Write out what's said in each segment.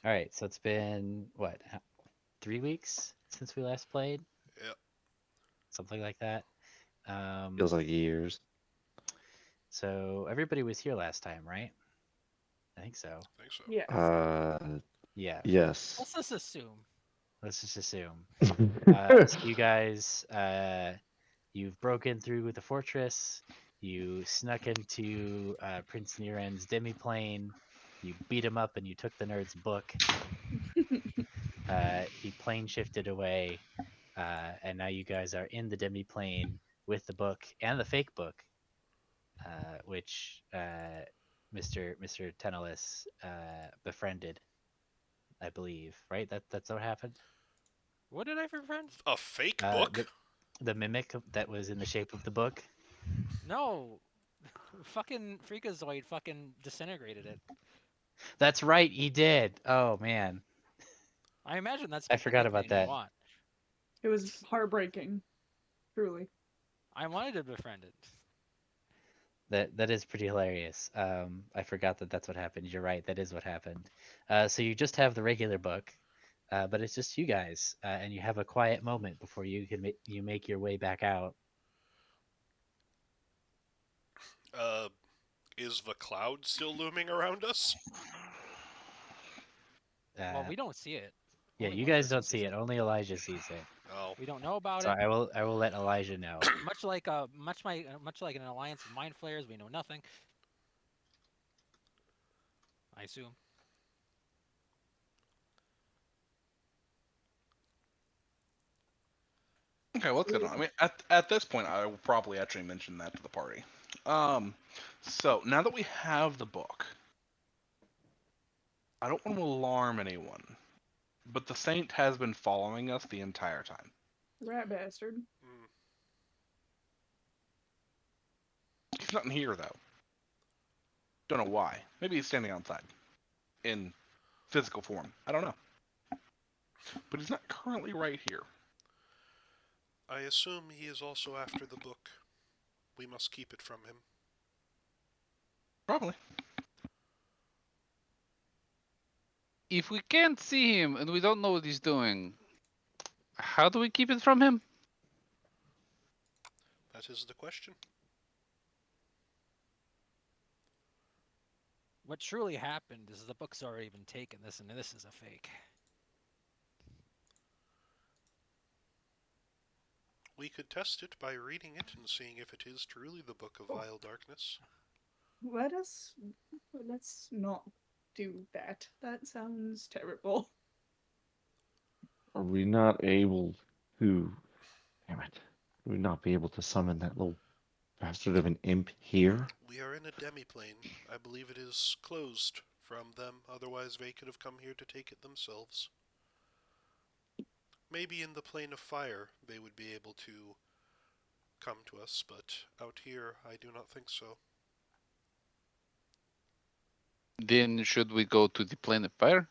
All right, so it's been what, 3 weeks since we last played, Yeah, something like that. Um, Feels like years. so everybody was here last time, right? I think so. I think so. Yes. Uh, Yeah, yes. Let's just assume. let's just assume. So you guys, you've broken through the fortress. You snuck into Prince Niren's demiplane. You beat him up and you took the nerd's book. He plane shifted away, and now you guys are in the demiplane with the book and the fake book, which Mr. Tenelis befriended, I believe. Right? That's what happened. What did I befriend? A fake Uh, the book? the mimic that was in the shape of the book. No. Fucking Freakazoid fucking disintegrated it. That's right, he did. Oh man, I imagine that's I like the forgot about nickname you that. want. It was heartbreaking, truly. I wanted to befriend it. That is pretty hilarious. I forgot that that's what happened. You're right. That is what happened. So you just have the regular book, but it's just you guys, and you have a quiet moment before you make your way back out. Uh, is the cloud still looming around us? Well, Uh, we don't see it. yeah, Only you one guys person don't sees see it. it. Only Elijah sees it. Oh. We don't know about So it. I will let Elijah know. Much like an alliance of mind flayers, we know nothing. I assume. Okay, what's going on? I mean, at this point, I will probably actually mention that to the party. Um, so now that we have the book, I don't want to alarm anyone, but the Saint has been following us the entire time. Rat bastard. Hmm. He's not in here though. Don't know why. Maybe he's standing outside in physical form. I don't know. But he's not currently right here. I assume he is also after the book. We must keep it from him. Probably. If we can't see him and we don't know what he's doing, how do we keep it from him? That is the question. What truly happened is the book's already been taken. This is a fake. We could test it by reading it and seeing if it is truly the Book of Vile Darkness. Let's not do that. That sounds terrible. Are we not able to? Damn it. Would we not be able to summon that little bastard of an imp here? We are in a demiplane. I believe it is closed from them, otherwise they could have come here to take it themselves. Maybe in the plane of fire they would be able to come to us, but out here I do not think so. Then should we go to the planet fire?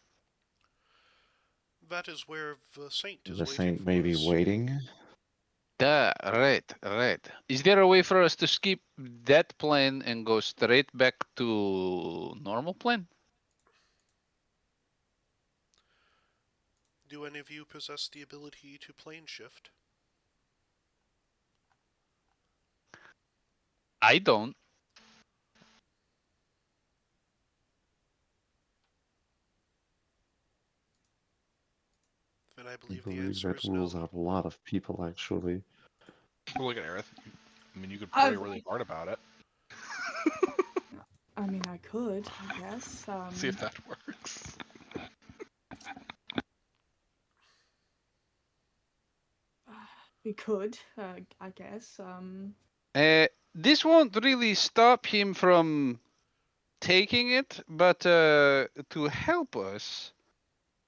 That is where the Saint is The waiting Saint may for be us. waiting. Right, right. Is there a way for us to skip that plane and go straight back to normal plane? Do any of you possess the ability to plane shift? I don't. Then I I believe the believe answer that is rules no. out a lot of people, actually. Well, look at Aerith. I mean, you could pray I've, really hard about it. I mean, I could, I guess. See if that works. We could, I guess. This won't really stop him from taking it, but to help us,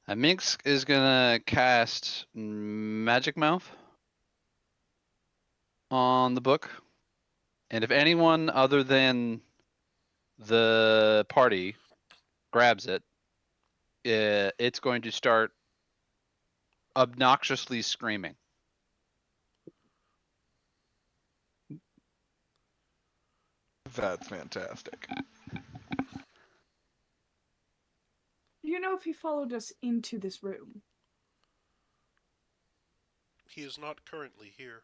Minx is gonna cast Magic Mouth on the book. And if anyone other than the party grabs it, it's going to start obnoxiously screaming. That's fantastic. you know if he followed us into this room? He is not currently here.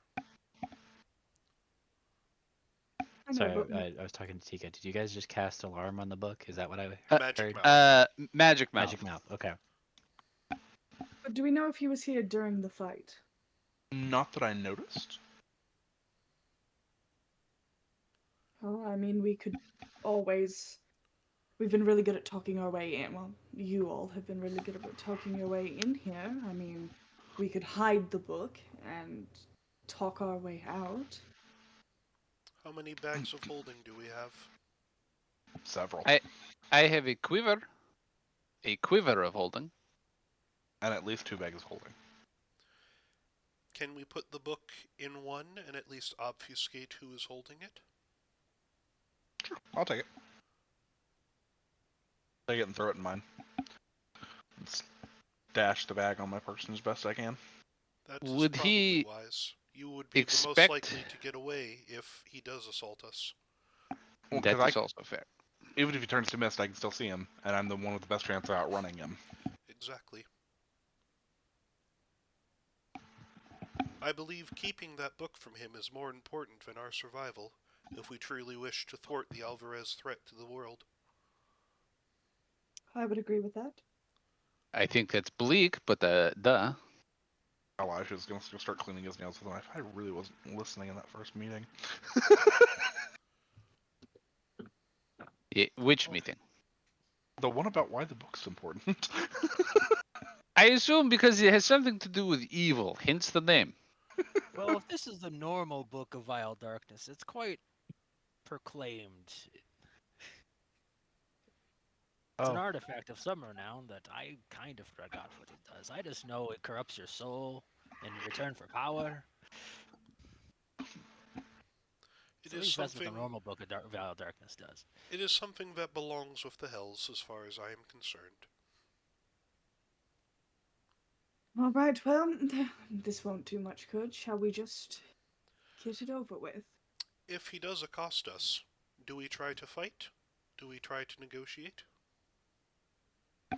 I know, Sorry, but I was talking to Tika. Did you guys just cast alarm on the book? Is that what I Magic heard? mouth. Magic mouth. Magic mouth. Okay. but do we know if he was here during the fight? Not that I noticed. Oh, I mean, we could always. We've been really good at talking our way in. Well, you all have been really good about talking your way in here. I mean, we could hide the book and talk our way out. How many bags of holding do we have? Several. I have a quiver of holding. And at least 2 bags of holding. Can we put the book in one and at least obfuscate who is holding it? Sure, I'll take it. Take it and throw it in mine. And stash the bag on my person as best I can. That is Would probably he wise. You would be the most expect- likely to get away if he does assault us. Well, That 'cause is also fair. even if he turns to mist, I can still see him, and I'm the one with the best chance of outrunning him. Exactly. I believe keeping that book from him is more important than our survival, if we truly wish to thwart the Alvarez threat to the world. I would agree with that. I think that's bleak, but duh. Elijah's going to start cleaning his nails with a knife. I really wasn't listening in that first meeting. Which meeting? The one about why the book's important. I assume because it has something to do with evil, hence the name. Well, if this is the normal book of Vile Darkness, it's quite proclaimed. It's an artifact of some renown that I kind of forgot what it does. I just know it corrupts your soul in return for power. It At is least that's what the something. normal book of Vile Darkness does. It is something that belongs with the Hells, as far as I am concerned. All right, well, this won't do much good. Shall we just get it over with? If he does accost us, do we try to fight? Do we try to negotiate?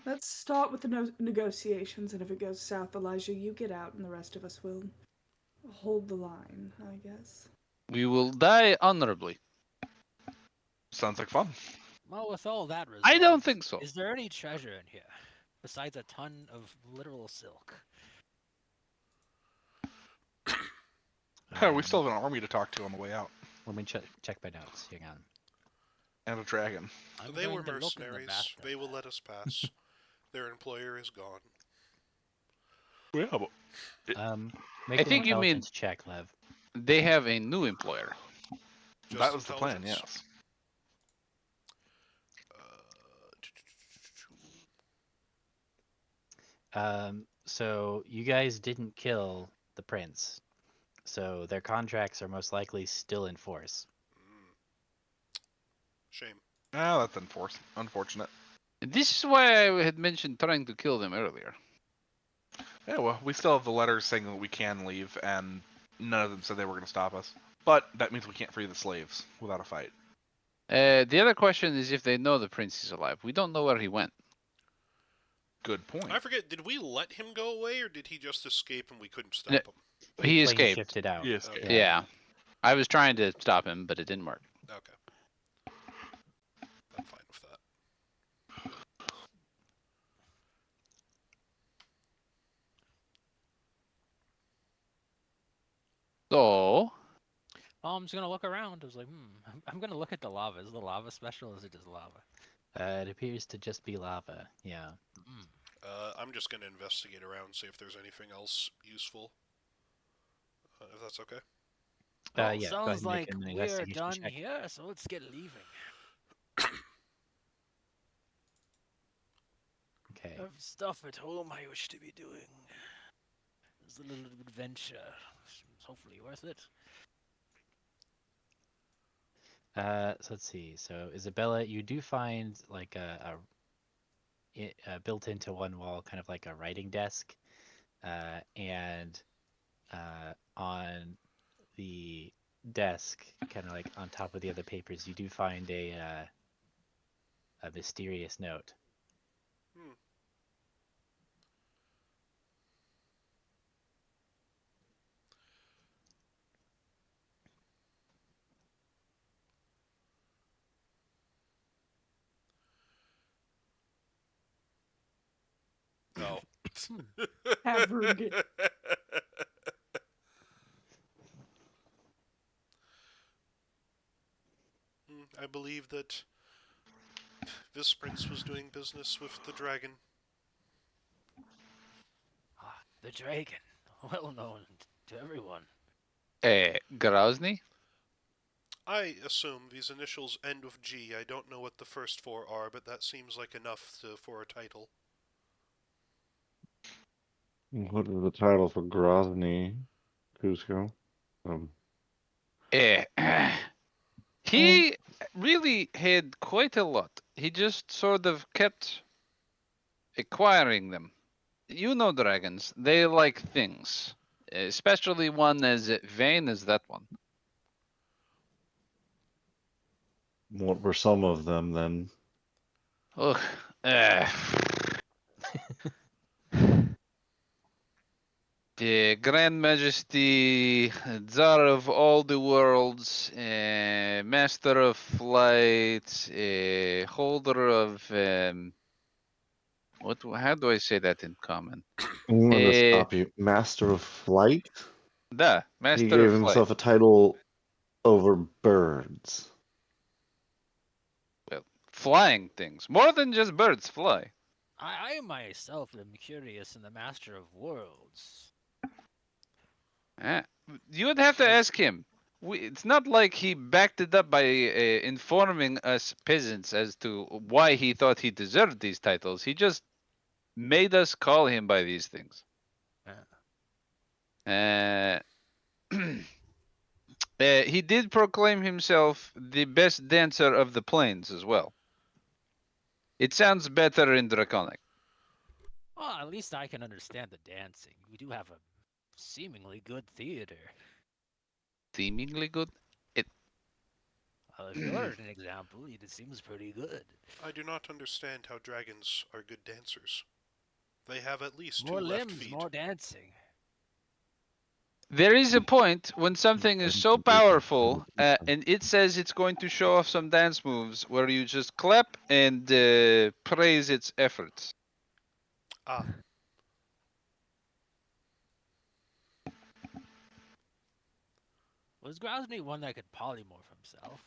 Let's start with the negotiations, and if it goes south, Elijah, you get out, and the rest of us will hold the line, I guess. We will die honorably. Sounds like fun. Well, with all that resolved, I don't think so. Is there any treasure in here besides a ton of literal silk? We still have an army to talk to on the way out. Let me check my notes. Hang on. And a dragon. I'm They were going to look in the mercenaries. bathtub. They will let us pass. Their employer is gone. Yeah, but Make I an think you mean- intelligence check, Lev. They have a new employer. Just that was the plan, intelligence. yes. So you guys didn't kill the prince, so their contracts are most likely still in force. Shame. Ah, that's unfortunate. This is why I had mentioned trying to kill them earlier. Yeah, well, we still have the letters saying that we can leave, and none of them said they were going to stop us. But that means we can't free the slaves without a fight. The other question is if they know the prince is alive. We don't know where he went. Good point. I forget, did we let him go away, or did he just escape and we couldn't stop No. him? He Plane escaped. shifted out. He escaped. Okay. Yeah. I was trying to stop him, but it didn't work. Okay. I'm fine with that. So, I'm just gonna look around. I was like, I'm gonna look at the lava. Is the lava special? Or is it just lava? It appears to just be lava. Yeah. Mm. I'm just going to investigate around, see if there's anything else useful. If that's okay. Well, Yeah. go ahead sounds and make like an we're investigation done check. here, so let's get leaving. Okay. I have stuff at home I wish to be doing. It's a little adventure. It's hopefully worth it. So let's see. So Isabella, you do find like built into one wall, kind of like a writing desk, and on the desk, kind of like on top of the other papers, you do find a mysterious note. Havrug. I believe that this prince was doing business with the dragon. Ah, the dragon. Well known to everyone. Grozny? I assume these initials end with G. I don't know what the first four are, but that seems like enough for a title. What is the title for Grozny, Cusco? Eh, he really had quite a lot. He just sort of kept acquiring them. You know dragons, they like things. Especially one as vain as that one. What were some of them then? Ugh. eh. The Grand Majesty, Tsar of all the worlds, Master of Flight, holder of what? How do I say that in common? I'm going to Eh, stop you. Master of Flight? Da, He Master gave of Flight. himself a title over birds. Well, flying things. More than just birds fly. I myself am curious in the Master of Worlds. Eh, you would have to ask him. It's not like he backed it up by informing us peasants as to why he thought he deserved these titles. He just made us call him by these things. Uh, he did proclaim himself the best dancer of the plains as well. It sounds better in Draconic. Well, at least I can understand the dancing. We do have a seemingly good theater. Seemingly good. Well, if you're an example, it seems pretty good. I do not understand how dragons are good dancers. They have at least More two left limbs, feet. more dancing. There is a point when something is so powerful and it says it's going to show off some dance moves where you just clap and praise its efforts. Ah, Was Grozny one that could polymorph himself?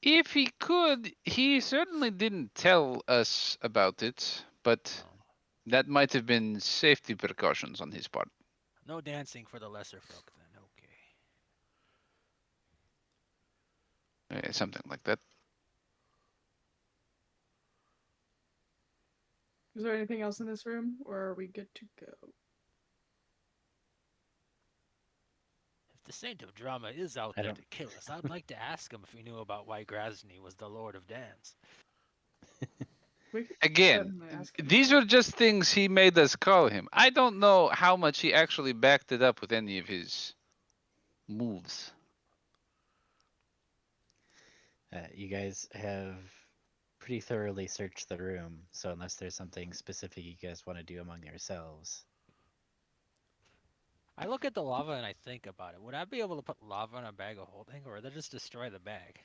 If he could, he certainly didn't tell us about it, but No. that might have been safety precautions on his part. No dancing for the lesser folk then, okay. Something like that. Is there anything else in this room, or are we good to go? If the Saint of Drama is out I there don't- to kill us, I'd like to ask him if he knew about why Grozny was the Lord of Dance. We could Again, certainly ask him these that. are just things he made us call him. I don't know how much he actually backed it up with any of his moves. You guys have pretty thoroughly searched the room, so unless there's something specific you guys want to do among yourselves. I look at the lava and I think about it. Would I be able to put lava in a bag of holding, or would that just destroy the bag?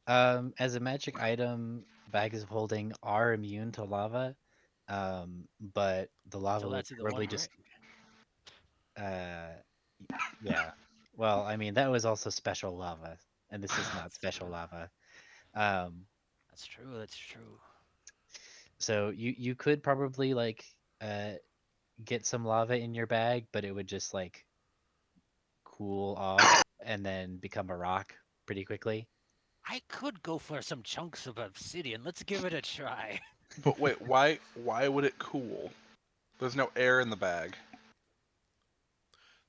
As a magic item, bags of holding are immune to lava, but the lava Until will that's the probably one just, ring. yeah. Well, I mean, that was also special lava, and this is not special lava. Um, That's true, that's true. so you could probably like get some lava in your bag, but it would just like cool off and then become a rock pretty quickly. I could go for some chunks of obsidian. Let's give it a try. But wait, why would it cool? There's no air in the bag.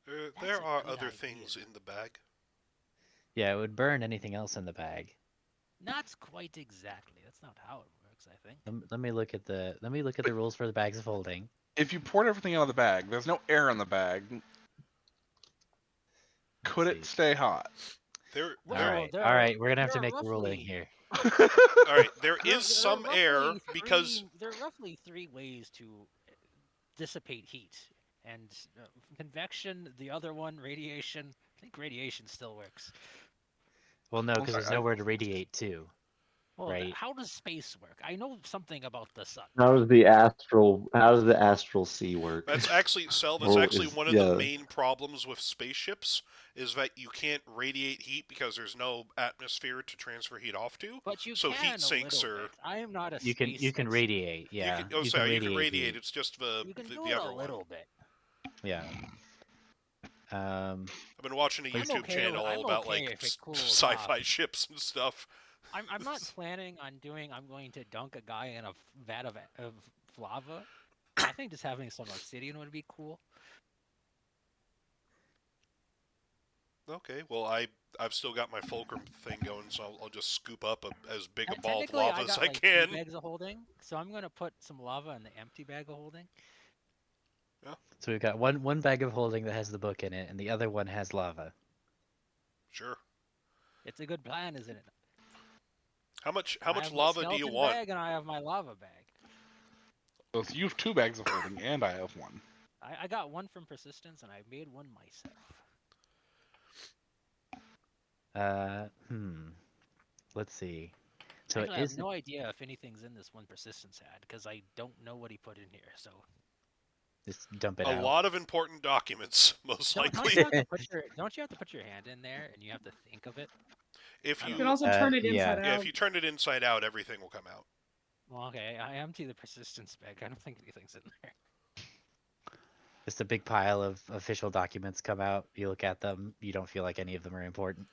there That's a are good other idea. things in the bag. Yeah, it would burn anything else in the bag. Not quite exactly. That's not how it works, I think. Let me look at the rules for the bags of holding. If you poured everything out of the bag, there's no air in the bag. Could Let's it see. stay hot? There, All there, right, there all are- right. We're gonna have to there are make a ruling roughly- here. all right. There There- is there are some air roughly because three- there are roughly 3 ways to dissipate heat, and convection, the other one, radiation. I think radiation still works. Well, no, I'm because sorry, there's nowhere to radiate to. Well, right? how does space work? I know something about the sun. How does the astral sea work? That's actually That's Or actually is one of the main problems with spaceships is that you can't radiate heat because there's no atmosphere to transfer heat off to. But you So can heat a sinks little are bit. I am not a You space can expert. radiate, you yeah. can oh You can sorry you can radiate radiate. heat. It's just You can do the it a other one. little bit. Yeah. I've been watching a I'm YouTube channel all about okay like if it cools sci-fi off. ships and stuff. I'm not planning on doing. I'm going to dunk a guy in a vat of lava. I think just having some obsidian would be cool. Okay, well I've still got my fulcrum thing going, so I'll just scoop up as big a And ball of technically, lava I as got I like can. 2 bags of holding, so I'm gonna put some lava in the empty bag of holding. So we've got one bag of holding that has the book in it, and the other one has lava. Sure. It's a good plan, isn't it? How much I have my lava do you skeleton want? bag and I have my lava bag. So you have 2 bags of holding, and I have 1. I got one from Persistence, and I made one myself. Let's see. So Actually, it I have is. no idea if anything's in this one Persistence had, because I don't know what he put in here. So Just dump it A out. lot of important documents, most don't likely. you have to put your hand in there and you have to think of it? If I You you can also turn it yeah. inside yeah, out. if you turn it inside out, everything will come out. Well, okay, I empty the Persistence bag. I don't think anything's in there. Just a big pile of official documents come out. You look at them. You don't feel like any of them are important.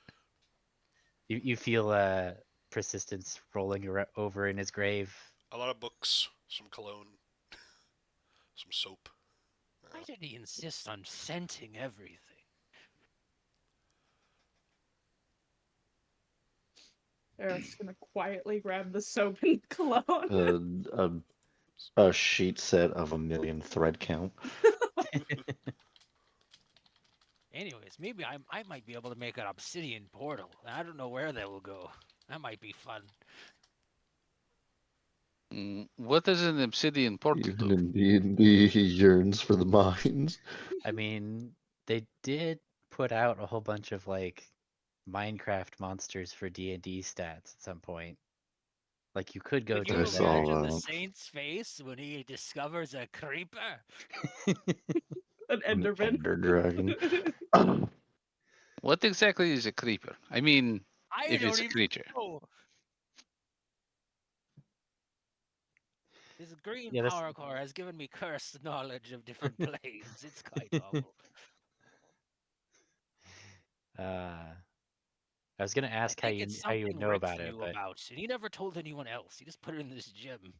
You feel Persistence rolling over in his grave. A lot of books, some cologne, some soap. Why did he insist on scenting everything? Eric's gonna quietly grab the soap and cologne. A sheet set of 1,000,000 thread count. Anyways, maybe I might be able to make an obsidian portal. I don't know where that will go. That might be fun. What does an obsidian portal Even do? in D&D, he yearns for the mines. I mean, they did put out a whole bunch of like Minecraft monsters for D&D stats at some point. Like you could go Could to you I saw imagine the that. saint's face when he discovers a creeper? An An Enderman. ender dragon. What exactly is a creeper? I mean, I if don't it's a even creature. know. This green Yeah, that's power core has given me cursed knowledge of different planes. It's quite awful. I was gonna I ask think it's how you would something know Rix about it, knew but about, and he never told anyone else. He just put it in this gym.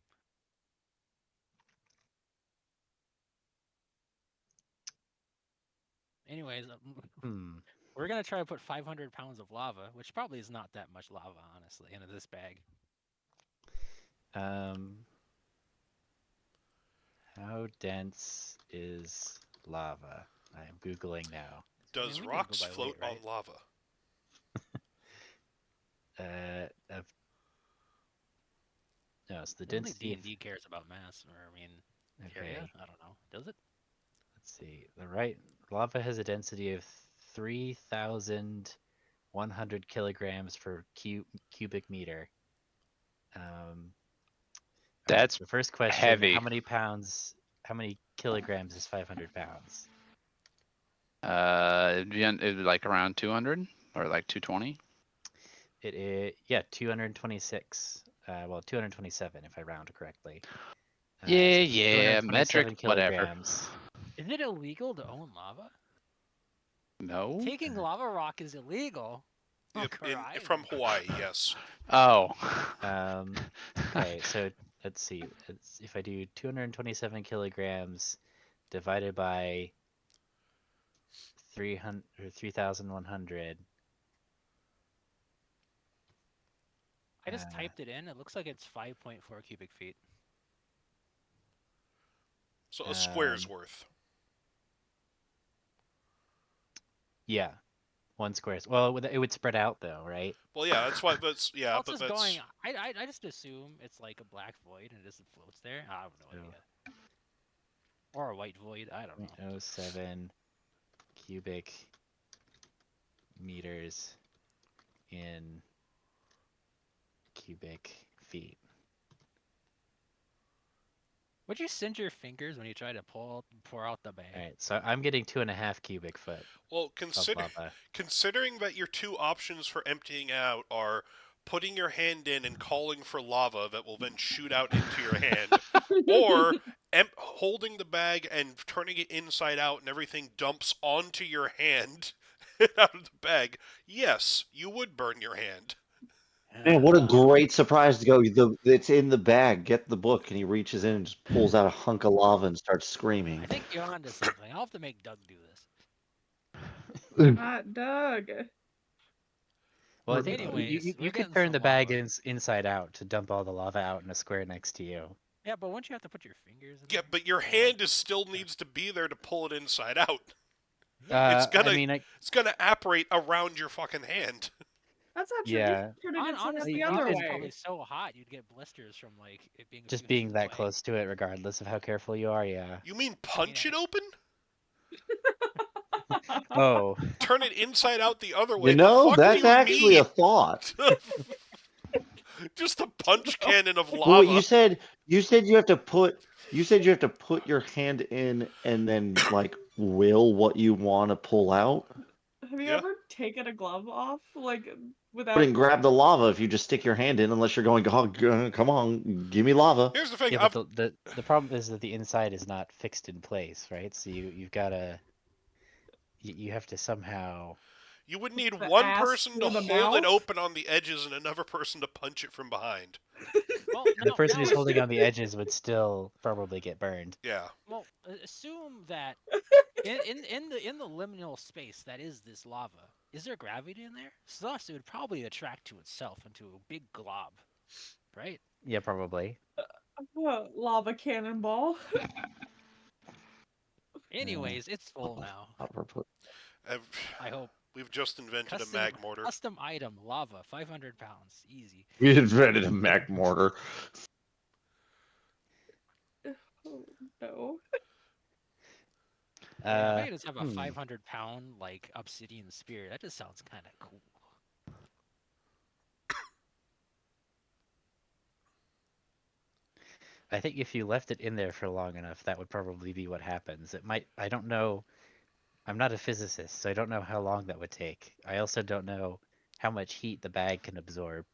Anyways, we're gonna try to put 500 pounds of lava, which probably is not that much lava, honestly, into this bag. How dense is lava? I am Googling now. Does we need to go rocks by float weight, right? on lava? No, it's the I don't think density of. D&D cares about mass, or I mean, area. Okay, I don't know. Does it? let's see. Lava has a density of 3,100 kilograms per cubic meter. All right, That's so first question: heavy. How many pounds? How many kilograms is 500 pounds? It'd be like around 200 or like 220. It is, yeah, 226. Well, 227 if I round correctly. Yeah, 227 metric, whatever. kilograms. Is it illegal to own lava? No. Taking lava rock is illegal. From Hawaii, yes. Oh. Okay, so let's see. If I do 227 kilograms divided by 300 or 3,100. I just typed it in. It looks like it's 5.4 cubic feet. So a square's worth. Yeah, 1 square. Well, it would spread out though, right? Well, yeah, that's why. But yeah, Well, but it's that's just going. I just assume it's like a black void and it just floats there. I have no idea. Or a white void. I don't know. 0.07 cubic meters in cubic feet. Would you singe your fingers when you try to pour out the bag? All right, so I'm getting 2.5 cubic foot Well, of lava. considering that your two options for emptying out are putting your hand in and calling for lava that will then shoot out into your hand, or holding the bag and turning it inside out and everything dumps onto your hand out of the bag, yes, you would burn your hand. Man, what a great surprise to go. It's in the bag. Get the book. And he reaches in and just pulls out a hunk of lava and starts screaming. I think you're onto something. I'll have to make Doug do this. Not Doug. Well, I Or- think Anyways, you we're could getting turn the some bag lava. inside out to dump all the lava out in a square next to you. Yeah, but wouldn't you have to put your fingers in Yeah, there? but your Or, like- hand is still needs to be there to pull it inside out. Yeah, It's gonna- I mean, It's gonna apparate around your fucking hand. That's not true. Yeah. You can turn it inside out honestly, the you other could- lava's probably way. so hot you'd get blisters from like it being a just few being inches that away. close to it, regardless of how careful you are. Yeah. You mean punch it open? Oh, Turn it inside out the other way? You know, the fuck that's do you actually mean? a thought. Just a punch cannon of But lava. wait, you said you have to put your hand in and then like will what you want to pull out. Have you Yeah. ever taken a glove off like without? Wouldn't grab the lava if you just stick your hand in unless you're going, oh, come on, give me lava. Here's the thing. yeah, but the problem is that the inside is not fixed in place, right? So you've gotta you have to somehow. You would need The one ass person to through the hold it mouth? open on the edges and another person to punch it from behind. Well, The person who's now holding on the edges would still probably get burned. Yeah. Well, assume that in the liminal space that is this lava, is there gravity in there? So thus, it would probably attract to itself into a big glob, right? Yeah, probably. Lava cannonball. Anyways, it's full now. I hope. We've just invented a mag mortar. Custom item, lava, 500 pounds, easy. We invented a Mac mortar. Oh, no. Yeah, if I could just have a hmm. 500-pound like obsidian spear, that just sounds kind of cool. I think if you left it in there for long enough, that would probably be what happens. It might. I don't know. I'm not a physicist, so I don't know how long that would take. I also don't know how much heat the bag can absorb.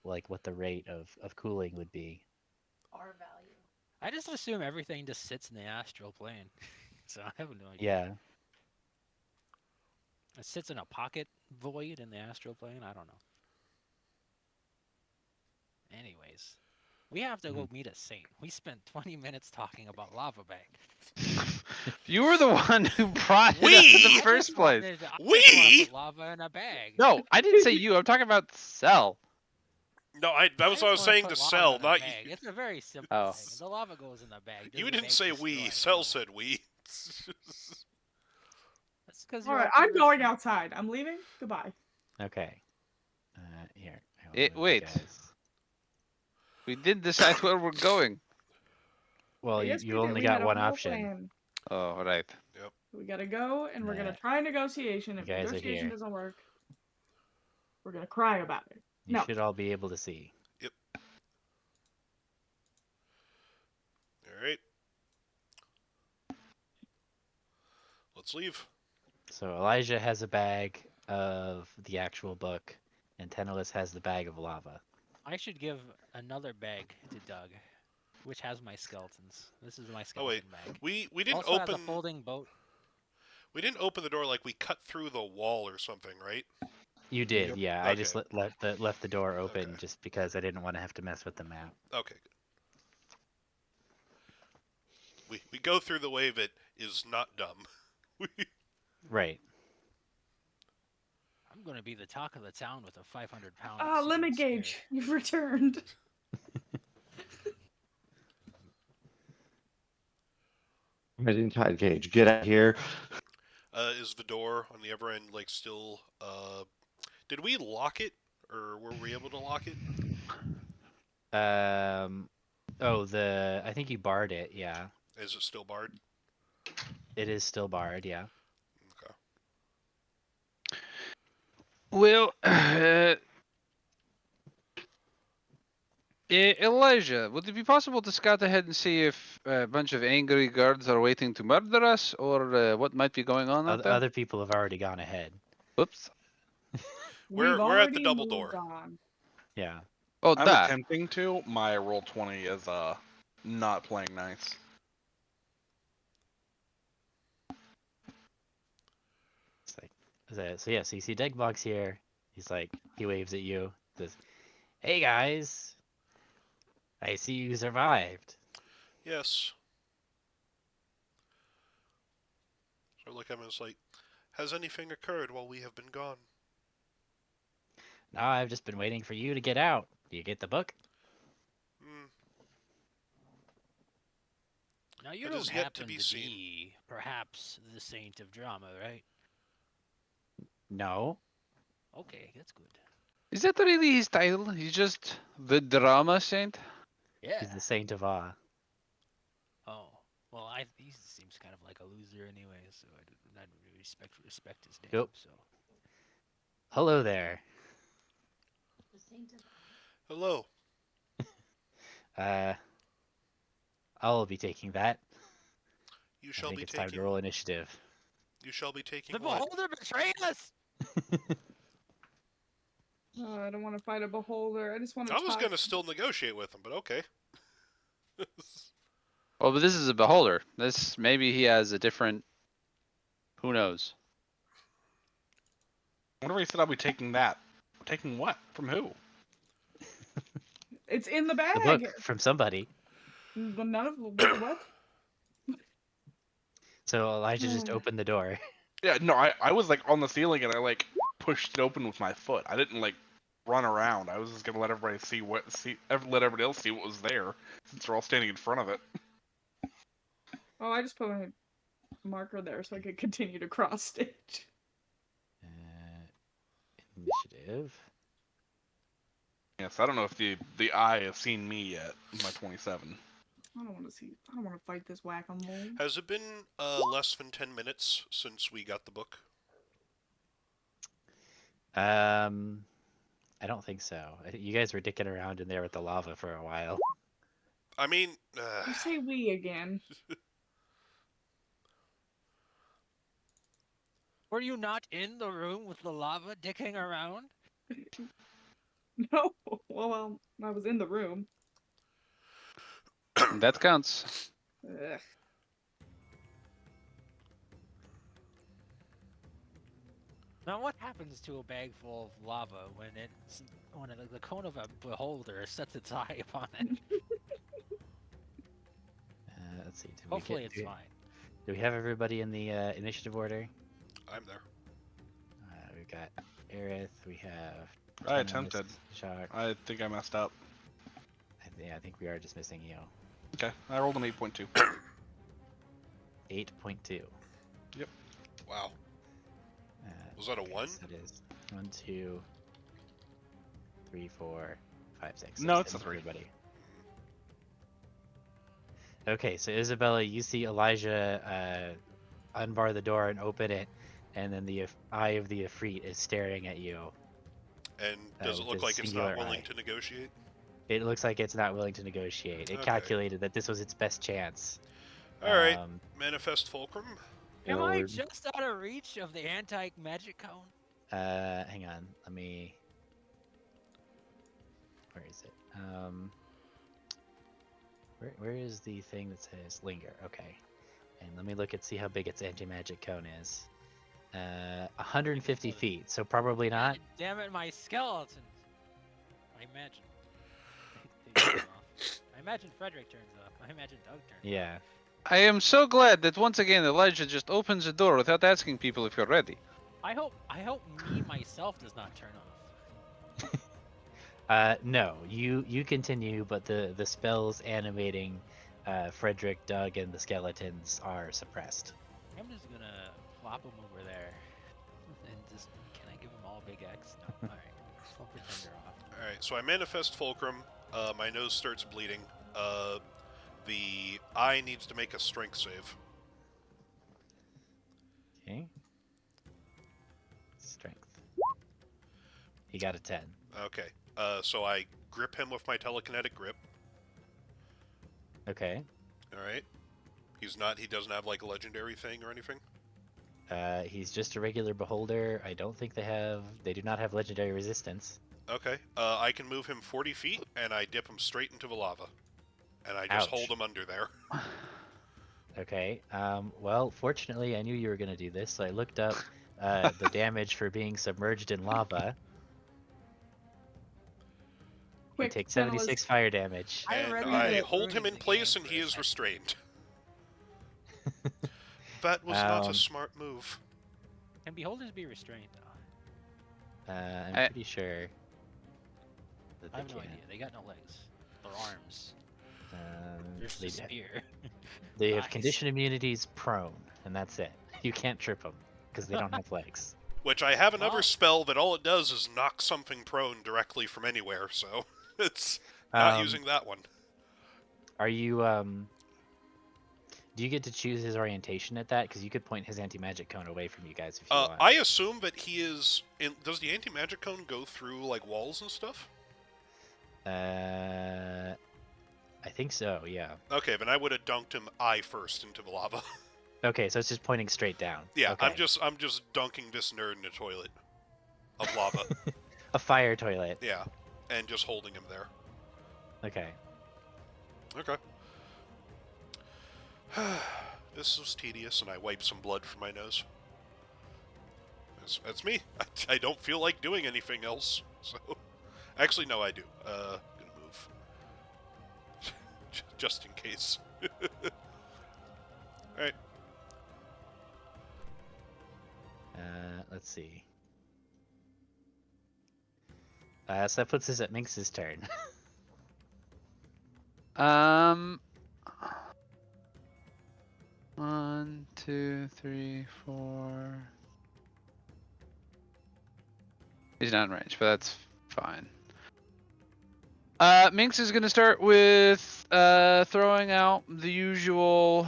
Like what the rate of cooling would be. R value. I just assume everything just sits in the astral plane, so I have no idea. Yeah. It sits in a pocket void in the astral plane. I don't know. Anyways, we have to go meet a saint. We spent 20 minutes talking about lava bag. You were the one who brought it up in We- the first place. I just wanna We- put lava in a bag. No, I didn't say you. I'm talking about Cell. No, that was what I was just wanna saying put to lava Cell, in a not bag. you. It's a very simple Oh. thing. The lava goes in the bag. You doesn't didn't make say destroy we. it. Cell said we. That's because All right, I'm going outside. I'm leaving. Goodbye. Okay. Here. I will Eh, move you wait. guys. We did decide where we're going. Well, Yes, you we did. only We got had a one whole option. plan. Oh, right. We gotta go, and we're Nah. gonna try negotiation. You If guys are negotiation here. doesn't work, we're gonna cry about it. You No. should all be able to see. Alright. Let's leave. So Elijah has a bag of the actual book, and Tenelis has the bag of lava. I should give another bag to Doug, which has my skeletons. This is my Oh skeleton wait, bag. we didn't Also has a open. folding boat. We didn't open the door like we cut through the wall or something, right? You did, Yep. yeah. I just Okay. left the door open Okay. just because I didn't want to have to mess with the map. Okay. We go through the way that is not dumb. Right. I'm gonna be the talk of the town with a 500-pound. Ah, obsidian limit spear. gauge. You've returned. Rising tide gauge. Get out here. Is the door on the other end like still? Did we lock it, or were we able to lock it? Oh, I think you barred it, yeah. Is it still barred? It is still barred, yeah. Okay. Well, Elijah, would it be possible to scout ahead and see if a bunch of angry guards are waiting to murder us, or what might be going on out there? Other people have already gone ahead. Whoops. We're We've at the already double moved door. on. Yeah. Oh, I'm that. attempting to. My roll 20 is not playing nice. It's like, so yeah, so you see Degbog's here. He's like, he waves at you. Says, "Hey guys, I see you survived." Yes. So I look at him and it's like, has anything occurred while we have been gone? No, I've just been waiting for you to get out. Do you get the book? Hmm. Now you That don't is yet to happen be to seen. be perhaps the saint of drama, right? No. Okay, that's good. Is that really his title? He's just the drama saint? Yeah. He's the Saint of Awe. Oh, well, he seems kind of like a loser anyway, so I don't really respect his name. Yep. So Hello there. Hello. I'll be taking that. You I shall think be it's time to taking. roll initiative. You shall be taking the what? beholder betrayed us. Oh, I don't want to fight a beholder. I just want to I was talk. gonna still negotiate with him, but okay. Oh, but this is a beholder. This maybe he has a different. Who knows? Whenever he said I'll be taking that. Taking what? From who? It's in the The bag. book from somebody. But none of what? So Elijah just opened the door. Yeah, no, I was like on the ceiling and I like pushed it open with my foot. I didn't like run around. I was just gonna let everybody let everybody else see what was there since they're all standing in front of it. Oh, I just put my marker there so I could continue to cross stitch. Initiative. Yes, I don't know if the eye has seen me yet. My 27. I don't want to see. I don't want to fight this whack-a-mole. Has it been less than 10 minutes since we got the book? I don't think so. I think you guys were dicking around in there with the lava for a while. I mean, You say we again. Were you not in the room with the lava dicking around? No. Well, I was in the room. That counts. Ugh. Now, what happens to a bag full of lava when the cone of a beholder sets its eye upon it? Let's see. Hopefully, it's fine. Do we have everybody in the initiative order? I'm there. We've got Aerith. We have. I Thomas, attempted. Shock. I think I messed up. I think we are just missing you. Okay, I rolled an 8.2. 8.2. Wow. Was that a 1? That is 1, 2, 3, 4, 5, 6. No, So it's a 3. everybody. Okay, so Isabella, you see Elijah unbar the door and open it, and then the eye of the Ifrit is staring at you. And does it with look his like it's not singular willing eye. to negotiate? It looks like it's not willing to negotiate. It Okay. calculated that this was its best chance. Alright, Manifest Fulcrum. Am or I we're- just out of reach of the anti-magic cone? hang on. Let me. Where is it? Where is the thing that says linger? Okay. And let me look and see how big its anti-magic cone is. 150 feet, so probably not. God damn it, my skeletons! I imagine. They turn off. I imagine Frederick turns off. I imagine Doug turns off. Yeah. I am so glad that once again Elijah just opens the door without asking people if you're ready. I hope me myself does not turn off. No, you continue, but the spells animating Frederick, Doug, and the skeletons are suppressed. I'm just gonna flop them over there. And just, can I give them all big X? No. Alright. I'll pretend they're off. Alright, so I Manifest Fulcrum. My nose starts bleeding. The eye needs to make a strength save. Okay. Strength. He got a 10. Okay. So I grip him with my telekinetic grip. Okay. All right. He doesn't have like a legendary thing or anything. He's just a regular beholder. I don't think they do not have legendary resistance. Okay. I can move him 40 feet, and I dip him straight into the lava, and I just Ouch. hold him under there. Okay. Well, fortunately, I knew you were going to do this, so I looked up the damage for being submerged in lava. You Quick, take tell us. 76 fire damage. I And read I that hold him ruining in the place, game and for he a is second. restrained. That was not a Um, smart move. Can beholders be restrained? I'm I- pretty sure that I they have no can. idea. They got no legs or arms. There's They, the spear. they have Nice. condition immunities prone, and that's it. You can't trip them because they don't have legs. Which I have another Well- spell that all it does is knock something prone directly from anywhere, so it's not using that one. Are you do you get to choose his orientation at that? Because you could point his anti-magic cone away from you guys if you want. I assume that he is in. Does the anti-magic cone go through like walls and stuff? I think so. Yeah. Okay, then I would have dunked him eye first into the lava. Okay, so it's just pointing straight down. Yeah, Okay. I'm just dunking this nerd in a toilet of lava. A fire toilet. Yeah, and just holding him there. Okay. Okay. This was tedious, and I wiped some blood from my nose. That's me. I don't feel like doing anything else. So, actually, no, I do. Gonna move, just in case. All right. Let's see. So that puts us at Minx's turn. One, two, three, four. He's not in range, but that's fine. Minx is gonna start with throwing out the usual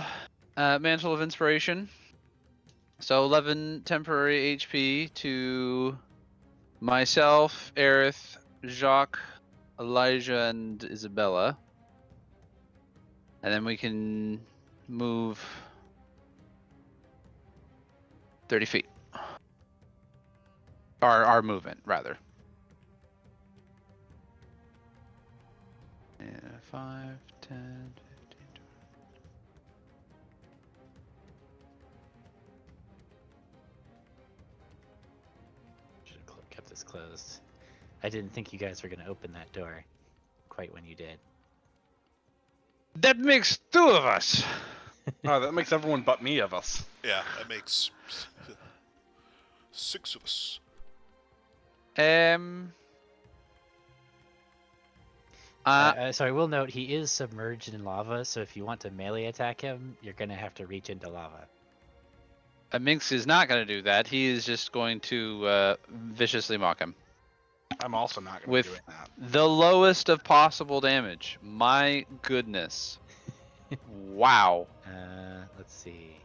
Mantle of Inspiration. So 11 temporary HP to myself, Aerith, Jacques, Elijah, and Isabella. And then we can move 30 feet. Our movement, rather. Yeah, 5, 10, 15, 20. Should have kept this closed. I didn't think you guys were going to open that door quite when you did. That makes 2 of us. Oh, that makes everyone but me of us. Yeah, that makes 6 of us. So I will note he is submerged in lava, so if you want to melee attack him, you're going to have to reach into lava. Minx is not going to do that. He is just going to viciously mock him. I'm also not going to be With doing that. the lowest of possible damage. My goodness. Wow. Let's see.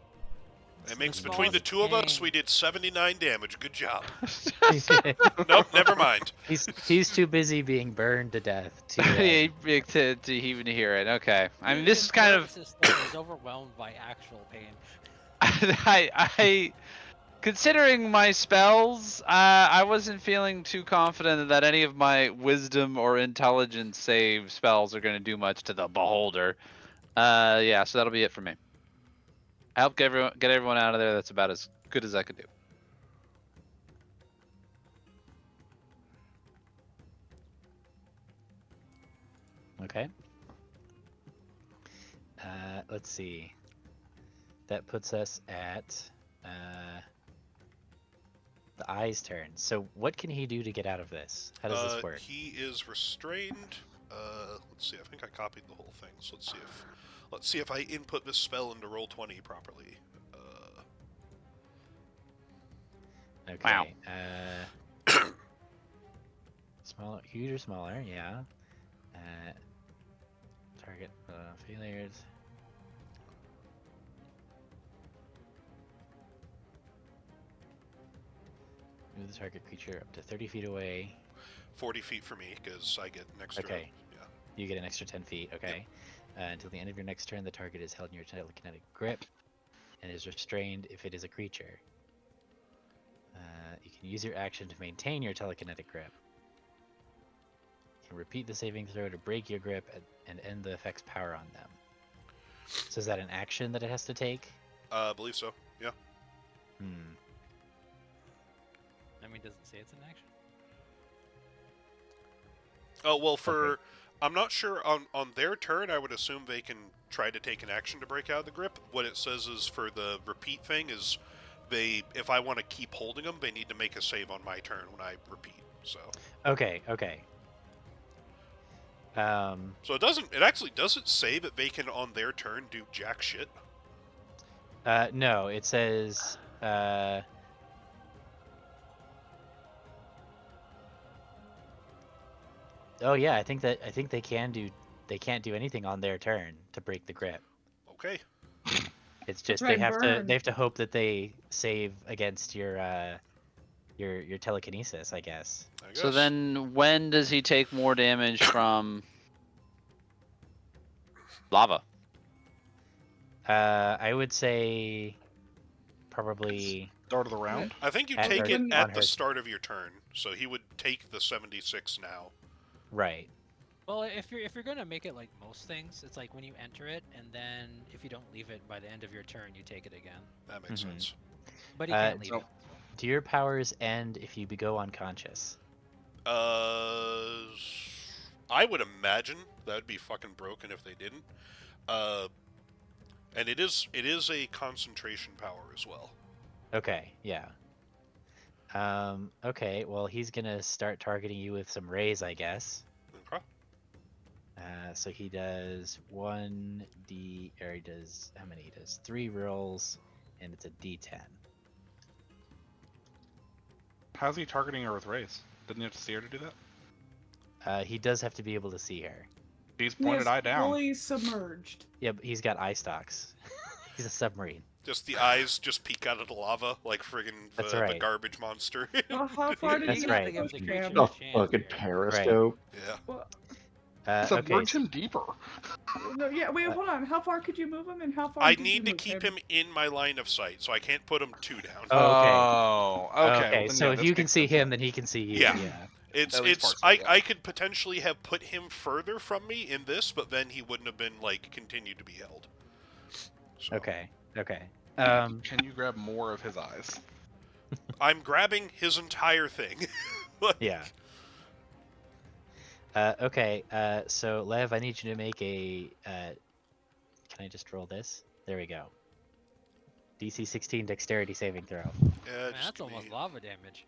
It makes Small between as the two of us, pain. we did 79 damage. Good job. Nope, never mind. He's too busy being burned to death to. To even hear it. Okay. I mean, this is kind of. System is overwhelmed by actual pain. I considering my spells, I wasn't feeling too confident that any of my wisdom or intelligence save spells are going to do much to the beholder. Yeah, so that'll be it for me. I helped get everyone out of there. That's about as good as I could do. Okay. Let's see. That puts us at the Eye's turn. So what can he do to get out of this? How does this work? He is restrained. Let's see. I think I copied the whole thing. So let's see if I input this spell into Roll20 properly. Okay. Wow. Smaller, huge or smaller, yeah. Target failures. Move the target creature up to 30 feet away. 40 feet for me, because I get an extra... Okay. Yeah. You get an extra 10 feet, okay? Until the end of your next turn, the target is held in your telekinetic grip and is restrained if it is a creature. You can use your action to maintain your telekinetic grip. You can repeat the saving throw to break your grip and end the effect's power on them. So is that an action that it has to take? I believe so, yeah. I mean, does it say it's an action? Oh, well, for... Okay. I'm not sure, on their turn, I would assume they can try to take an action to break out of the grip. What it says is for the repeat thing is if I want to keep holding them, they need to make a save on my turn when I repeat, so... Okay. So it actually doesn't say that they can, on their turn, do jack shit. No, it says, oh yeah, I think they can't do anything on their turn to break the grip. Okay. It's just right, they have burn. to hope that they save against your telekinesis, I guess. I guess. So then, when does he take more damage from lava? I would say probably Start of the round. I think you At take her- it on at her- the start of your turn, so he would take the 76 now. right. Well, if you're gonna make it like most things, it's like when you enter it, and then if you don't leave it by the end of your turn, you take it again. That makes Mhm. sense. But you can't leave so- it. Do your powers end if you go unconscious? I would imagine that would be fucking broken if they didn't. And it is a concentration power as well. Okay, yeah. Okay, well he's gonna start targeting you with some rays, I guess. Okay. So he does how many? He does 3 rolls, and it's a D10. How's he targeting her with rays? Didn't you have to see her to do that? He does have to be able to see her. He's He pointed is eye down. fully submerged. Yeah, but he's got eye stalks. He's a submarine. Just the eyes just peek out of the lava like friggin' That's the right. garbage monster. Well, how far did That's you right. push The him? creature- Oh, chance fucking here. periscope. Yeah. Well, Okay, Submerge him deeper. no, yeah, wait, hold on. How far could you move him, and how far? I did need you to move keep him in my line of sight, so I can't put him 2 down. Oh, okay. Oh, okay. Okay, well, then, so yeah, if this you can makes see sense. him, then he can see you. Yeah. Yeah. It's At least it's partially, yeah. I could potentially have put him further from me in this, but then he wouldn't have been like continued to be held. So, Okay. Can you grab more of his eyes? I'm grabbing his entire thing. Like, Yeah. Okay. So Lev, I need you to make a. Can I just roll this? There we go. DC 16 Dexterity saving throw. Yeah, Man, just that's give almost me, lava damage.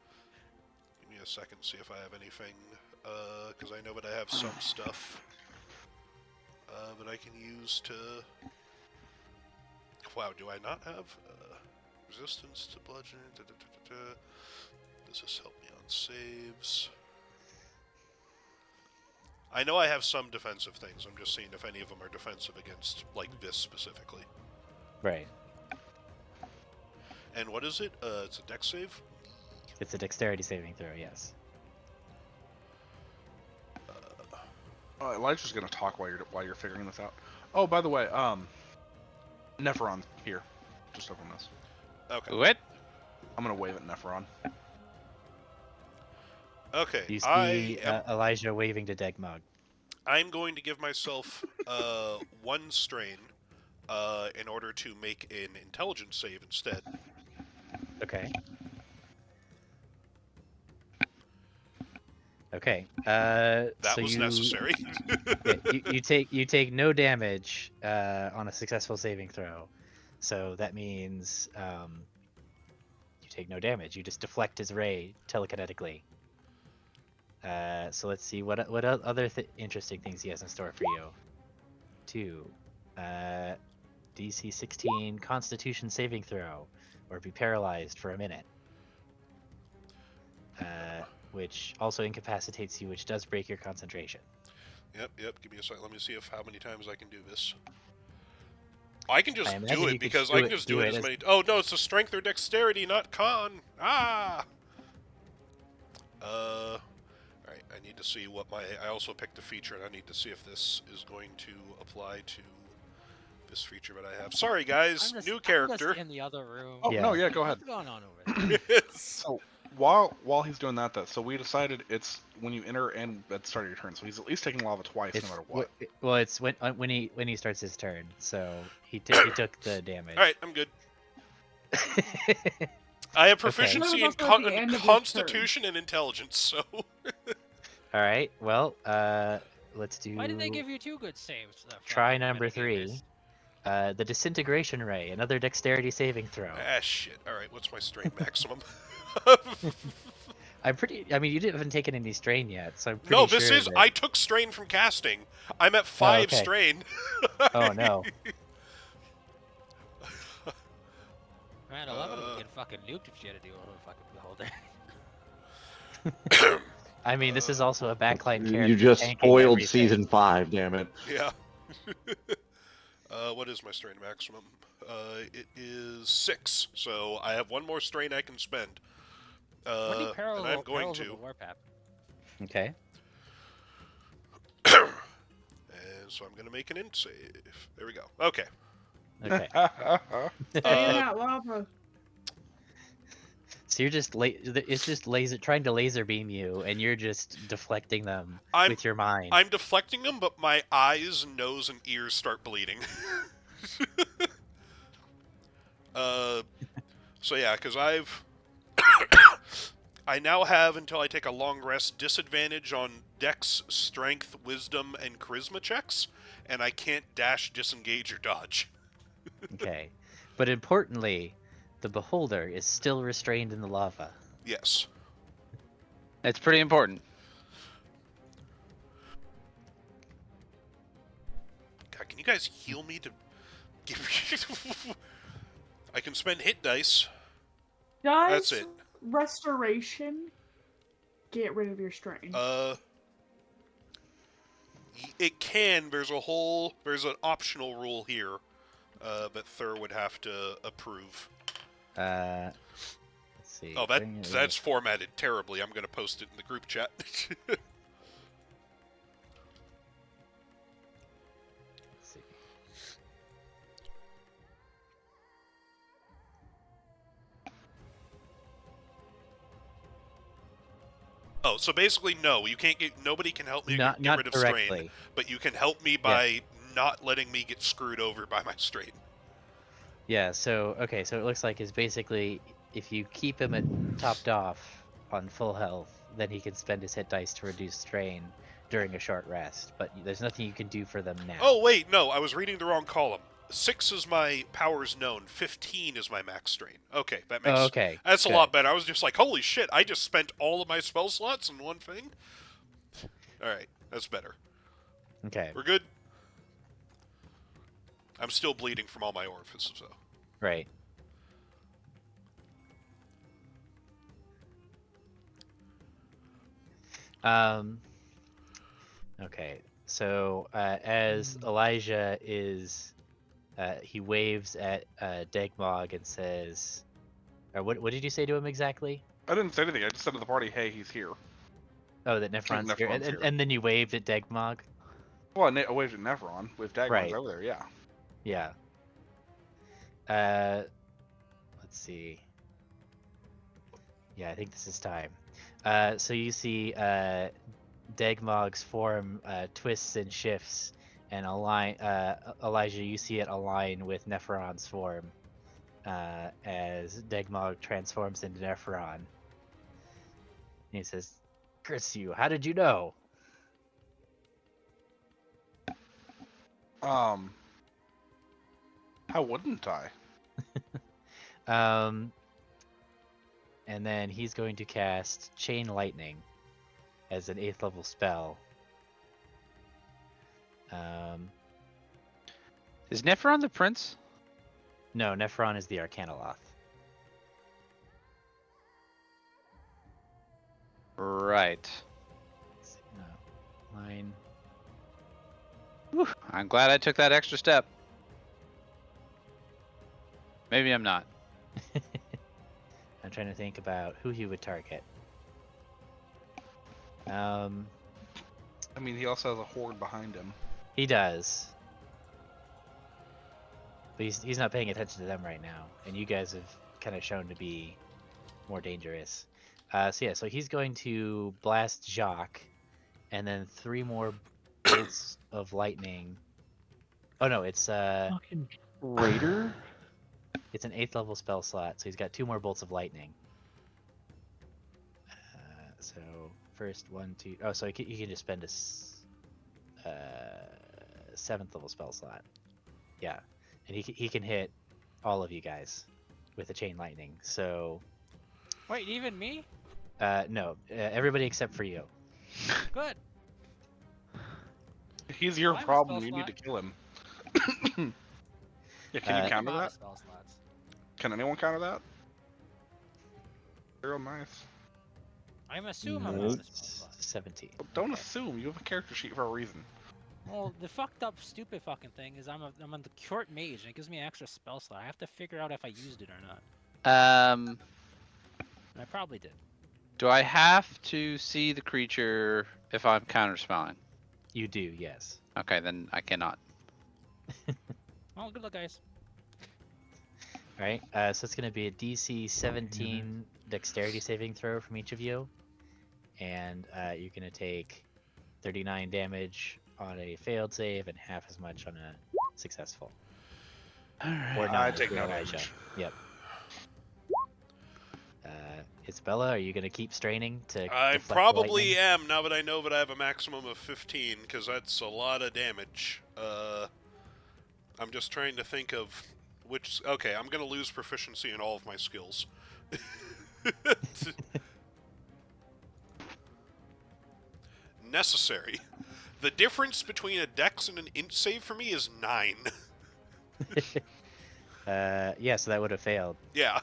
give me a second to see if I have anything, because I know that I have some stuff that I can use to... Wow, do I not have resistance to bludgeoning? Does this help me on saves? I know I have some defensive things. I'm just seeing if any of them are defensive against, like, this specifically. Right. And what is it? It's a dex save? It's a Dexterity saving throw. Yes. Elijah's gonna talk while you're figuring this out. Oh, by the way, Nephron here, just open this. Okay. What? I'm gonna wave at Nephron. Okay. You I see am Elijah waving to Degmog. I'm going to give myself 1 strain in order to make an intelligence save instead. Okay. Okay. That so was you, necessary. yeah, you take no damage on a successful saving throw, so that means you take no damage. You just deflect his ray telekinetically. So let's see what other interesting things he has in store for you. 2, DC 16 Constitution saving throw, or be paralyzed for a minute. Which also incapacitates you, which does break your concentration. Yep. Give me a second. Let me see if how many times I can do this. I can just I imagine do you it could because do I can it- just do do it it as as- many. Oh no, it's a strength or dexterity, not con. Ah. All right. I need to see what I also picked a feature, and I need to see if this is going to apply to this feature that I have. Sorry, guys, I'm just, new I'm character. just in the other room. Oh no, Yeah. yeah, go ahead. What's going on over there? So while he's doing that, though, so we decided it's when you enter and at the start of your turn. So he's at least taking lava twice, It's no matter what. well, it's when he starts his turn. So he took the damage. All right, I'm good. I have Okay. proficiency That in, was also at the end of your Constitution and Intelligence, so All right. Well, let's do. Why did they give you 2 good saves? Try number 3. The disintegration ray, another dexterity saving throw. shit. All right, what's my strength maximum? I mean, you haven't taken any strain yet, so I'm pretty No, this sure is. that- I took strain from casting. I'm at 5 okay. strain. Oh no. Man, 11 would get fucking nuked if she had to deal with a fucking beholder. I mean, this is also a backline character. You just tanking spoiled everything. season 5, damn it. Yeah. What is my strain maximum? It is 6, so I have 1 more strain I can spend. When do And perils, I'm going perils of to. the warp happen? Okay. And so I'm going to make an int save. There we go. Okay. Okay. Stay in that lava. So you're just it's just trying to laser beam you, and you're just deflecting them I'm- with your mind. I'm deflecting them, but my eyes, nose, and ears start bleeding. So yeah, because I now have, until I take a long rest, disadvantage on Dex, Strength, Wisdom, and Charisma checks, and I can't dash, disengage, or dodge. Okay. But importantly, the beholder is still restrained in the lava. Yes. It's pretty important. God, can you guys heal me to give I can spend hit dice. Does That's it. restoration get rid of your strain? It can. There's an optional rule here that Thur would have to approve. Let's see. Oh, Bring it that's formatted terribly. I'm going to post it in the group chat. Let's see. Oh, so basically, no. You can't get. Nobody can help me Not get rid of strain, directly. but you can help me by not letting me get screwed over by my strain. Yeah. So okay. So it looks like is basically if you keep him at topped off on full health, then he can spend his hit dice to reduce strain during a short rest. But there's nothing you can do for them now. Oh wait, no. I was reading the wrong column. 6 is my powers known. 15 is my max strain. Okay, that makes. Oh, okay. That's good. a lot better. I was just like, holy shit! I just spent all of my spell slots in one thing. All right, that's better. Okay. We're good. I'm still bleeding from all my orifices, though. Right. Okay. So as Elijah is, he waves at Degmog and says, or what did you say to him exactly? I didn't say anything. I just said to the party, "Hey, he's here." Oh, that Nephron's here. Nephron's here. And then you waved at Degmog? Well, I waved at Nephron with Dagon's Right. over there. Yeah. Yeah. Let's see. Yeah, I think this is time. So you see Degmog's form twists and shifts, and Elijah, you see it align with Nephron's form as Degmog transforms into Nephron. And he says, "Curse you! How did you know?" How wouldn't I? And then he's going to cast Chain Lightning as an 8th level spell. Is Nephron the prince? No, Nephron is the Arcanoloth. Right. Let's see, line. Whew, I'm glad I took that extra step. Maybe I'm not. I'm trying to think about who he would target. Um, I mean, he also has a horde behind him. he does. But he's not paying attention to them right now, and you guys have kind of shown to be more dangerous. So yeah, so he's going to blast Jacques, and then 3 more bolts of lightning. Oh no, it's Fucking traitor. it's an 8th level spell slot, so he's got 2 more bolts of lightning. So first 1, 2. Oh, so he can just spend a 7th level spell slot. Yeah, and he can hit all of you guys with a chain lightning. So Wait, even me? no, everybody except for you. Good. He's your I have a problem. spell You need to slot. kill him. Yeah, can Uh, you I'm counter out that? of spell slots. Can anyone counter that? Real nice. I'm assuming I'm Nope. out of spell slots. 17. But don't Okay. assume. You have a character sheet for a reason. Well, the fucked up, stupid fucking thing is I'm on the court mage, and it gives me an extra spell slot. I have to figure out if I used it or not. Um, And I probably did. do I have to see the creature if I'm counterspelling? You do, yes. Okay, then I cannot. Well, good luck, guys. All right. So it's going to be a DC 17 dexterity saving throw from each of you, and you're going to take 39 damage on a failed save and half as much on a successful. Or I not, take for no Elijah. damage. Yep. Isabella, are you going to keep straining to I deflect the probably lightning? am now that I know that I have a maximum of 15, because that's a lot of damage. I'm just trying to think of which. Okay, I'm gonna lose proficiency in all of my skills. Necessary. The difference between a dex and an int save for me is 9. Yeah, so that would have failed. Yeah.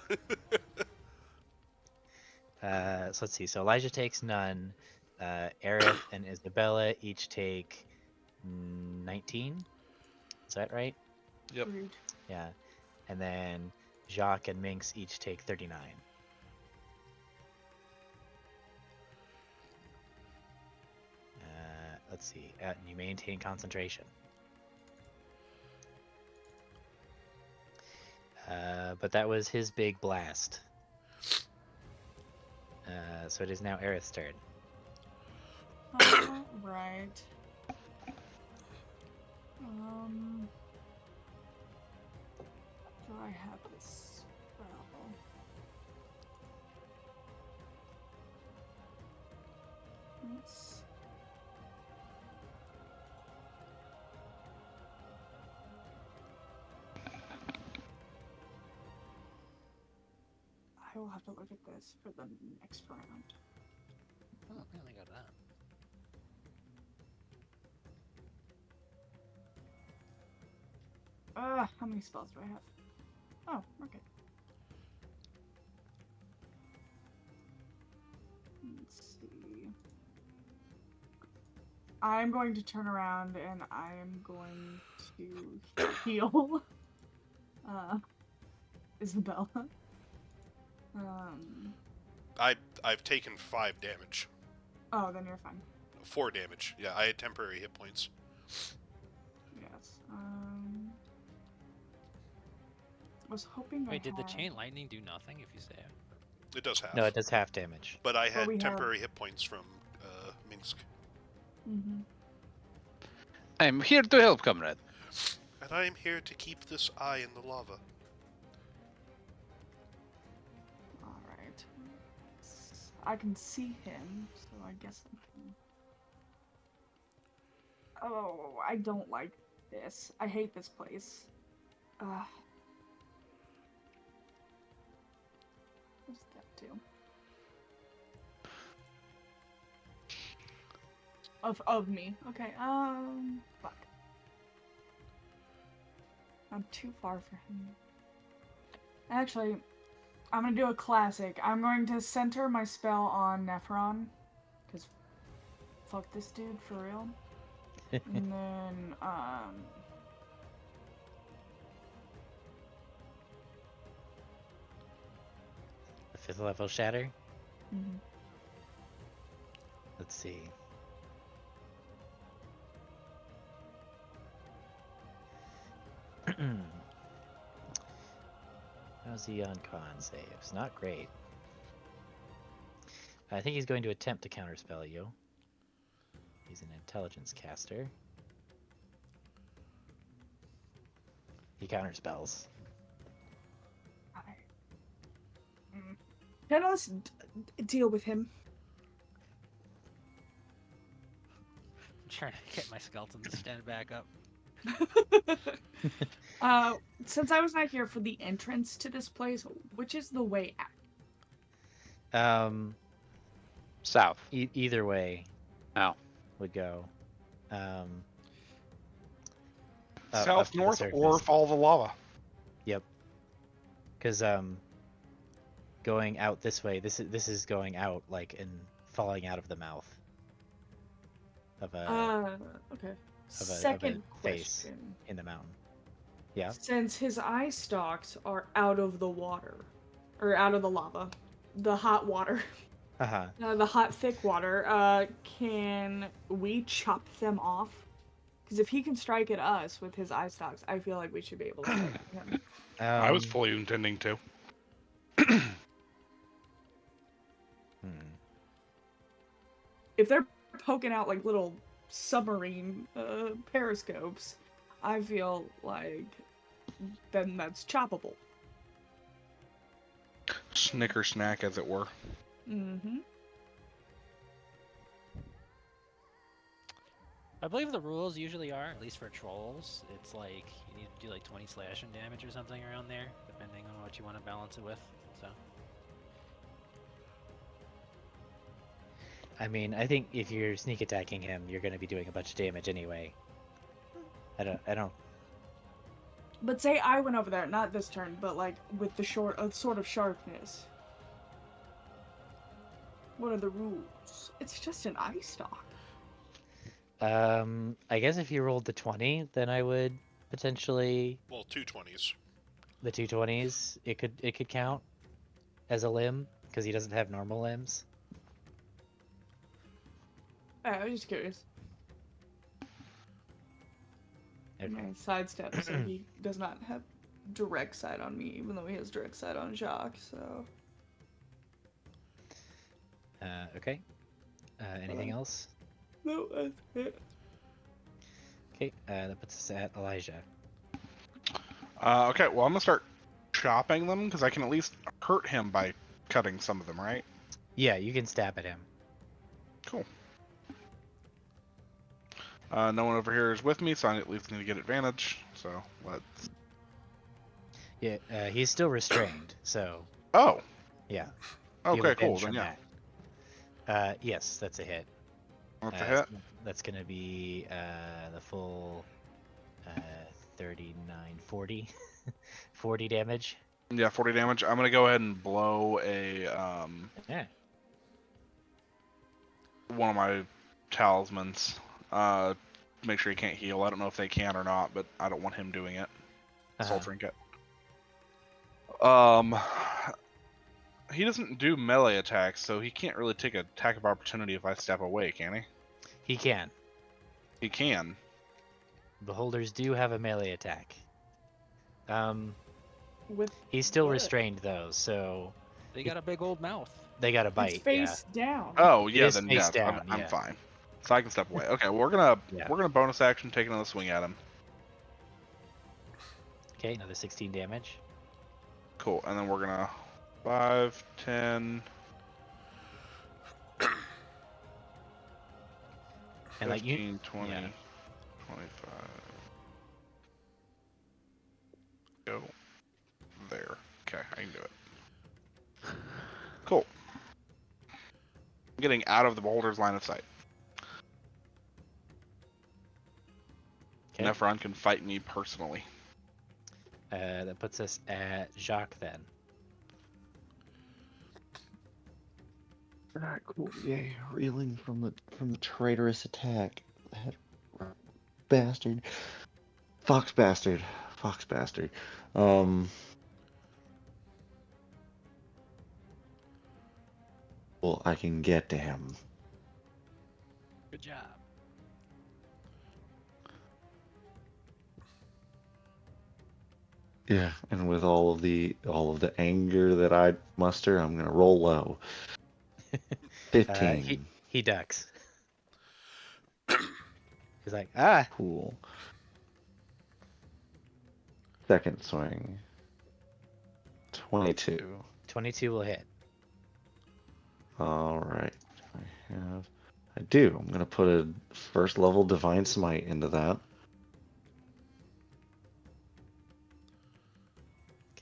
So let's see. So Elijah takes none. Aerith and Isabella each take 19. Is that right? Yep. Rude. Yeah. And then Jacques and Minx each take 39. Let's see. You maintain concentration. But that was his big blast. So it is now Aerith's turn. Right. Do I have this spell? Let's... I will have to look at this for the next round. Oh, I only got that. How many spells do I have? Oh, okay. Let's see. I'm going to turn around and I am going to heal Isabella. I've taken 5 damage. Oh, then you're fine. 4 damage. Yeah, I had temporary hit points. Yes. Was hoping I Wait, did the had... chain lightning do nothing if you say it? It does have. No, it does half damage. But I Well, had we have- temporary hit points from Minsk. Mm-hmm. I'm here to help, comrade. And I am here to keep this eye in the lava. Alright. I can see him, so I guess I can... Oh, I don't like this. I hate this place. What's that do? Of me. Okay, fuck. I'm too far for him. Actually, I'm gonna do a classic. I'm going to center my spell on Nephron. Because fuck this dude, for real. And then, The 5th level shatter. mhm. Let's see. How's he on con saves? Not great. I think he's going to attempt to counterspell you. He's an intelligence caster. He counterspells. Can us deal with him? I'm trying to get my skeleton to stand back up. Since I was not here for the entrance to this place, which is the way out? South. Either way Oh. would go. Up South, to the north, or surface. follow the lava. Yep. Because going out this way, this is going out like and falling out of the mouth of a Okay. of a Second face question. in the mountain. Yeah. Since his eye stalks are out of the water, or out of the lava, the hot water, Uh-huh. the hot thick water, can we chop them off? Because if he can strike at us with his eye stalks, I feel like we should be able to strike at him. I was fully intending to. If they're poking out like little submarine periscopes, I feel like then that's choppable. Snicker snack, as it were. Mm-hmm. I believe the rules usually are, at least for trolls, it's like you need to do like 20 slashing damage or something around there, depending on what you want to balance it with. So I mean, I think if you're sneak attacking him, you're going to be doing a bunch of damage anyway. I don't. But say I went over there, not this turn, but like with the sort of sharpness. What are the rules? It's just an eye stalk. I guess if you rolled the 20, then I would potentially Well, 220s. the 220s. It could count as a limb because he doesn't have normal limbs. I was just curious. Okay. My sidestep, so he does not have direct sight on me, even though he has direct sight on Jacques. So. Okay. Anything else? No, that's it. Okay. That puts us at Elijah. Okay, well, I'm gonna start chopping them because I can at least hurt him by cutting some of them, right? Yeah, you can stab at him. Cool. No one over here is with me, so I at least need to get advantage. So let's. Yeah, he's still restrained, so Oh. yeah. You have Okay, cool. advantage Then from yeah, that. Yes, that's a hit. that's a hit. That's gonna be the full 39, 40, 40 damage. Yeah, 40 damage. I'm gonna go ahead and blow a Yeah. one of my talismans. Make sure he can't heal. I don't know if they can or not, but I don't want him doing it. Soul trinket. He doesn't do melee attacks, so he can't really take an attack of opportunity if I step away, can he? He can. He can. Beholders do have a melee attack. With He's still what? restrained though, so they got a big old mouth. they got a It's bite. face down. Oh It yeah, is then face yeah, down, I'm yeah. fine. So I can step away. Okay, we're gonna Yeah. bonus action take another swing at him. Okay, another 16 damage. Cool, and then we're gonna 5, 10, And like 15, you, 20, yeah. 25. Go there. Okay, I can do it. Cool. I'm getting out of the beholder's line of sight. Okay. Nephron can fight me personally. That puts us at Jacques then. Alright, cool. Yay, reeling from the traitorous attack. That bastard. Fox bastard. Fox bastard. Well, I can get to him. Good job. Yeah, and with all of the anger that I muster, I'm gonna roll low. 15. He ducks. He's like, ah. Cool. Second swing. 22. 22 will hit. All right. I do. I'm gonna put a first level divine smite into that.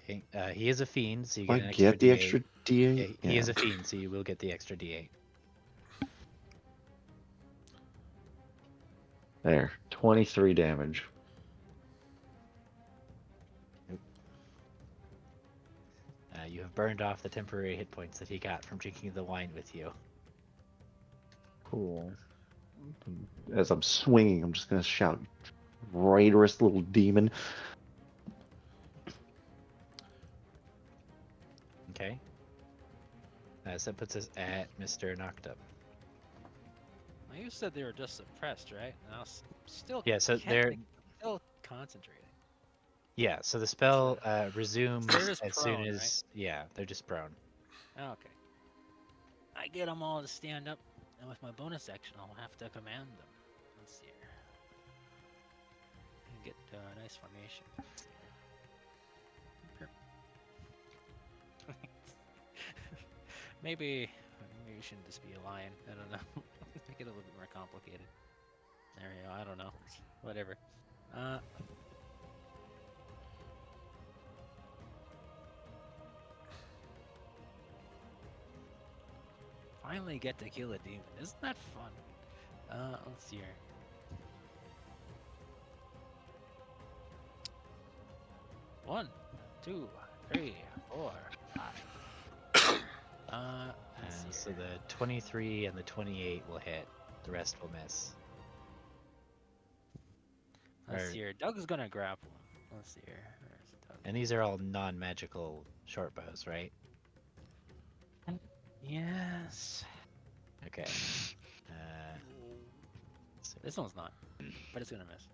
Okay. He is a fiend, so you Do I get an extra get the D8. extra D8? Yeah, he is a fiend, so you will get the extra D8. There. 23 damage. You have burned off the temporary hit points that he got from drinking the wine with you. Cool. As I'm swinging, I'm just gonna shout, "Traitorous little demon!" Okay. So that puts us at Mr. Knocked Up. Now you said they were just suppressed, right? And I was still Yeah, so still concentrating. Yeah, so the spell resumes They're just as prone, soon right? as yeah, they're just prone. Okay. I get them all to stand up, and with my bonus action, I'll have to command them. Let's see here. And get a nice formation. Let's see here. Maybe you shouldn't just be a lion. I don't know. Make it a little bit more complicated. There we go. I don't know. Whatever. Finally get to kill a demon. Isn't that fun? Let's see here. One, 2, 3, 4, 5. Let's see So here. the 23 and the 28 will hit. The rest will miss. Let's Or- see here. Doug's gonna grapple him. Let's see here. Where's Doug? And these are all non-magical short bows, right? Yes. Okay. So, This one's not, but it's gonna miss.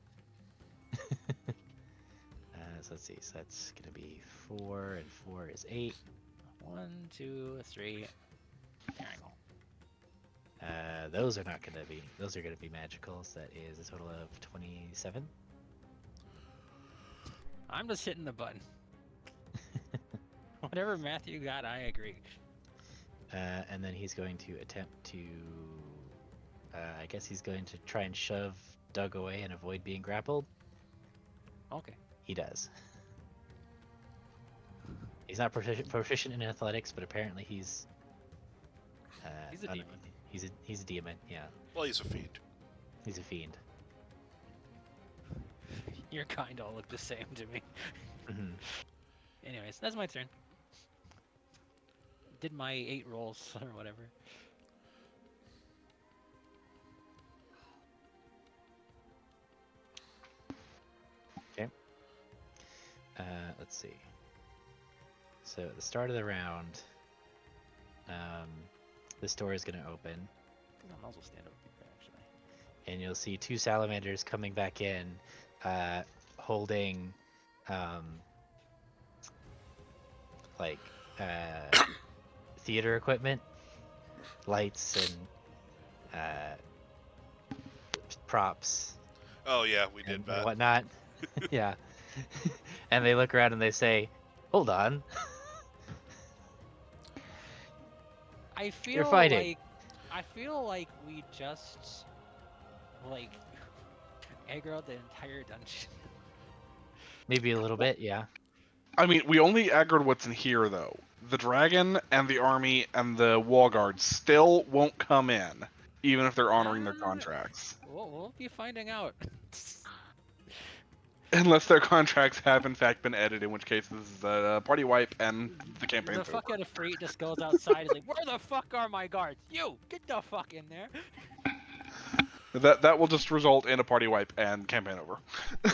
so let's see. So that's gonna be 4, and 4 is 8. 1, 2, 3. There I go. Those are not gonna be. Those are gonna be magicals. That is a total of 27. I'm just hitting the button. Whatever math you got, I agree. And then he's going to attempt to. I guess he's going to try and shove Doug away and avoid being grappled. Okay. He does. He's not proficient in athletics, but apparently he's. He's a demon. He's a demon. Yeah, Well, he's a fiend. he's a fiend. Your kind all look the same to me. Mhm. Anyways, that's my turn. Did my 8 rolls or whatever. Let's see. So at the start of the round, this door is going to open, I might as well stand over here, actually. and you'll see 2 salamanders coming back in, holding, like, theater equipment, lights, and props Oh yeah, we did and that. whatnot. Yeah. And they look around and they say, "Hold on." I feel fighting. like we just like aggroed the entire dungeon. Maybe a little bit, yeah. I mean, we only aggroed what's in here, though. The dragon and the army and the wall guards still won't come in, even if they're honoring their contracts. We'll be finding out. Unless their contracts have, in fact, been edited, in which case this is a party wipe and the campaign's The fuck over. out of Freet just goes outside and is like, "Where the fuck are my guards? You get the fuck in there!" That will just result in a party wipe and campaign over. Well,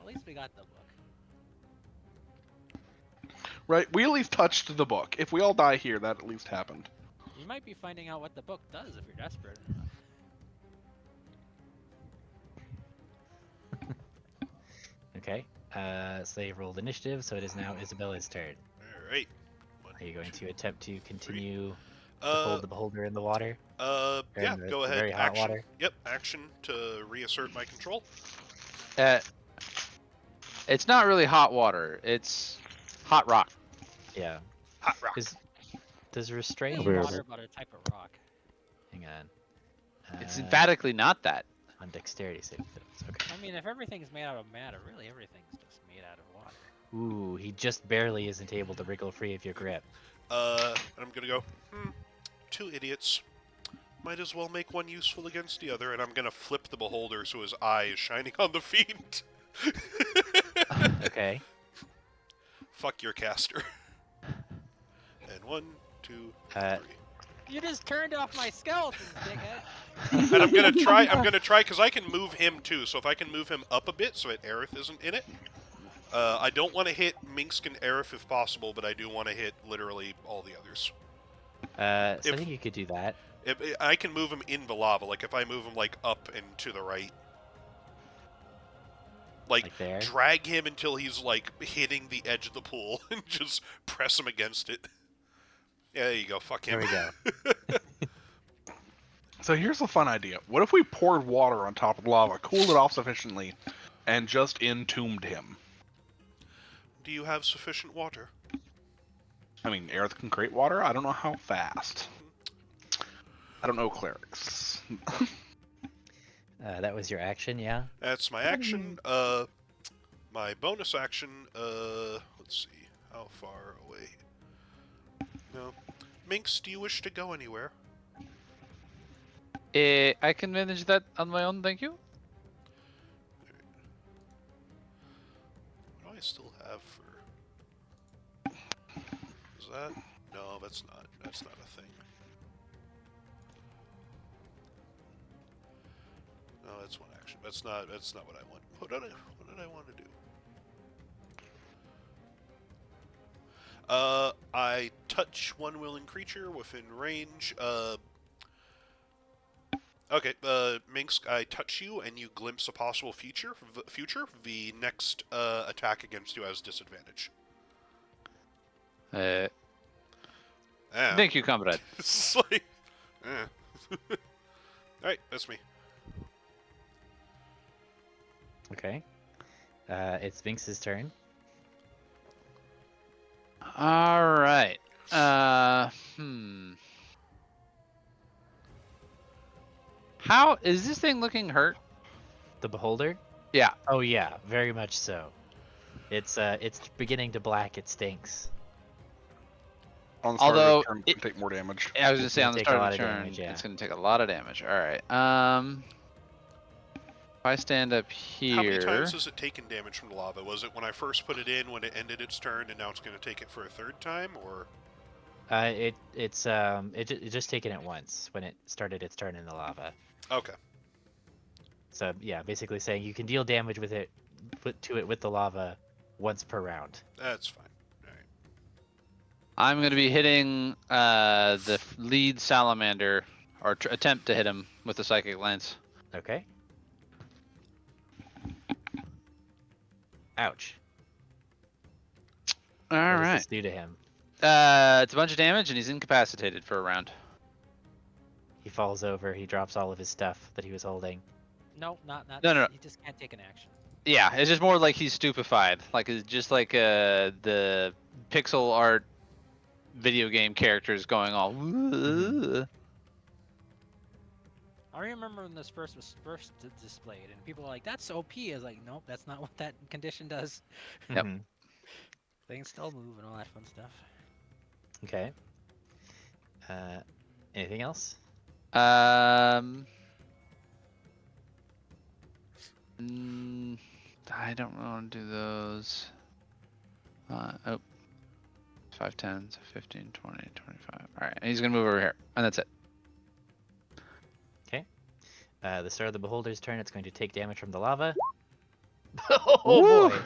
at least we got the book. Right? We at least touched the book. If we all die here, that at least happened. You might be finding out what the book does if you're desperate enough. Okay. So they rolled initiative, so it is now Isabella's turn. All right. Are you going to attempt to continue to Uh, hold the beholder in the water? Or yeah, in the go ahead. very hot Action. water? Yep, action to reassert my control. It's not really hot water. It's hot rock. Yeah. Hot rock. Does It restrain? is Weird. water, but a type of rock. Hang on. It's emphatically not that. On dexterity saving throws. Okay. I mean, if everything's made out of matter, really everything's just made out of water. Ooh, he just barely isn't able to wriggle free of your grip. I'm gonna go. Two idiots. Might as well make one useful against the other, and I'm gonna flip the beholder so his eye is shining on the fiend. Okay. Fuck your caster. And 1, 2, Uh, 3. You just turned off my skeletons, dickhead. And I'm gonna try, because I can move him too, so if I can move him up a bit so that Aerith isn't in it. I don't want to hit Minsk and Aerith if possible, but I do want to hit literally all the others. so I If- think you could do that. If I can move him in the lava, like if I move him like up and to the right. Like there? Drag him until he's like hitting the edge of the pool and just press him against it. Yeah, there you go. Fuck There him. we go. So here's a fun idea. What if we poured water on top of lava, cooled it off sufficiently, and just entombed him? Do you have sufficient water? I mean, Aerith can create water. I don't know how fast. I don't know clerics. That was your action, yeah? That's my action. My bonus action. Let's see. How far away? No. Minx, do you wish to go anywhere? I can manage that on my own, thank you. What do I still have for? Is that? No, that's not. That's not a thing. No, that's one action. That's not. That's not what I want. What did I want to do? I touch one willing creature within range. Okay, Minx, I touch you, and you glimpse a possible future. The next attack against you has disadvantage. Ah. Thank you, comrade. It's like, all right, that's me. Okay. It's Vinx's turn. All right. How is this thing looking hurt? The beholder? Yeah. Oh yeah, very much so. It's beginning to black. It stinks. On the start Although of the turn, it- take more damage. I was gonna It's say gonna on the take a start lot of the of turn, damage, yeah. it's gonna take a lot of damage. All right. If I stand up here, How many times has it taken damage from the lava? Was it when I first put it in, when it ended its turn, and now it's going to take it for a third time, or? It's just taken it once when it started its turn in the lava. Okay. So yeah, basically saying you can deal damage with it, to it with the lava, once per round. That's fine. All right. I'm gonna be hitting the lead salamander, or attempt to hit him with the psychic lance. Okay. Ouch. All What does right. this do to him? It's a bunch of damage, and he's incapacitated for a round. He falls over. He drops all of his stuff that he was holding. No, not. No. You just can't take an action. Yeah, it's just more like he's stupefied. Like it's just like the pixel art video game characters going all. I remember when this first was displayed, and people were like, "That's OP." I was like, "Nope, that's not what that condition does." Yep. Mhm. They can still move and all that fun stuff. Okay. Anything else? I don't want to do those. 5, 10, 15, 20, 25. All right, and he's gonna move over here, and that's it. The start of the beholder's turn. It's going to take damage from the lava. Woo! Oh boy!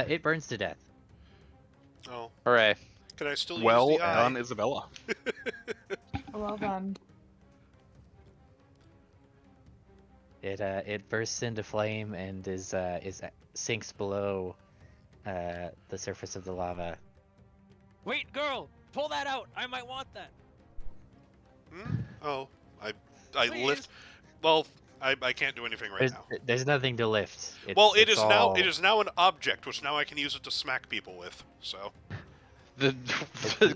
It burns to death. Oh, Hooray! can I still Well use the eye? done, Isabella. Well then. It bursts into flame and sinks below the surface of the lava. Wait, girl, pull that out. I might want that. Oh, I Please. lift. Well, I can't do anything right now. There's nothing to lift. Well, It's all, it is now an object, which now I can use it to smack people with. So The,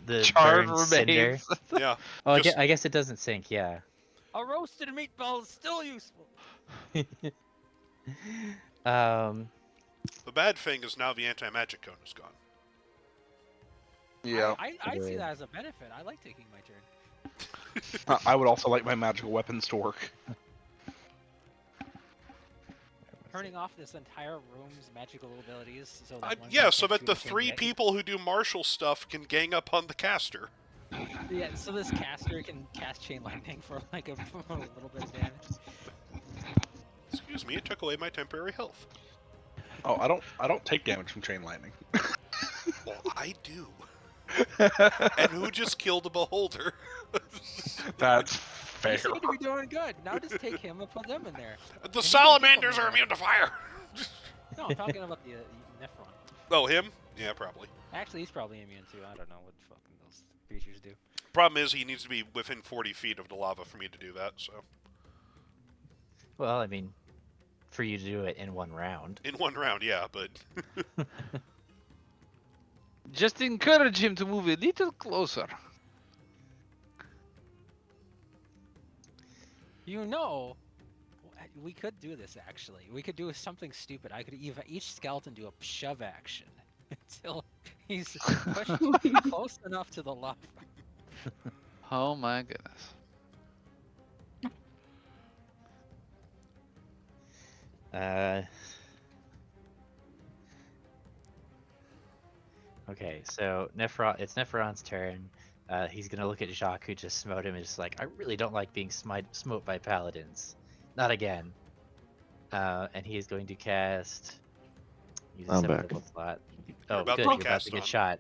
the charred burned cinder. remains. yeah, Oh, Just- I guess it doesn't sink. Yeah. A roasted meatball is still useful. Um. the bad thing is now the anti-magic cone is gone. Yeah. I see Agreed. that as a benefit. I like taking my turn. I would also like my magical weapons to work. Turning off this entire room's magical abilities. So that one Yeah, guy so can't that do the anything 3 big. people who do martial stuff can gang up on the caster. Yeah, so this caster can cast chain lightning for like a little bit of damage. Excuse me, it took away my temporary health. Oh, I don't take damage from chain lightning. Well, I do. And who just killed a beholder? That's You fair. seem to be doing good. Now just take him and put them in there. The you can salamanders kill are them. immune to fire! No, I'm talking about the Nephron. Oh, him? Yeah, probably. Actually, he's probably immune too. I don't know what fucking those creatures do. Problem is, he needs to be within 40 feet of the lava for me to do that, so. Well, I mean, for you to do it in one round. In one round, yeah, but. Just encourage him to move a little closer. You know, we could do this actually. We could do something stupid. I could each skeleton do a shove action until he's pushed close enough to the lava. Oh my goodness. Okay, so it's Nephron's turn. He's gonna look at Jacques, who just smote him, and just like, I really don't like being smote by paladins. Not again. And he is going to cast. Use a I'm 7th back. level slot. You're Oh, about good. to You're get about cast to get on. shot.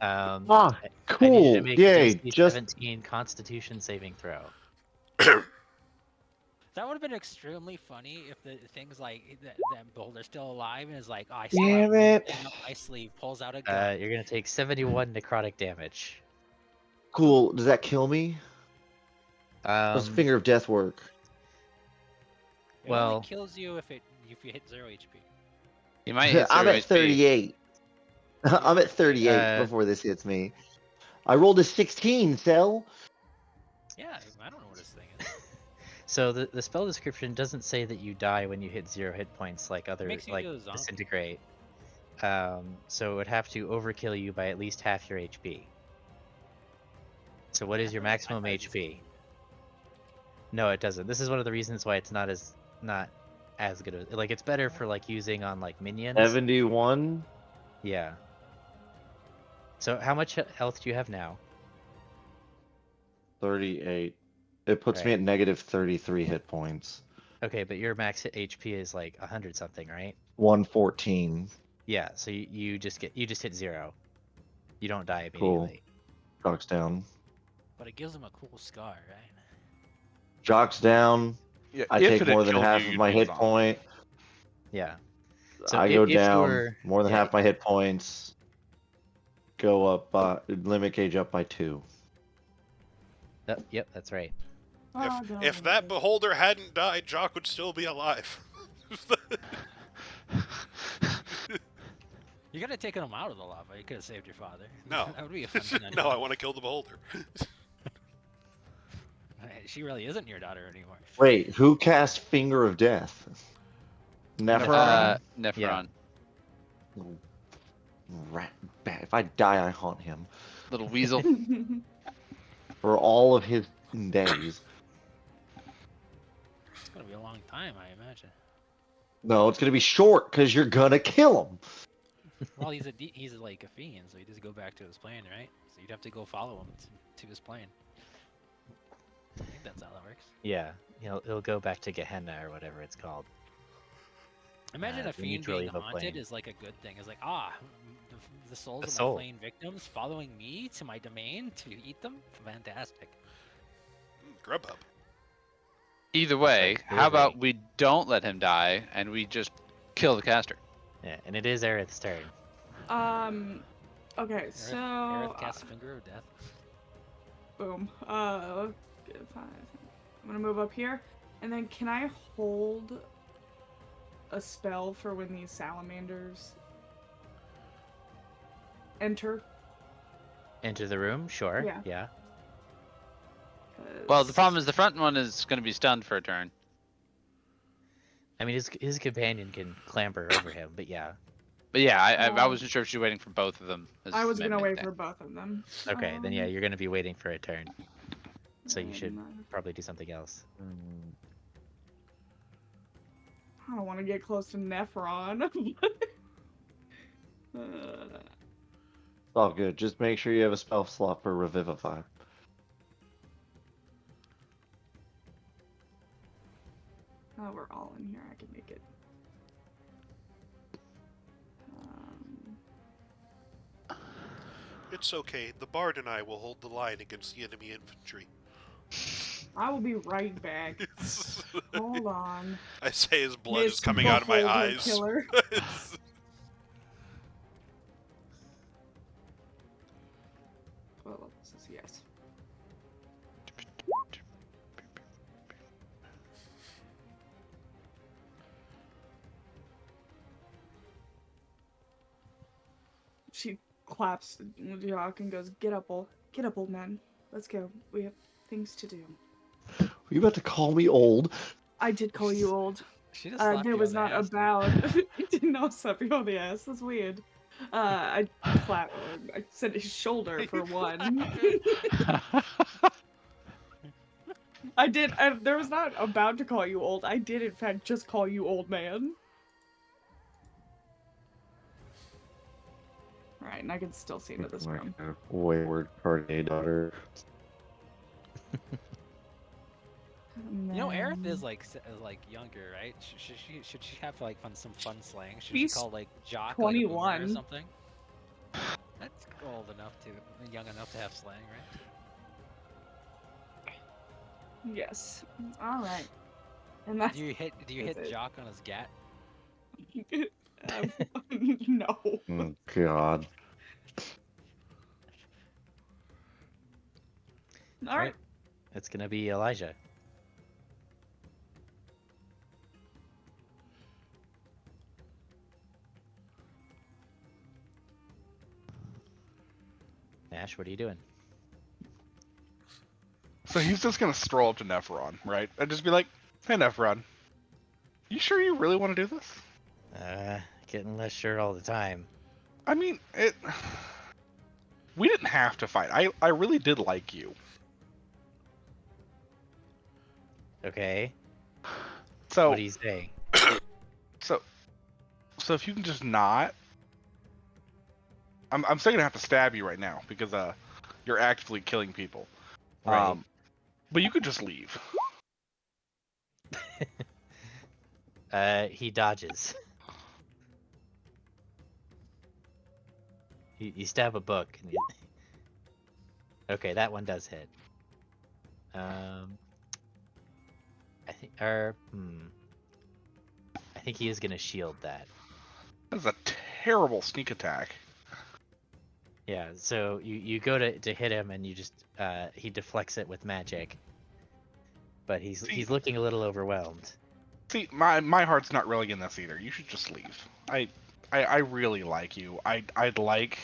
Ah, I need you cool. to make a Yay. DC Just 17 Constitution saving throw. That would have been extremely funny if the things like that Boulder's still alive and is like, oh, I still Damn have one it. thing up my sleeve, pulls out a gun. You're gonna take 71 necrotic damage. cool. Does that kill me? Does Um, Finger of Death work? It well- only kills you if you hit 0 HP. He might hit I'm 0 at HP. 38. I'm at 38 before this hits me. I rolled a 16, Cell. Yeah, I don't know what this thing is. So the spell description doesn't say that you die when you hit 0 hit points like other makes you like go zombie. disintegrate. So it would have to overkill you by at least half your HP. So what is your I maximum thought it just- HP? No, it doesn't. This is one of the reasons why it's not as good as like it's better for like using on like minions. 71. Yeah. So how much health do you have now? 38. It puts me Right. at negative 33 hit points. Okay, but your max HP is like 100 something, right? 114. Yeah, so you just hit 0. You don't die Cool. immediately. Jock's down. But it gives him a cool scar, right? Jock's down. Yeah, I if take it had more than killed half you, of you'd my be a hit zombie. point. Yeah. So I go if you down were- more than yeah, half my hit points. Go up, limit gauge up by 2. Yep, that's right. Oh, God. If that beholder hadn't died, Jock would still be alive. You could have taken him out of the lava. You could have saved your father. No. That would be a fun thing. No, I want to kill the beholder. She really isn't your daughter anymore. Wait, who cast Finger of Death? Nephron? Nephron. Rat bat. If I die, I haunt him Little weasel. for all of his days. It's gonna be a long time, I imagine. No, it's gonna be short because you're gonna kill him. Well, he's like a fiend, so he just go back to his plane, right? So you'd have to go follow him to his plane. I think that's how that works. Yeah, he'll go back to Gehenna or whatever it's called. Imagine a you need fiend to being leave a haunted plane. is like a good thing. It's like, the souls The of soul. my slain victims following me to my domain to eat them. Fantastic. Grubhub. Either way, like how about delivery. we don't let him die and we just kill the caster? Yeah, and it is Aerith's turn. Okay, Aerith, so Aerith casts Finger of Death. boom. Good, 5. I'm gonna move up here, and then can I hold a spell for when these salamanders enter? Enter the room, sure. Yeah. Yeah. Well, the problem is the front one is going to be stunned for a turn. I mean, his companion can clamber over him, but yeah. But yeah, I Um, wasn't sure if you're waiting for both of them. is I was the gonna main wait thing. for both of them. Okay, then yeah, you're gonna be waiting for a turn. So you should um, probably do something else. I don't want to get close to Nephron. It's all good. Just make sure you have a spell slot for Revivify. Oh, we're all in here. I can make it. It's okay. The bard and I will hold the line against the enemy infantry. I will be right back. Hold on. I say his blood is Miss coming out of my Beholder eyes. Killer. Well, this is yes. She claps Jock and goes, get up, old man. Let's go. We have things to do. Were you about to call me old? I did call you old. She just slapped It you was on the not ass, dude. about. I did not slap you on the ass. That's weird. I clapped. I said his shoulder for one. I did. There was not about to call you old. I did, in fact, just call you old man. Right, and I can still see into this Like room. a wayward Cartier daughter. You know, Aerith is Um, like younger, right? Should she have like some fun slang? Should she She's call like Jock like a boomer or 21. something? That's old enough to, young enough to have slang, right? Yes. All right. And that's Do you hit That's it. Jock on his gat? no. Oh, God. All right. It's gonna be Elijah. Nash, what are you doing? So he's just gonna stroll up to Nephron, right? And just be like, "Hey, Nephron, you sure you really want to do this?" Getting less sure all the time. I mean, it. We didn't have to fight. I really did like you. Okay. So What do you say? so if you can just not. I'm still gonna have to stab you right now because you're actively killing people. Right. But you could just leave. He dodges. You stab a book. And okay, that one does hit. I think, I think he is gonna shield that. That's a terrible sneak attack. Yeah. So you go to hit him, and you just he deflects it with magic. But he's looking a little overwhelmed. See, my heart's not really in this either. You should just leave. I really like you. I'd like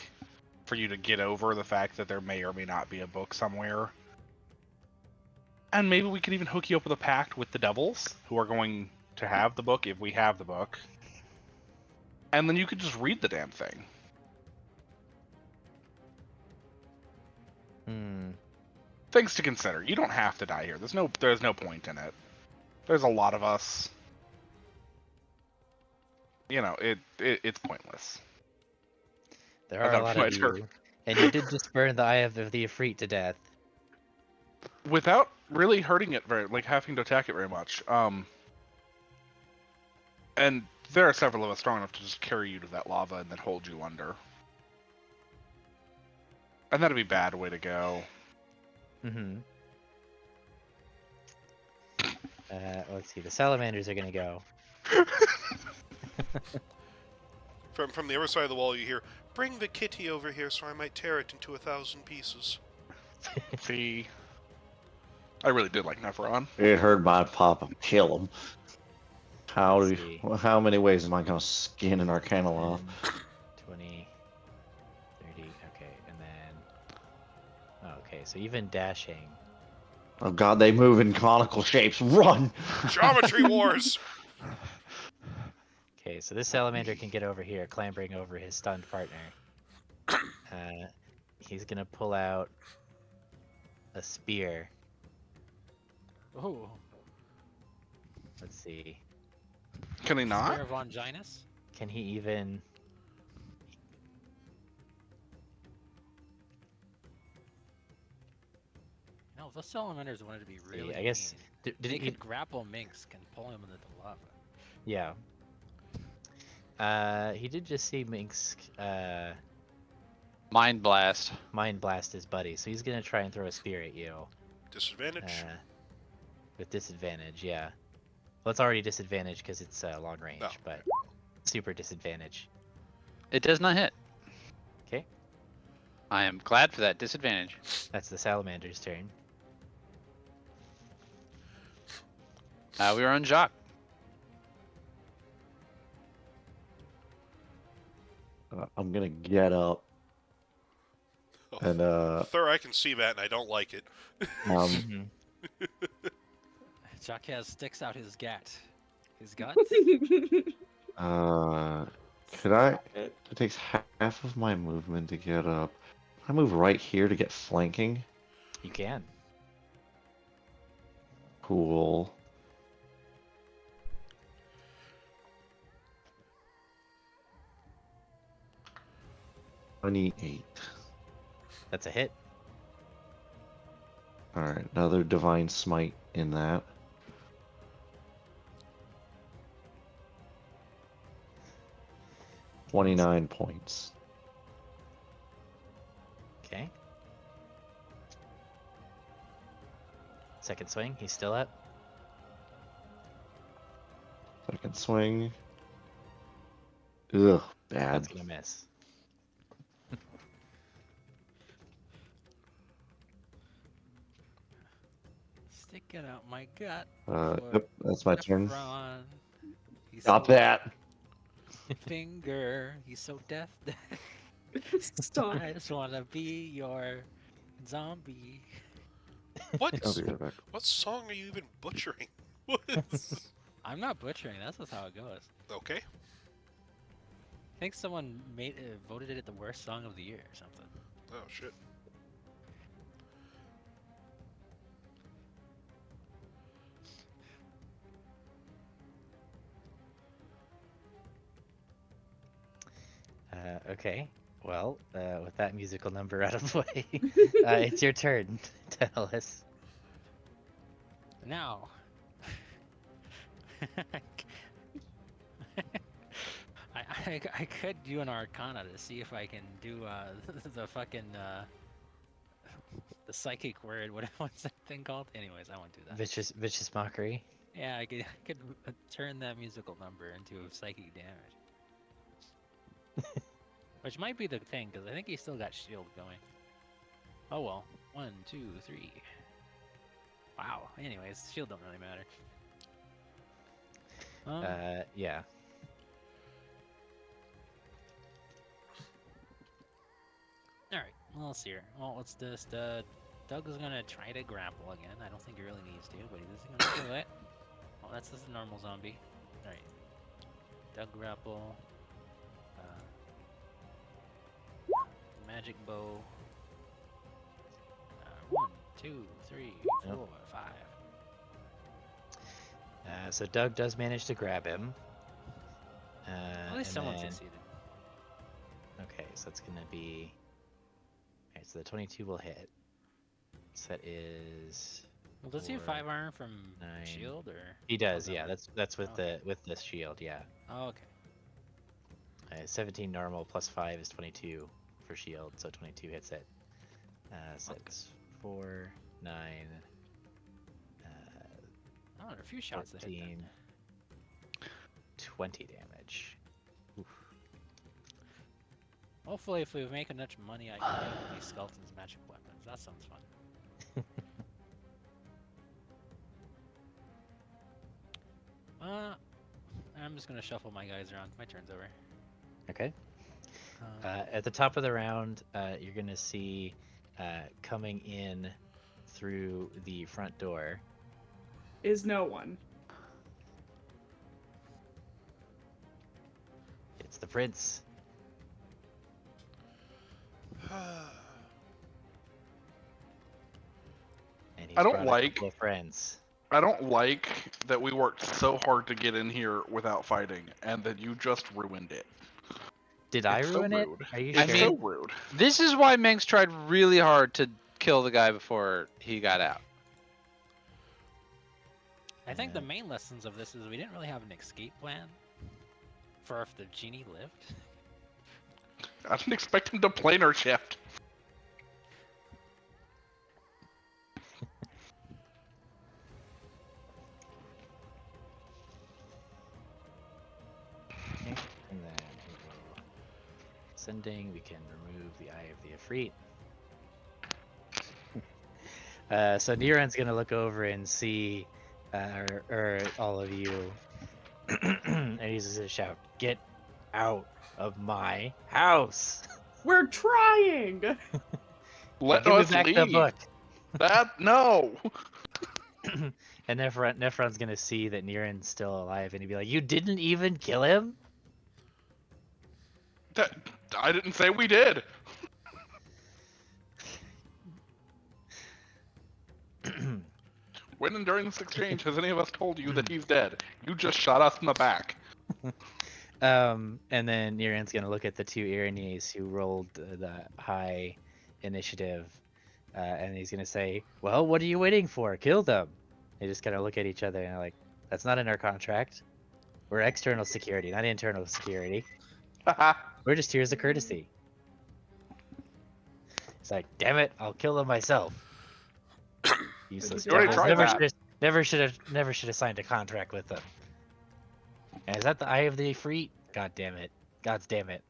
for you to get over the fact that there may or may not be a book somewhere. And maybe we could even hook you up with a pact with the devils, who are going to have the book if we have the book. And then you could just read the damn thing. Things to consider. You don't have to die here. There's no point in it. There's a lot of us. You know, it's pointless. There I are a thought lot you of might hurt. you, and you did just burn the Eye of the Ifrit to death. Without really hurting it like having to attack it very much. And there are several of us strong enough to just carry you to that lava and then hold you under. And that'd be a bad way to go. Mm-hmm. Let's see. The salamanders are gonna go. From the other side of the wall, you hear, "Bring the kitty over here so I might tear it into 1,000 pieces." See, I really did like Nephron. It heard my papa kill him. Let's see. How many ways am I gonna skin an Arcana off? 10, 20, 30. Okay, and then. Okay, so even dashing. Oh god, they move in conical shapes. Run! Geometry Wars! Okay, so this salamander can get over here, clambering over his stunned partner. He's gonna pull out a spear. Oh, Let's see. Can he not? Spear of Longinus? Can he even? No, if those salamanders wanted to be really I guess. mean, Did they he? could grapple Minx, can pull him into the lava. Yeah. He did just see Minx Mind blast. mind blast his buddy, so he's gonna try and throw a spear at you. Disadvantage. With disadvantage, yeah. Well, it's already disadvantage because it's long range, Oh, but super disadvantage. It does not hit. Okay. I am glad for that disadvantage. That's the salamander's turn. We are on Jacques. I'm gonna get up and Thur, I can see that, and I don't like it. um Jacques sticks out his his guts. could I? It takes half of my movement to get up. I move right here to get flanking. You can. Cool. $28. That's a hit. All right, another divine smite in that. $29 points. Okay. Second swing, he's still up. Second swing. Ugh, bad. That's gonna miss. Sticking out my gut. Yep, that's my turn. Nephron. He's Stop so that. Finger. He's so deaf. Stop. I just wanna be your zombie. What? I'll be right back. What song are you even butchering? What is... I'm not butchering. That's just how it goes. Okay. I think someone voted it the worst song of the year or something. Oh, shit. Okay. Well, with that musical number out of the way, it's your turn, Ellis. Now. I could do an Arcana to see if I can do the fucking the psychic word. What's that thing called? Anyways, I won't do that. Vicious mockery. Yeah, I could turn that musical number into psychic damage. Which might be the thing, because I think he's still got shield going. Oh well. 1, 2, 3. Wow. Anyways, shield don't really matter. Yeah. Alright, well, let's see here. Well, let's just, Doug is gonna try to grapple again. I don't think he really needs to, but he's gonna do it. Oh, that's just a normal zombie. Alright. Doug grapple. Magic bow. 1, 2, 3, 4, 5. So Doug does manage to grab him. At least and someone then- succeeded. Okay, so that's gonna be. Alright, so the 22 will hit. So that is. Well, does he have 5 iron from 9. shield, or? He does, Oh, yeah. no. That's with Oh. the shield, yeah. Oh, okay. 17 normal plus 5 is 22 for shield, so 22 hits it. So Okay. it's 4, 9, Oh, there are a few shots that hit then. 14, 20 damage. Hopefully, if we make enough money, I can get one of these skeletons' magic weapons. That sounds fun. I'm just gonna shuffle my guys around. My turn's over. Okay. Uh, At the top of the round, you're gonna see coming in through the front door. Is no one. It's the prince. And he's I don't brought a like- couple of friends. I don't like that we worked so hard to get in here without fighting, and that you just ruined it. Did I It's so ruin it? rude. Are you It's sure? so rude. This is why Manx tried really hard to kill the guy before he got out. I think Yeah. the main lessons of this is we didn't really have an escape plan for if the genie lived. I didn't expect him to planar shift. Okay, and then we will sending. We can remove the Eye of the Ifrit. So Niran's gonna look over and see, or all of you, and he's just gonna shout, "Get out of my house!" We're trying. Let Give me us back leave. the book. That no. And Nephron's gonna see that Niran's still alive, and he'd be like, "You didn't even kill him?" That I didn't say we did. When and during this exchange has any of us told you that he's dead? You just shot us in the back. And then Niran's gonna look at the two Irenes who rolled the high initiative, and he's gonna say, "Well, what are you waiting for? Kill them." They just kind of look at each other and are like, "That's not in our contract. We're external security, not internal security. We're just here as a courtesy." It's like, "Damn it, I'll kill them myself." Useless You already devils. tried that. Never should have signed a contract with them. And is that the Eye of the Ifrit? God damn it. God's damn it.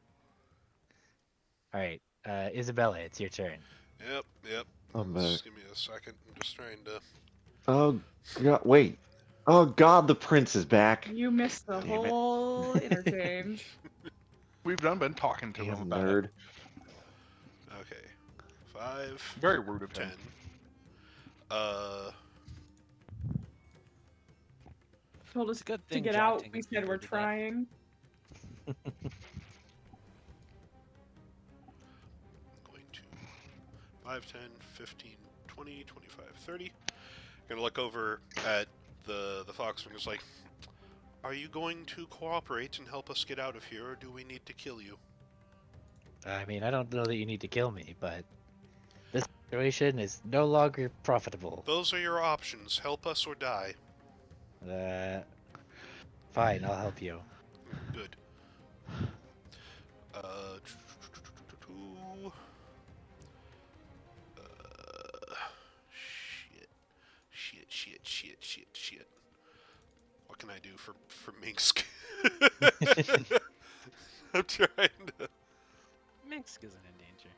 All right, Isabella, it's your turn. Yep. I'm Just back. give me a second. I'm just trying to. Oh god, wait. Oh god, the prince is back. You missed the Damn it. whole interchange. We've done been talking to him Damn about nerd. it. Okay. 5, Very rude of 10. him. Told us It's a good to thing get John out. Tinker We said we're did that. trying. Going to 5, 10, 15, 20, 25, 30. Gonna look over at the fox and is like, "Are you going to cooperate and help us get out of here, or do we need to kill you?" I mean, I don't know that you need to kill me, but this situation is no longer profitable. Those are your options. Help us or die. Fine, I'll help you. Good. Shit. What can I do for Minsk? I'm trying to. Minsk isn't in danger.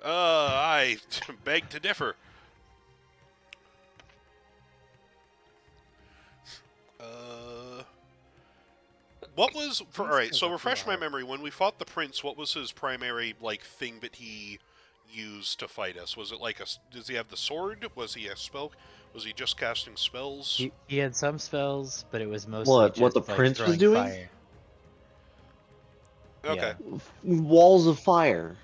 I beg to differ. What was for? All right, so refresh my memory. When we fought the prince, what was his primary thing that he used to fight us? Was it like a? Does he have the sword? Was he a spell? Was he just casting spells? He had some spells, but it was mostly What just the like prince was throwing doing? fire. Okay. Walls of fire.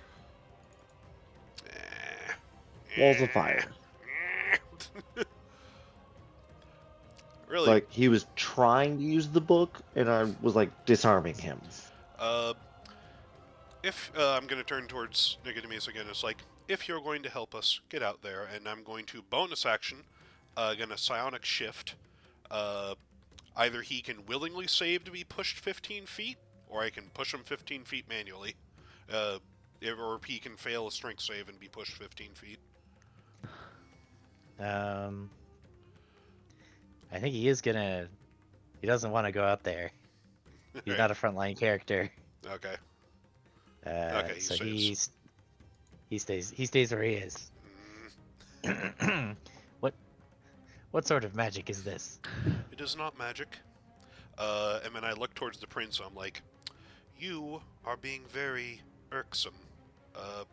Eh. Walls of fire. Really? Like he was trying to use the book, and I was like disarming him. If I'm going to turn towards Nicodemus again, it's like, if you're going to help us, get out there, and I'm going to bonus action, gonna psionic shift. Either he can willingly save to be pushed 15 feet, or I can push him 15 feet manually. Or he can fail a strength save and be pushed 15 feet. I think he is gonna. He doesn't want to go out there. He's Right. not a frontline character. Okay. Okay, he So saves. he stays where he is. Mm, What sort of magic is this? it is not magic. And then I look towards the prince. I'm like, you are being very irksome.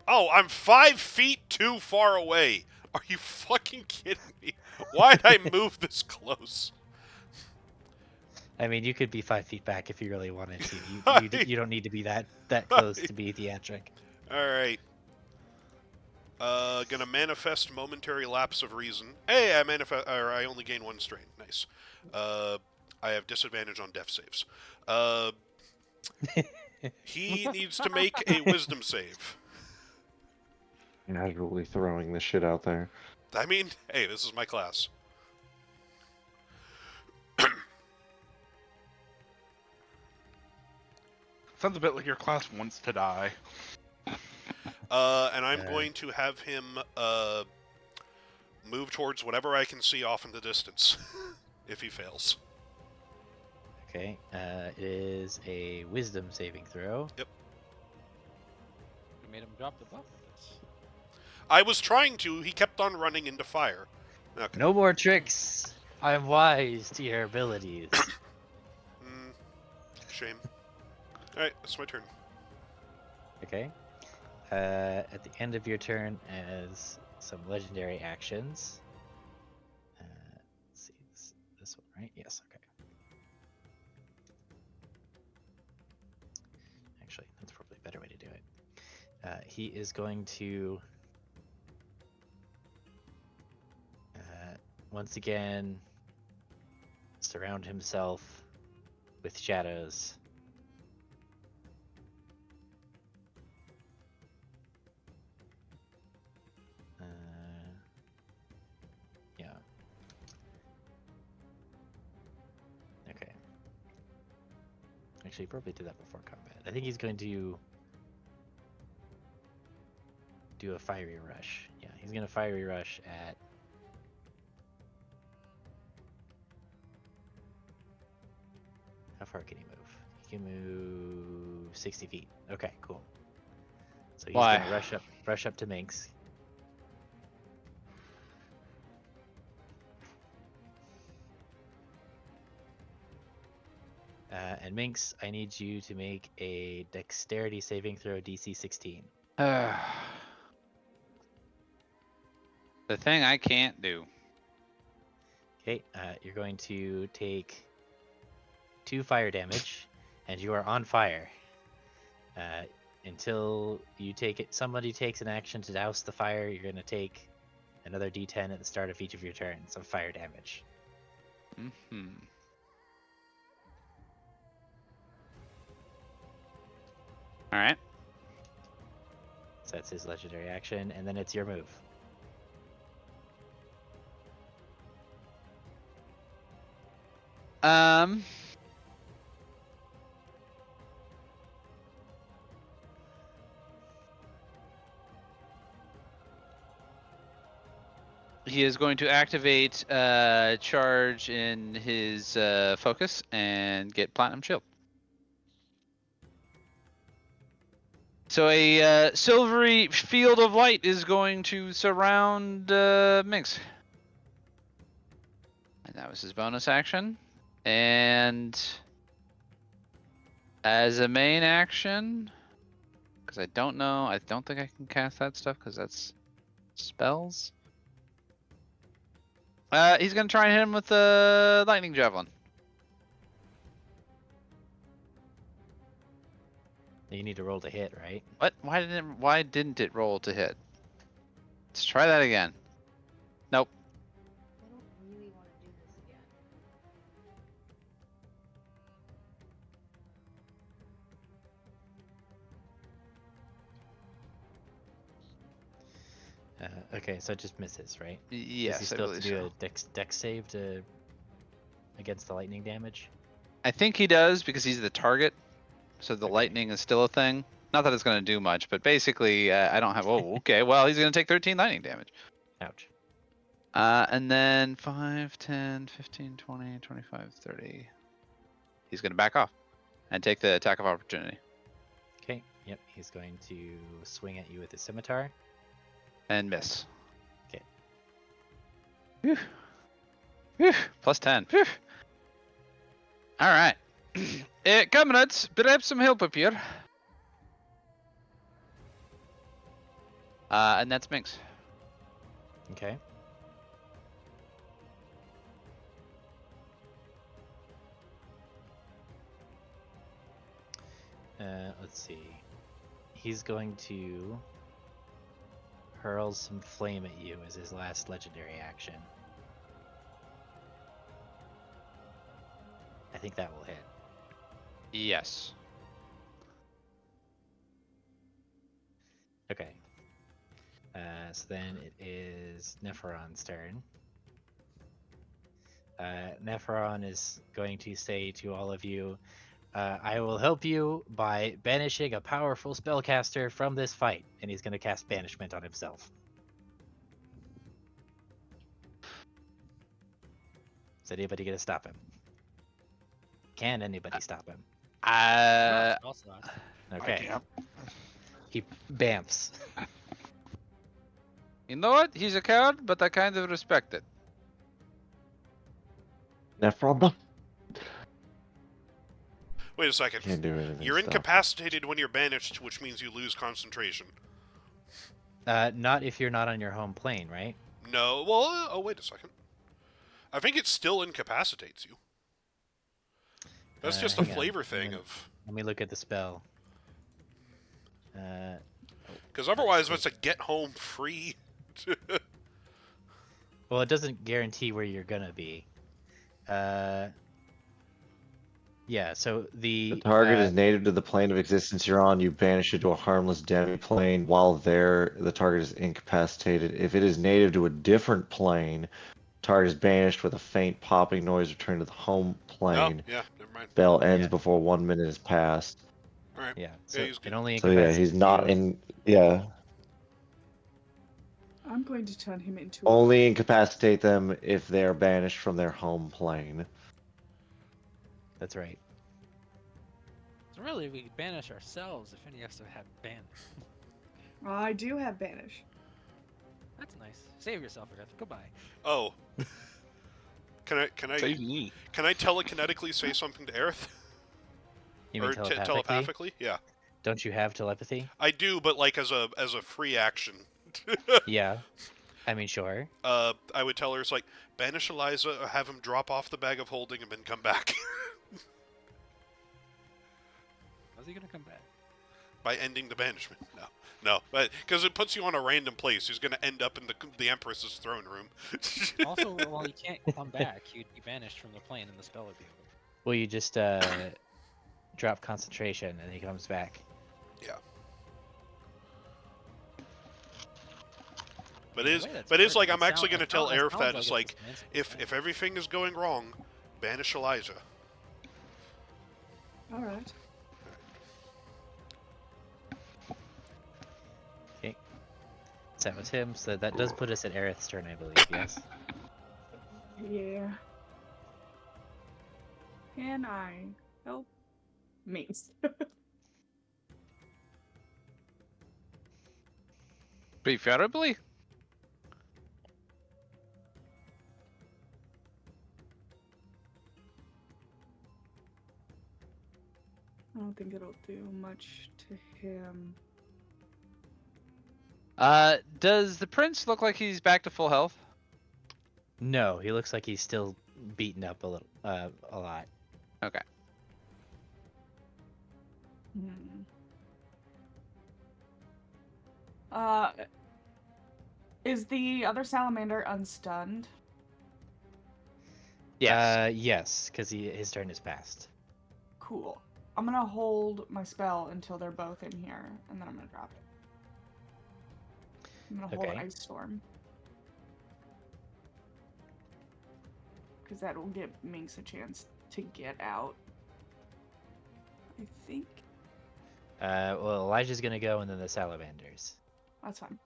Oh, I'm 5 feet too far away. Are you fucking kidding me? Why'd I move this close? I mean, you could be 5 feet back if you really wanted to. You don't need to be that close to be theatric. All right. Gonna manifest momentary lapse of reason. Hey, I only gain 1 strain. Nice. I have disadvantage on death saves. He needs to make a wisdom save. Casually throwing this shit out there. I mean, hey, this is my class. Sounds a bit like your class wants to die. And I'm going to have him move towards whatever I can see off in the distance. If he fails. Okay. It is a wisdom saving throw. We made him drop the buff. I was trying to. He kept on running into fire. Okay. No more tricks. I'm wise to your abilities. Shame. Alright, that's my turn. Okay. At the end of your turn, as some legendary actions. Let's see, this one, right? Yes. Okay. Actually, that's probably a better way to do it. He is going to once again surround himself with shadows. Yeah. Okay. Actually, he probably did that before combat. I think he's going to do a fiery rush. Yeah, he's going to fiery rush at. How far can he move? He can move 60 feet. Okay, cool. So he's Why? gonna rush up to Minx. And Minx, I need you to make a dexterity saving throw DC 16. The thing I can't do. Okay, you're going to take 2 fire damage, and you are on fire. Until you take it, somebody takes an action to douse the fire, you're going to take another d10 at the start of each of your turns of fire damage. Mm-hmm. All right. So that's his legendary action, and then it's your move. He is going to activate charge in his focus and get platinum shield. So a silvery field of light is going to surround Minx. And that was his bonus action. And as a main action, because I don't think I can cast that stuff because that's spells. He's gonna try and hit him with the lightning javelin. You need to roll to hit, right? What? Why didn't it roll to hit? Let's try that again. Nope. I don't really want to do this again. Okay, so it just misses, right? Yes, Does he I still have to believe do so. a dex save to against the lightning damage? I think he does because he's the target, so the Okay. lightning is still a thing. Not that it's going to do much, but basically, I don't have. Oh, okay. Well, he's going to take 13 lightning damage. Ouch. And then 5, 10, 15, 20, 25, 30. He's going to back off and take the attack of opportunity Okay. Yep. He's going to swing at you with his scimitar. and miss. Okay. Whew. Whew. Plus 10. Whew. All right. Comrades, perhaps some help up here. And that's Minx. Okay. Let's see. He's going to hurl some flame at you as his last legendary action. I think that will hit. Yes. Okay. So then it is Nepharon's turn. Nepharon is going to say to all of you, I will help you by banishing a powerful spellcaster from this fight. And he's going to cast banishment on himself. Is anybody going to stop him? Can anybody stop him? Spell slots. Okay. can't. He bamfs. You know what? He's a coward, but I kind of respect it. Nephron Wait a second. can't do anything. You're stop. incapacitated when you're banished, which means you lose concentration. Not if you're not on your home plane, right? No, well, oh, wait a second. I think it still incapacitates you. That's just a hang on. flavor thing of... Let me look at the spell. Because otherwise, it's a get home free. Well, it doesn't guarantee where you're gonna be. Yeah, so The target is native to the plane of existence you're on. You banish it to a harmless demi-plane. While there, the target is incapacitated. If it is native to a different plane, target is banished with a faint popping noise. Return to the home Oh, plane. yeah, never mind. Spell ends Yeah. before 1 minute has passed. Alright. Yeah, so he's it good. only So yeah, he's incapacitates not you. in. Yeah, I'm going to turn him into only incapacitate them if they are banished from their home plane. That's right. So really, we banish ourselves if any of us have banish. I do have banish. That's nice. Save yourself, Earth. Goodbye. Oh. Can I Save me. telekinetically say something to Aerith? You mean Or telepathically? telepathically? Yeah. Don't you have telepathy? I do, but like as a free action. Yeah. I mean, sure. I would tell her, it's like, banish Eliza, or have him drop off the bag of holding and then come back. How's he gonna come back? By ending the banishment. No, but because it puts you on a random place. He's going to end up in the Empress's throne room. Also, well, he can't come back. He'd be banished from the plane, and the spell would be over. Well, you just drop concentration and he comes back. Yeah. But it's Wait, that's it's like perfect. I'm actually going to tell It Aerith sounds that like it's like a sensible if thing. everything is going wrong, banish Eliza. All right. Okay. So that was him. So that does put us at Aerith's turn, I believe. Yes. Yeah. Can I help Minx? Preferably. I don't think it'll do much to him. Does the prince look like he's back to full health? No, he looks like he's still beaten up a little, a lot. Okay. Hmm. Is the other salamander unstunned? Yes. Yes, because his turn is passed. Cool. I'm gonna hold my spell until they're both in here, and then I'm gonna drop it. I'm gonna hold Okay. Ice Storm. Because that will give Minx a chance to get out. I think Well, Elijah's gonna go, and then the salamanders. that's fine.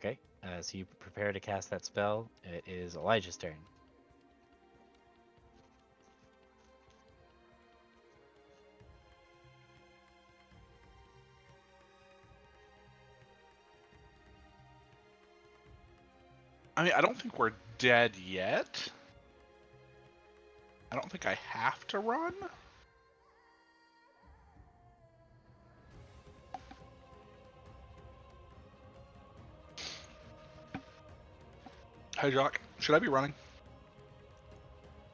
Okay. So you prepare to cast that spell. It is Elijah's turn. I mean, I don't think we're dead yet. I don't think I have to run. Hey, Jock, should I be running?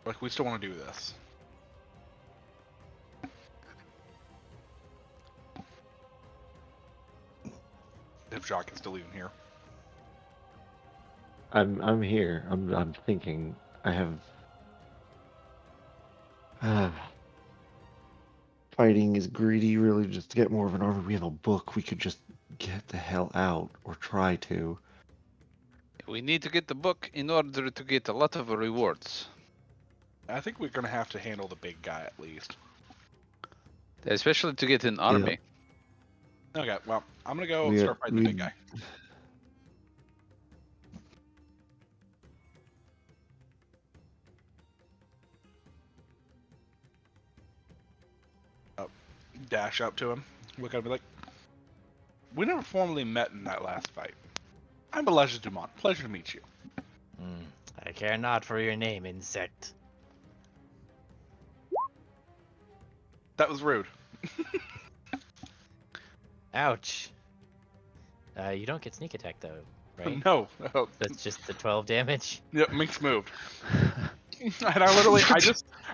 Like, we still want to do this. If Jock is still even here. I'm here. I'm thinking. I have. Fighting is greedy, really, just to get more of an army. We have a book. We could just get the hell out, or try to. We need to get the book in order to get a lot of rewards. I think we're gonna have to handle the big guy at least. Especially to get an army. Okay, well, I'm gonna go We- start fighting the we- big guy. Dash up to him. Look at him, be like, "We never formally met in that last fight. I'm Elijah Dumont. Pleasure to meet you." I care not for your name, insect. That was rude. Ouch. You don't get sneak attack though, right? No. That's just the 12 damage. Yep, Minx moved. And I literally,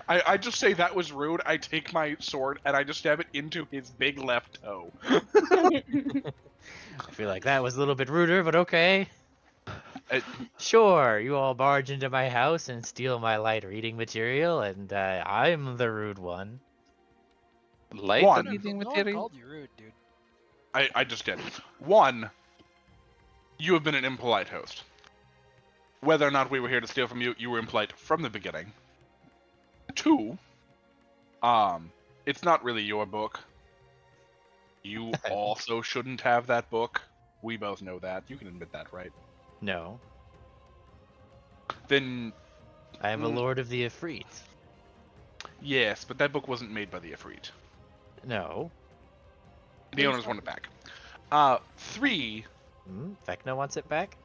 I just say that was rude. I take my sword and I just stab it into his big left toe. I feel like that was a little bit ruder, but okay. Sure, you all barge into my house and steal my light reading material, and I'm the rude one. Light One. reading No one material? called you rude, dude. I just did. One, you have been an impolite host. Whether or not we were here to steal from you, you were impolite from the beginning. Two, it's not really your book. You also shouldn't have that book. We both know that. You can admit that, right? No, Then, I am a lord of the Ifrit. yes, but that book wasn't made by the Ifrit. No. The owners want it back. Three, Vecna wants it back?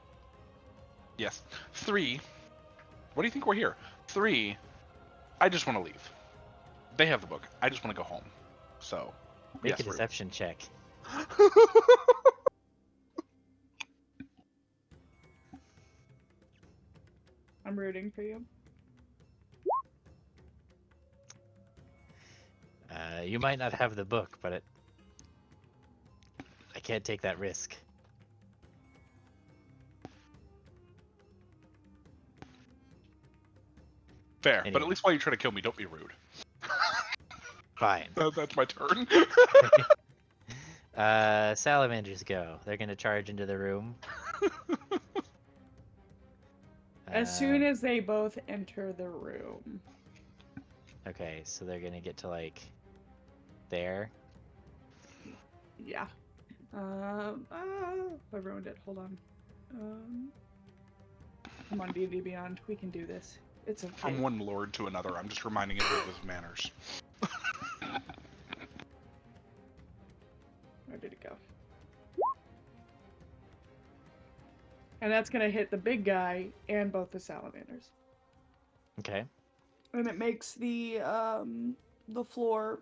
yes. Three, what do you think we're here? Three, I just want to leave. They have the book. I just want to go home. So, Make yes, a rude. deception check. I'm rooting for you. You might not have the book, but I can't take that risk. Fair, but Anyway. at least while you try to kill me, don't be rude. Fine. That's my turn. Salamanders go. They're gonna charge into the room. As soon as they both enter the room. Okay, so they're gonna get to like there. Yeah. I ruined it. Hold on. Come on, D&D Beyond. We can do this. It's okay. From one lord to another, I'm just reminding him of his manners. Where did it go? And that's gonna hit the big guy and both the salamanders. Okay. And it makes the floor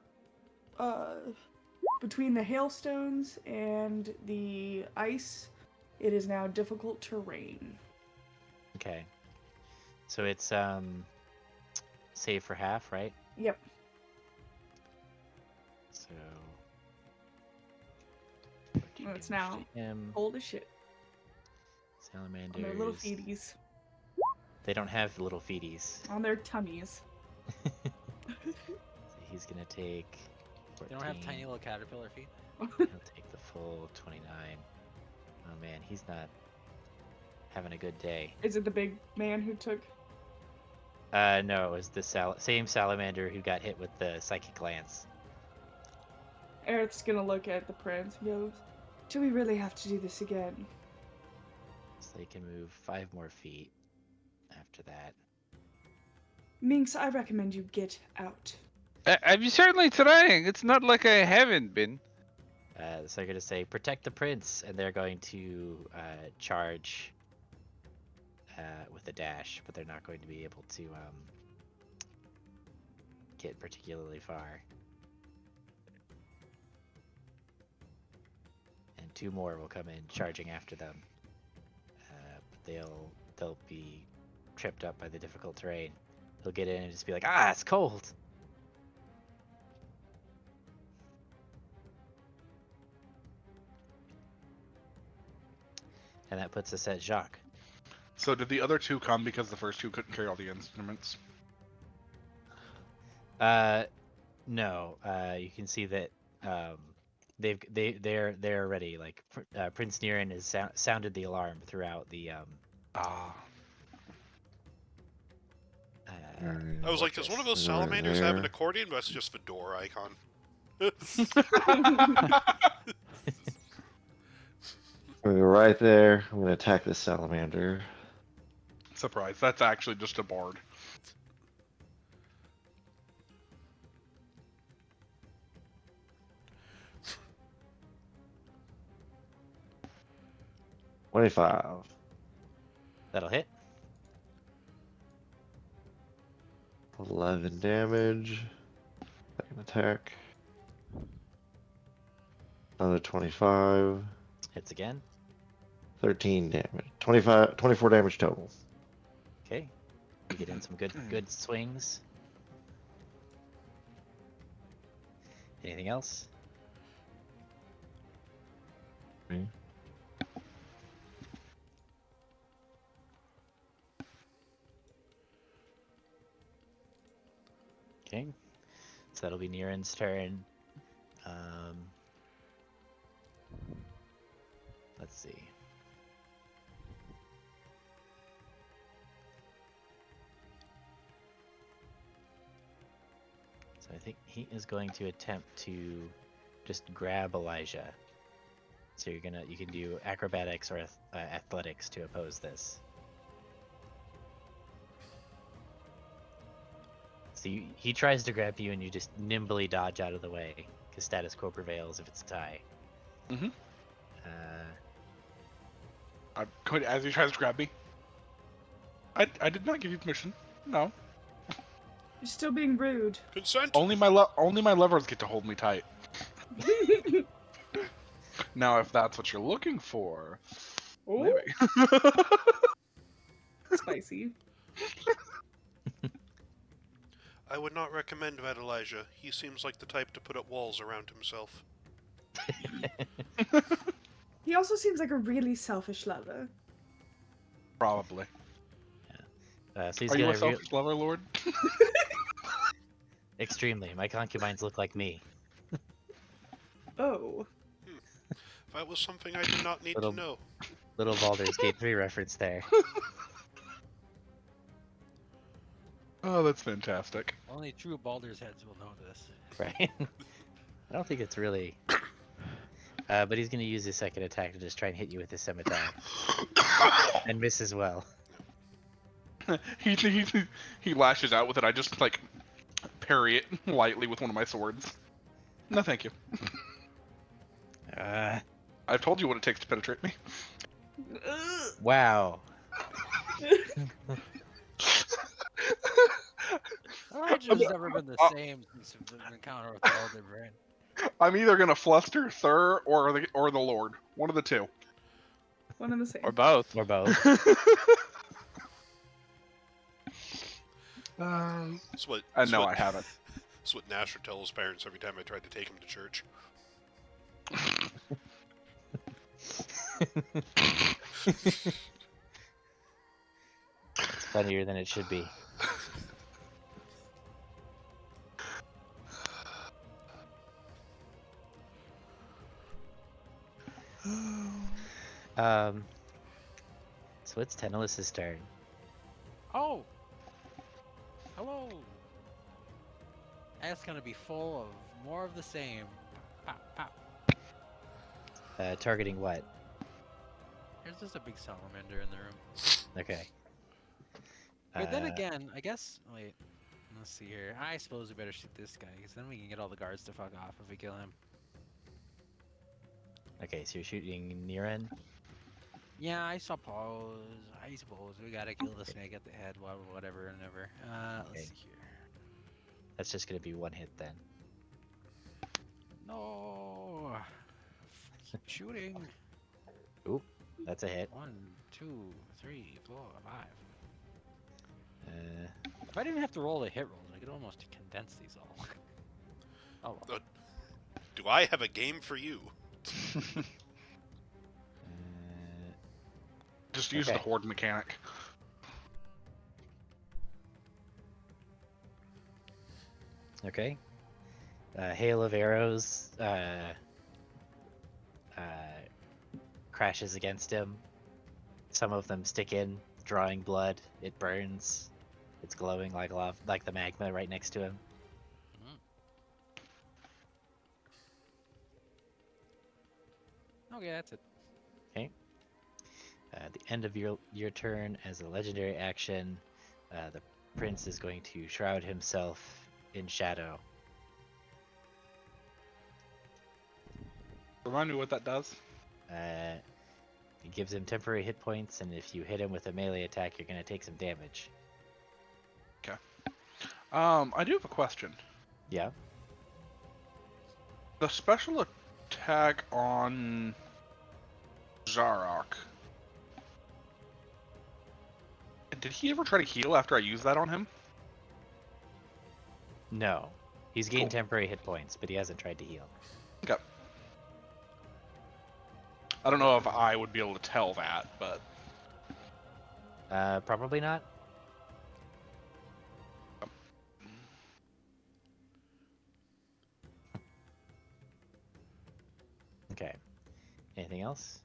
between the hailstones and the ice, it is now difficult terrain. Okay. So it's save for half, right? Yep. So Well, it's now him. cold as shit Salamanders. on their little feeties, They don't have little feeties. on their tummies. So he's gonna take 14. They don't have tiny little caterpillar feet. He'll take the full 29. Oh man, he's not having a good day. Is it the big man who took? No, it was the same salamander who got hit with the psychic lance. Eric's gonna look at the prince and goes, "Do we really have to do this again?" So they can move 5 more feet after that. Minx, I recommend you get out. I'm certainly trying. It's not like I haven't been. So they're going to say, protect the prince, and they're going to charge with a dash, but they're not going to be able to get particularly far. And 2 more will come in charging after them. But they'll be tripped up by the difficult terrain. They'll get in and just be like, ah, it's cold. And that puts us at Jacques. So did the other 2 come because the first 2 couldn't carry all the instruments? No. You can see that they're already like Prince Niren has sounded the alarm throughout the I was like, does one of those Right salamanders have an there. accordion? But that's just the door icon. I'm gonna go right there. I'm gonna attack this salamander. Surprise, that's actually just a bard. $25. That'll hit. 11 damage. Second attack. Another 25. Hits again. 13 damage. 24 damage total. Okay. You get in some good swings. Anything else? Me. Okay. So that'll be Niren's turn. Let's see. So I think he is going to attempt to just grab Elijah. So you can do acrobatics or athletics to oppose this. So he tries to grab you and you just nimbly dodge out of the way because status quo prevails if it's a tie. Mhm. I'm as he tries to grab me. I did not give you permission. No. You're still being rude. Consent. Only my levers get to hold me tight. Now, if that's what you're looking for, Oh, maybe. spicy. I would not recommend that, Elijah. He seems like the type to put up walls around himself. He also seems like a really selfish lover. Probably. So he's Are you gonna a selfish lover, Lord? extremely. My concubines look like me. Oh. That was something I did not need Little- to know. Little Baldur's Gate 3 reference there. Oh, that's fantastic. Only true Baldur's heads will know this. Right? I don't think it's really. But he's gonna use his second attack to just try and hit you with his scimitar, and miss as well. he lashes out with it. I just like parry it lightly with one of my swords. No, thank you. I've told you what it takes to penetrate me. Wow. Elijah's never been the same since the encounter with Aldebaran. I'm either gonna fluster Thur or the Lord. One of the two. One and the same. Or both. Or both. That's what. No, I haven't. That's what Nasher tells his parents every time I tried to take him to church. It's funnier than it should be. So it's Tenelis's turn. Oh! Hello! That's gonna be full of more of the same. Pop, pop. Targeting what? There's just a big salamander in the room. Okay. But then again, I guess. Wait, let's see here. I suppose we better shoot this guy, because then we can get all the guards to fuck off if we kill him. Okay, so you're shooting Niren. Yeah, I suppose. We gotta kill the snake at the head, whatever, and ever. Okay. Let's see here. That's just gonna be one hit then. No. Keep shooting. Oop, that's a hit. 1, 2, 3, 4, 5. Uh, If I didn't have to roll the hit rolls, I could almost condense these all. Oh well. Do I have a game for you? uh, Just use the Okay. horde mechanic. okay. Hail of arrows crashes against him. Some of them stick in, drawing blood. It burns. It's glowing like lava, like the magma right next to him. Okay, that's it. At the end of your turn, as a legendary action, the prince is going to shroud himself in shadow. Remind me what that does. It gives him temporary hit points, and if you hit him with a melee attack, you're going to take some damage. I do have a question. Yeah. The special attack on Zarok. Did he ever try to heal after I used that on him? No. He's gained Cool. temporary hit points, but he hasn't tried to heal. Okay. I don't know if I would be able to tell that, but Probably not. Okay. Anything else?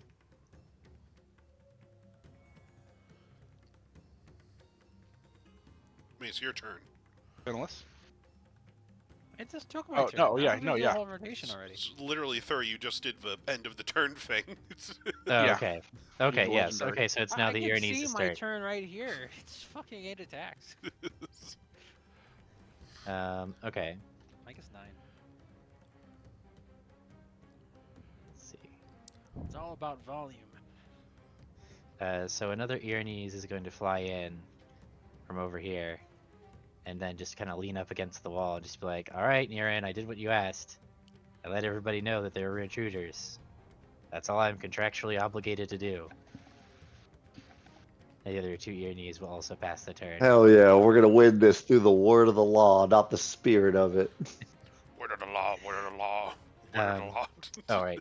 I mean, it's your turn. Finless. It just took my Oh, turn. no, I yeah, did no, the yeah. whole rotation already. Literally, Thur, you just did the end of the turn thing. Oh, Yeah. okay. Okay, the yes. legendary. Okay, so it's now I the can ear see needs to my start. turn right here. It's fucking 8 attacks. Okay. I guess 9. Let's see. It's all about volume. So another Earneys is going to fly in from over here, and then just kind of lean up against the wall and just be like, "All right, Niren, I did what you asked. I let everybody know that they were intruders. That's all I'm contractually obligated to do." And the other 2 Earneys will also pass the turn. Hell yeah, we're gonna win this through the word of the law, not the spirit of it. Word of the law, word of the law, word of the law. Oh, right.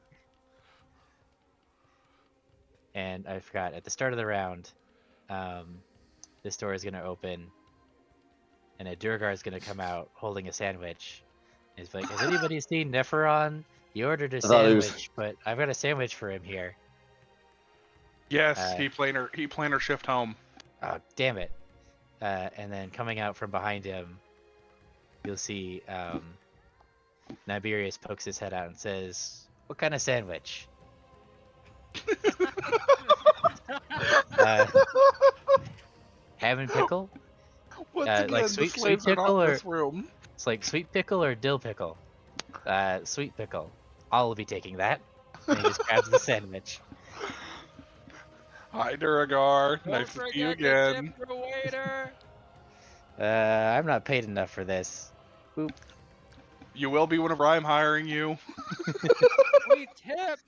And I forgot, at the start of the round, this door is going to open, and a Durgar is going to come out holding a sandwich. And he's like, "Has anybody seen Nepheron? He ordered a thought he was- sandwich, but I've got a sandwich for him here." Yes, he planar shift home. Oh, damn it. And then coming out from behind him, you'll see Niberius pokes his head out and says, "What kind of sandwich?" Ham and pickle? Once like again, the sweet slaves are not pickle in or- this room. It's like sweet pickle or dill pickle? Sweet pickle. I'll be taking that. And he just grabs the sandwich. Hi, Duragar. Don't Nice to see you forget to again. tip the waiter. I'm not paid enough for this. You will be whenever I'm hiring you. We tip.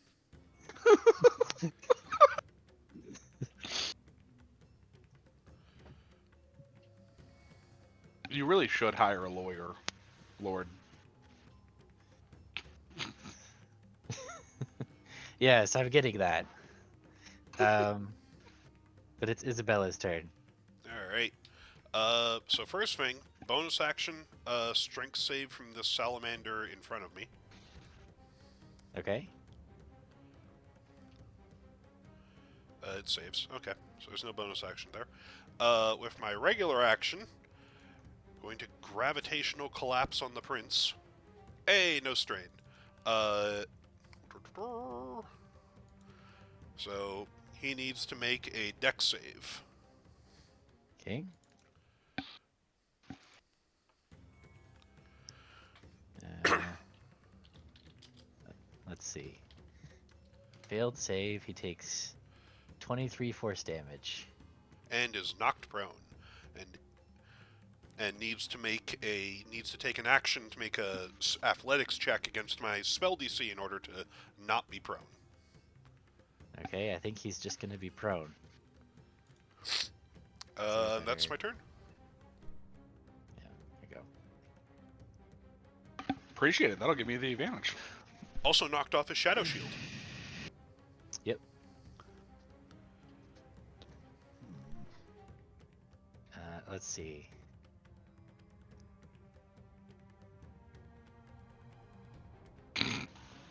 You really should hire a lawyer, Lord. Yes, I'm getting that. But it's Isabella's turn. Alright. So first thing, bonus action, strength save from the salamander in front of me. Okay. It saves. Okay, so there's no bonus action there. With my regular action, going to gravitational collapse on the prince. Hey, no strain. So He needs to make a dex save. Okay. Uh, let's see. Failed save. He takes 23 force damage. And is knocked prone. And needs to take an action to make a athletics check against my spell DC in order to not be prone. Okay, I think he's just gonna be prone. That's my turn. Yeah, there you go. Appreciate it. That'll give me the advantage. Also knocked off his shadow shield. Yep. Let's see.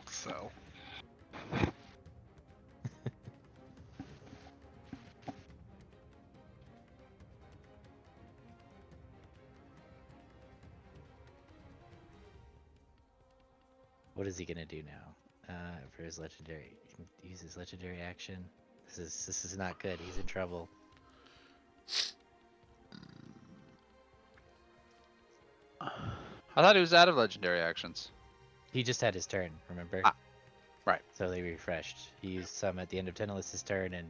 So. What is he gonna do now? For his legendary, he can use his legendary action. This is not good. He's in trouble. I thought he was out of legendary actions. He just had his turn, remember? Ah, right. So they refreshed. He used some at the end of Tennelis's turn, and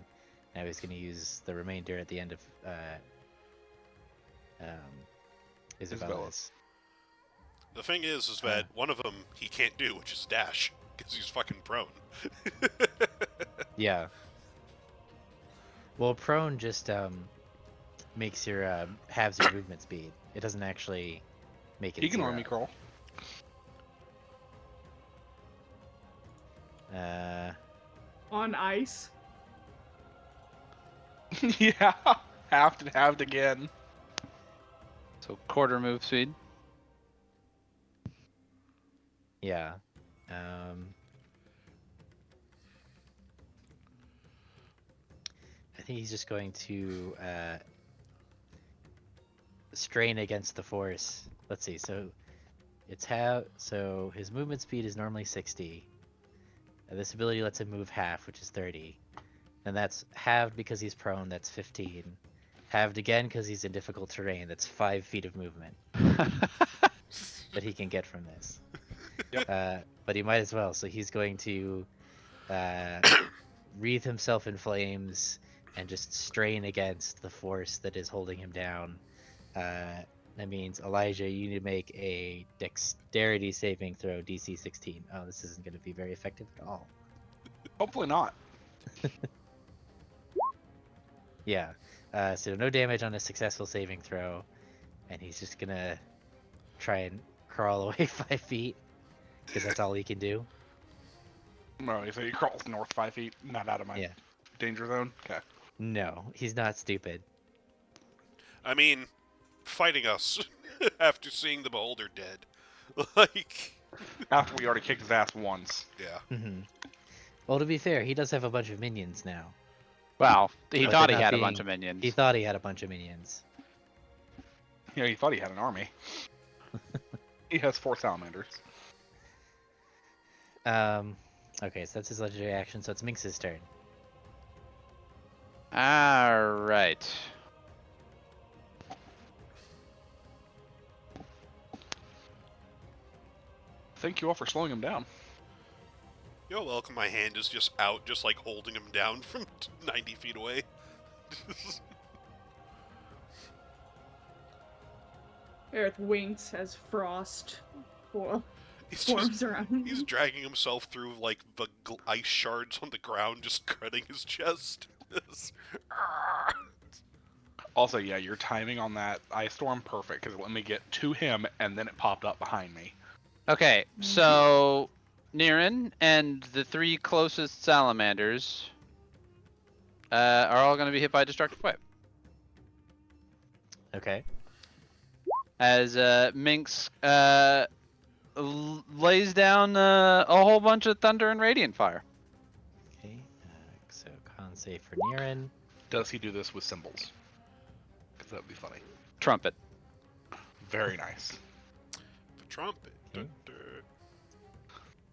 now he's going to use the remainder at the end of Isabella's. The thing is that one of them he can't do, which is dash, because he's fucking prone. Yeah. Well, prone just makes your halves your movement speed. It doesn't actually make it. He can zero. army crawl. On ice. Yeah. Halved again. So quarter move speed. Yeah. I think he's just going to strain against the force. Let's see. So so his movement speed is normally 60. This ability lets him move half, which is 30. And that's halved because he's prone, that's 15. Halved again because he's in difficult terrain, that's 5 feet of movement that he can get from this. Yep. But he might as well, so he's going to wreathe himself in flames and just strain against the force that is holding him down. That means, Elijah, you need to make a dexterity saving throw, DC 16. Oh, this isn't going to be very effective at all. Hopefully not. Yeah, so no damage on a successful saving throw, and he's just going to try and crawl away 5 feet, because that's all he can do. No, so he crawls north 5 feet, not out of my Yeah. danger zone. Okay. No, he's not stupid. I mean, fighting us after seeing the beholder dead. Like, After we already kicked his ass once. yeah. Well, to be fair, he does have a bunch of minions now. Well, he But thought they're he not had a bunch being- of minions. He thought he had a bunch of minions. You know, he thought he had an army. He has 4 salamanders. Okay, so that's his legendary action, so it's Minx's turn. Alright. Thank you all for slowing him down. You're welcome. My hand is just out, just like holding him down from 90 feet away. Aerith winks as frost He's forms just, around him. he's dragging himself through like the ice shards on the ground, just cutting his chest. Also, yeah, your timing on that ice storm, perfect, because it let me get to him, and then it popped up behind me. Okay, so Niran and the 3 closest salamanders are all going to be hit by Destructive Wave. Okay. As Minx lays down a whole bunch of thunder and radiant fire. Okay, so con save for Niran. Does he do this with cymbals? Because that would be funny. Trumpet. Very nice. The trumpet. Okay.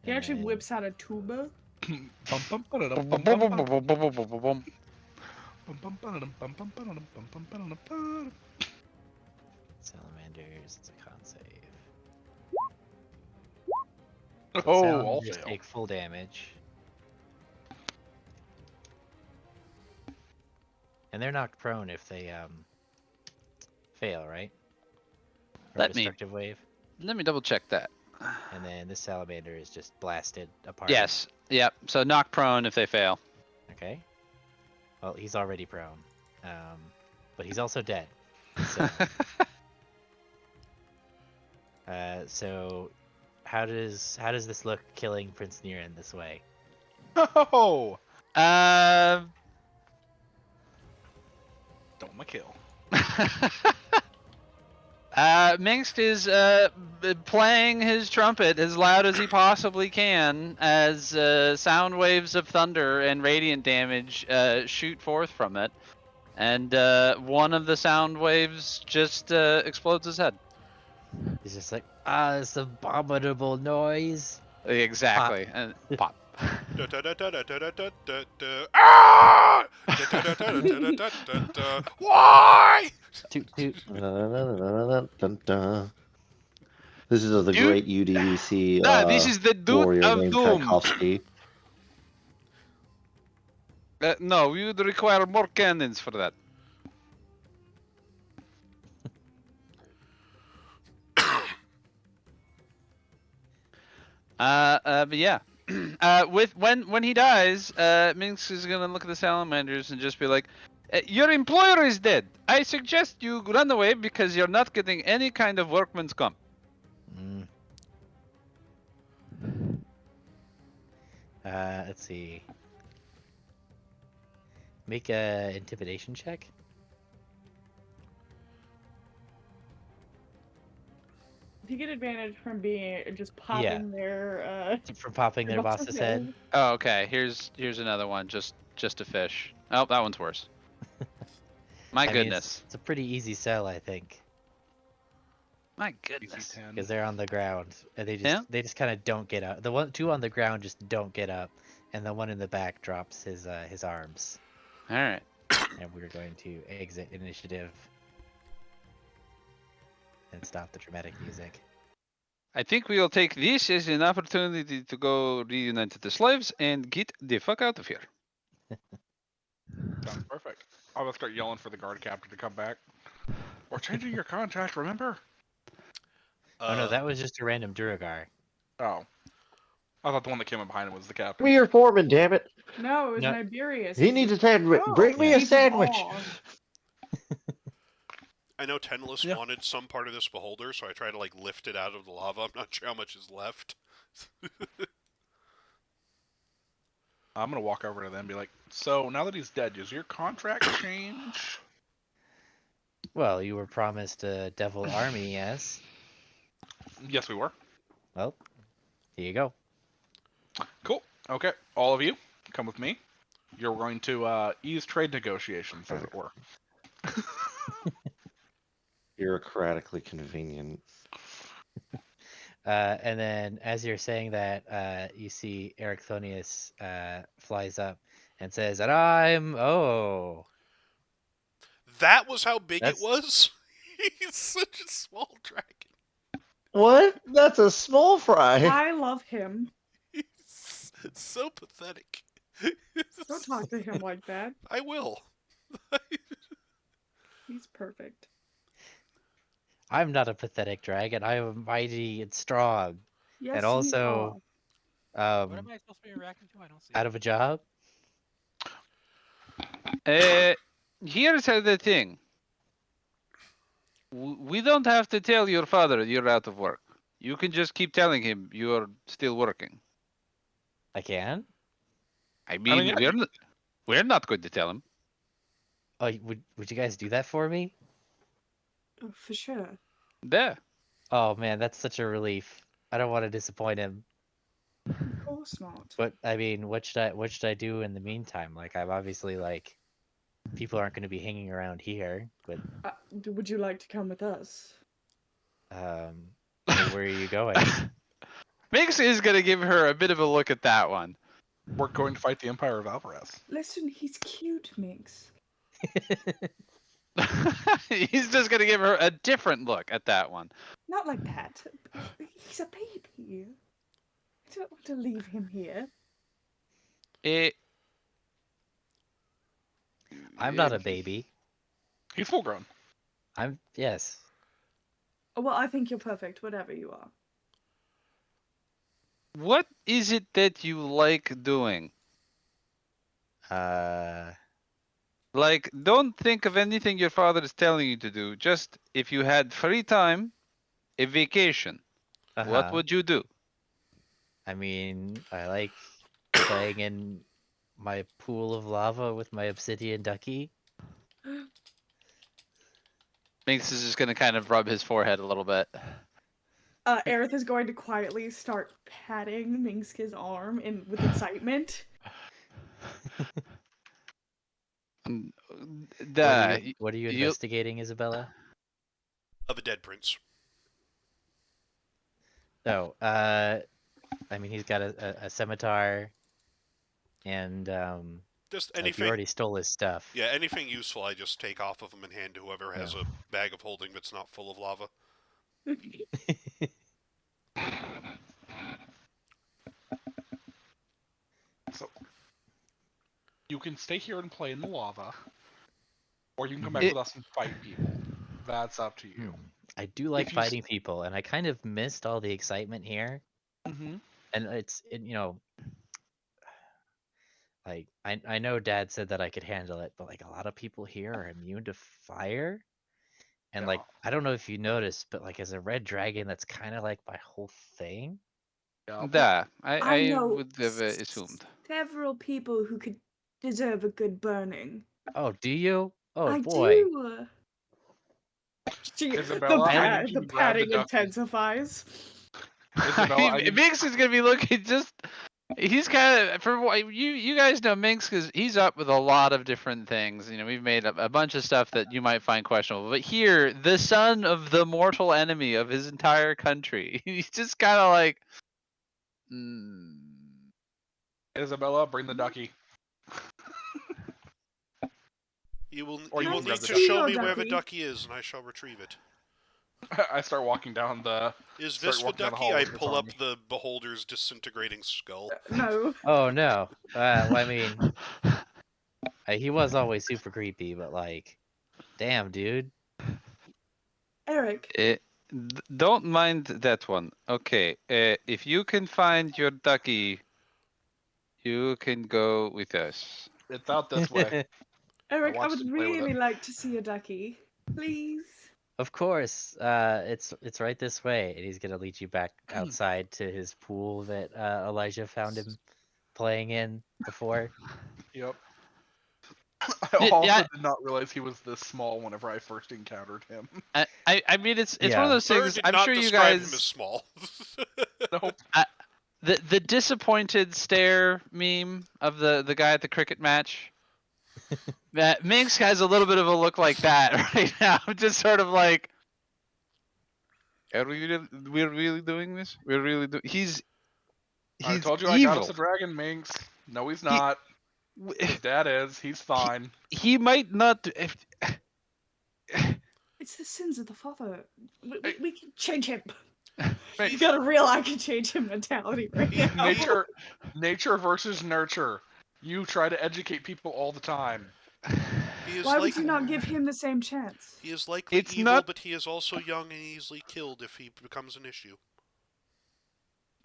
He actually And whips out a tuba. Bum, bum, ba-da-dum, bum, bum, bum. Salamanders, it's a con save. So Oh, all salamanders fail. take full damage. And they're knocked prone if they fail, right? Or Let me destructive wave. double check that. And then this salamander is just blasted apart. Yes. Yep. So knock prone if they fail. Okay. Well, he's already prone. But he's also dead. So, so how does this look killing Prince Niran this way? Oh, Uh, don't my kill. Minsk is playing his trumpet as loud as he possibly can as sound waves of thunder and radiant damage shoot forth from it. And one of the sound waves just explodes his head. He's just like, this abominable noise. Exactly. And pop. Ah! Why? Toot toot. Dun-dun-dun-dun-dun-dun. This is the Dude- great UDC No, this is the dude warrior of named doom. Tchaikovsky. No, we would require more cannons for that. But yeah. When he dies, Minx is gonna look at the salamanders and just be like, "Your employer is dead. I suggest you run away because you're not getting any kind of workman's comp." Mm. Let's see. Make a intimidation check. Do you get advantage from being just popping their For popping their boss's boss's head. Oh, okay. Here's another one. Just a fish. Oh, that one's worse. My I mean, goodness. it's a pretty easy sell, I think, My Easy goodness. 10. because they're on the ground and Yeah. they just kind of don't get up. The two on the ground just don't get up, and the one in the back drops his arms. All right. And we're going to exit initiative and stop the dramatic music. I think we will take this as an opportunity to go reunite the slaves and get the fuck out of here. Sounds perfect. I'm gonna start yelling for the guard captain to come back. We're changing your contract, remember? Oh no, that was just a random Duragar. Oh. I thought the one that came up behind him was the Bring captain. me your foreman, damn it! No, it was No. Niberius. He needs a sandwich. Oh, Bring me Yeah. a he's sandwich. wrong. I know Tenless Yeah. wanted some part of this beholder, so I tried to like lift it out of the lava. I'm not sure how much is left. I'm gonna walk over to them and be like, so now that he's dead, does your contract change? Well, you were promised a devil army, yes. Yes, we were. Well, here you go. Cool. Okay, all of you, come with me. You're going to ease trade negotiations, as it were. Bureaucratically convenient. And then, as you're saying that, you see Ericthonius flies up and says, "And oh, That was how big That's- it was? He's such a small dragon. What? That's a small fry. I love him. He's so pathetic. Don't talk to him like that. I will. He's perfect. I'm not a pathetic dragon. I am mighty and strong, Yes, and you also What am I supposed to be reacting to? I don't see. out of a job." Here's the thing. We don't have to tell your father you're out of work. You can just keep telling him you're still working. I can. I mean, yeah, we're not going to tell him. Oh, would you guys do that for me? are. For sure. There. Oh man, that's such a relief. I don't want to disappoint him. Of course not. But I mean, what should I do in the meantime? Like, I'm obviously like, people aren't going to be hanging around here. But Would you like to come with us? I mean, where are you going? Mix is gonna give her a bit of a look at that one. We're going to fight the Empire of Alvarez. Listen, he's cute, Minx. He's just gonna give her a different look at that one. Not like that. He's a baby. I don't want to leave him here. Eh, I'm not a baby. He's full grown. Yes. Well, I think you're perfect, whatever you are. What is it that you like doing? Like, don't think of anything your father is telling you to do. Just if you had free time, a vacation, what Uh-huh. would you do? I mean, I like playing in my pool of lava with my obsidian ducky. Minx is just gonna kind of rub his forehead a little bit. Aerith is going to quietly start patting Minska's arm with excitement. Mm, What are you you- investigating, Isabella? Of a dead prince. Oh, I mean, he's got a scimitar, and Just like, you anything. already stole his stuff. Yeah, anything useful I just take off of him and hand to whoever has a bag of holding that's not full of lava. So you can stay here and play in the lava, or you can come back It- with us and fight people. That's up to you. I do like If you s- fighting people, and I kind of missed all the excitement here. Mm-hmm. And you know, like I know Dad said that I could handle it, but like a lot of people here are immune to fire. And like, I don't know if you noticed, but like as a red dragon, that's kind of like my whole thing. I I know would have assumed. several people who could deserve a good burning. Oh, do you? Oh I boy. do. Isabella, I need you The to grab the padding ducky. intensifies. Isabella, I need- Minx is gonna be looking just. He's kind of for what you guys know Minx because he's up with a lot of different things. You know, we've made up a bunch of stuff that you might find questionable. But here, the son of the mortal enemy of his entire country, he's just kind of like. Isabella, bring the ducky. You will Or you need can grab to the ducky. show Your me where the ducky. ducky is, and I shall retrieve it. I start walking down the. Is Start this the walking down the ducky? hall I with this pull on up me. the beholder's disintegrating skull. No. Oh no. Well, I mean, he was always super creepy, but like, damn, dude. Eric, Don't mind that one. Okay, if you can find your ducky, you can go with us. It's out this way. Eric, I watched would him play with really it. like to see a ducky. Please. Of course. It's right this way, and he's gonna lead you back outside to his pool that Elijah found him playing in before. Yep. I also did not realize he was this small whenever I first encountered him. I mean, it's one Yeah. of those Bird things. did I'm not sure you describe him as guys. small. Nope. The disappointed stare meme of the guy at the cricket match. That Minx has a little bit of a look like that right now. Just sort of like, we're really doing this. We're really doing. He's I told you evil. I got us a dragon, Minx. No, he's not. His dad is. He's fine. He might not. If, It's the sins of the father. We can change him. Minx, You got a real I can change him mentality right now. nature versus nurture. You try to educate people all the time. He is Why like, would you not give him the same chance? He is likely It's evil, not- but he is also young and easily killed if he becomes an issue.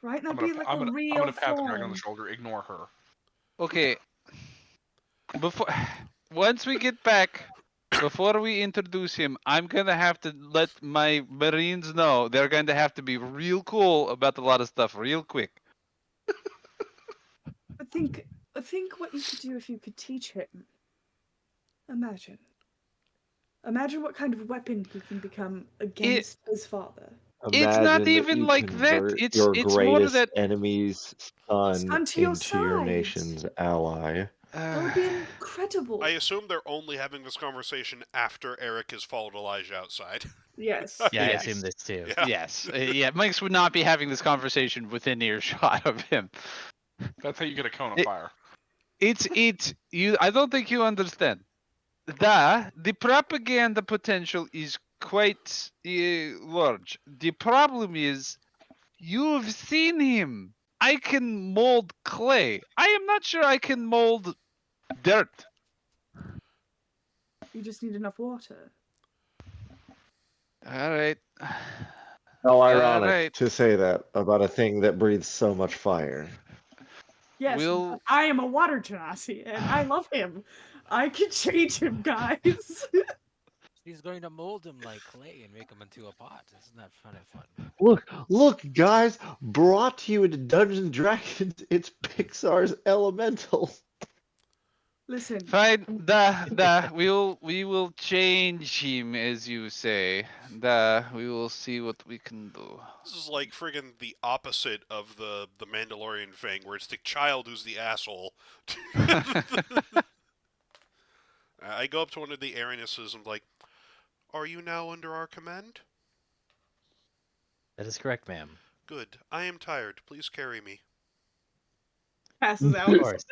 Right? Now I'm be gonna, like I'm a gonna, real I'm gonna pat the dragon on thorn. the shoulder. Ignore her. Okay. Once we get back, before we introduce him, I'm gonna have to let my Marines know they're going to have to be real cool about a lot of stuff real quick. But think what you could do if you could teach him. Imagine. Imagine what kind of weapon he can become against his father. It's not Imagine even you like that. convert It's your it's more greatest that. enemy's son Onto your into your side. nation's ally. That would be incredible. I assume they're only having this conversation after Eric has followed Elijah outside. Yes. Yeah, Yes. I assume this too. Yeah. Yes, yeah. Minx would not be having this conversation within earshot of him. That's how you get a cone of It- fire. It's you. I don't think you understand. the propaganda potential is quite large. The problem is, you've seen him. I can mold clay. I am not sure I can mold dirt. You just need enough water. All right. How ironic Alright. to say that about a thing that breathes so much fire. Yes, We'll- but I am a water genasi, and I love him. I can change him, guys. He's going to mold him like clay and make him into a pot. Isn't that fun and fun? Look, guys! Brought to you into Dungeons and Dragons, it's Pixar's Elemental. Listen, Fine. We will change him, as you say. We will see what we can do. This is like friggin' the opposite of the Mandalorian thing, where it's the child who's the asshole. I go up to one of the Arianesses and like, "Are you now under our command?" That is correct, ma'am. Good. I am tired. Please carry me. passes out. Of course.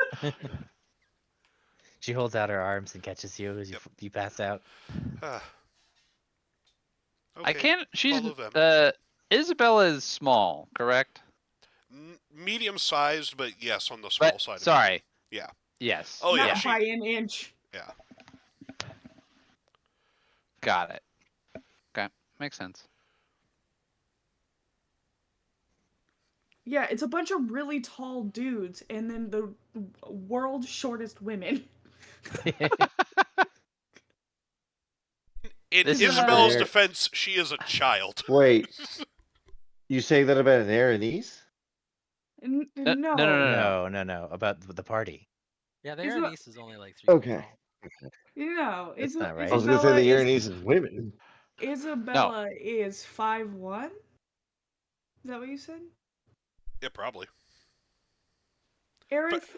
She holds out her arms and catches you as Yep. you pass out. Ah. I Okay, can't. She's follow them. Isabella is small, correct? Medium-sized, but yes, on the small But side. sorry. Yeah. Yes. Oh Not yeah, by an inch. yeah. Got it. Okay, makes sense. Yeah, it's a bunch of really tall dudes, and then the world's shortest women. In This is Isabella's weird. defense, she is a child. Wait, you say that about an Aranese? No. No. About the party. Yeah, the Is it- Aranese is only like 3 feet Okay. tall. No, That's not right. I was gonna say Isabella the is Aranese is women. Isabella is 5'1". Is that what you said? Yeah, probably. Aerith,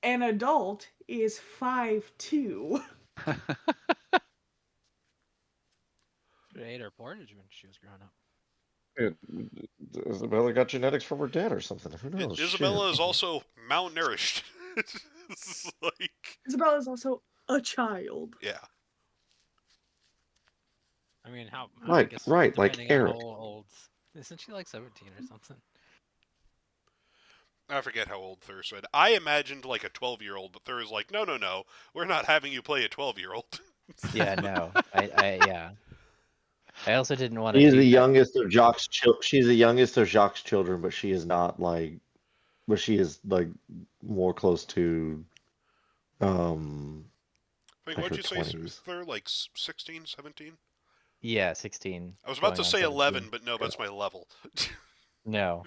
an adult, is 5'2". She ate her porridge when she was growing up. Isabella got genetics from her dad or something. Who knows? Isabella Shit. is also malnourished. It's like, Isabella is also a child. yeah. I mean, I Right, guess right, like depending on how Eric. old. Isn't she like 17 or something? I forget how old Thur said. I imagined like a 12-year-old, but Thur is like, no. We're not having you play a 12-year-old. Yeah, no. Yeah. I also didn't want to She's do the that. youngest of Jacques. She's the youngest of Jacques' children, but she is not like. But she is like more close to. Wait, Like what'd her you say, 20s. Thur? Like 16, 17? Yeah, 16. I was about going to on say 17. 11, but no, that's my level. No.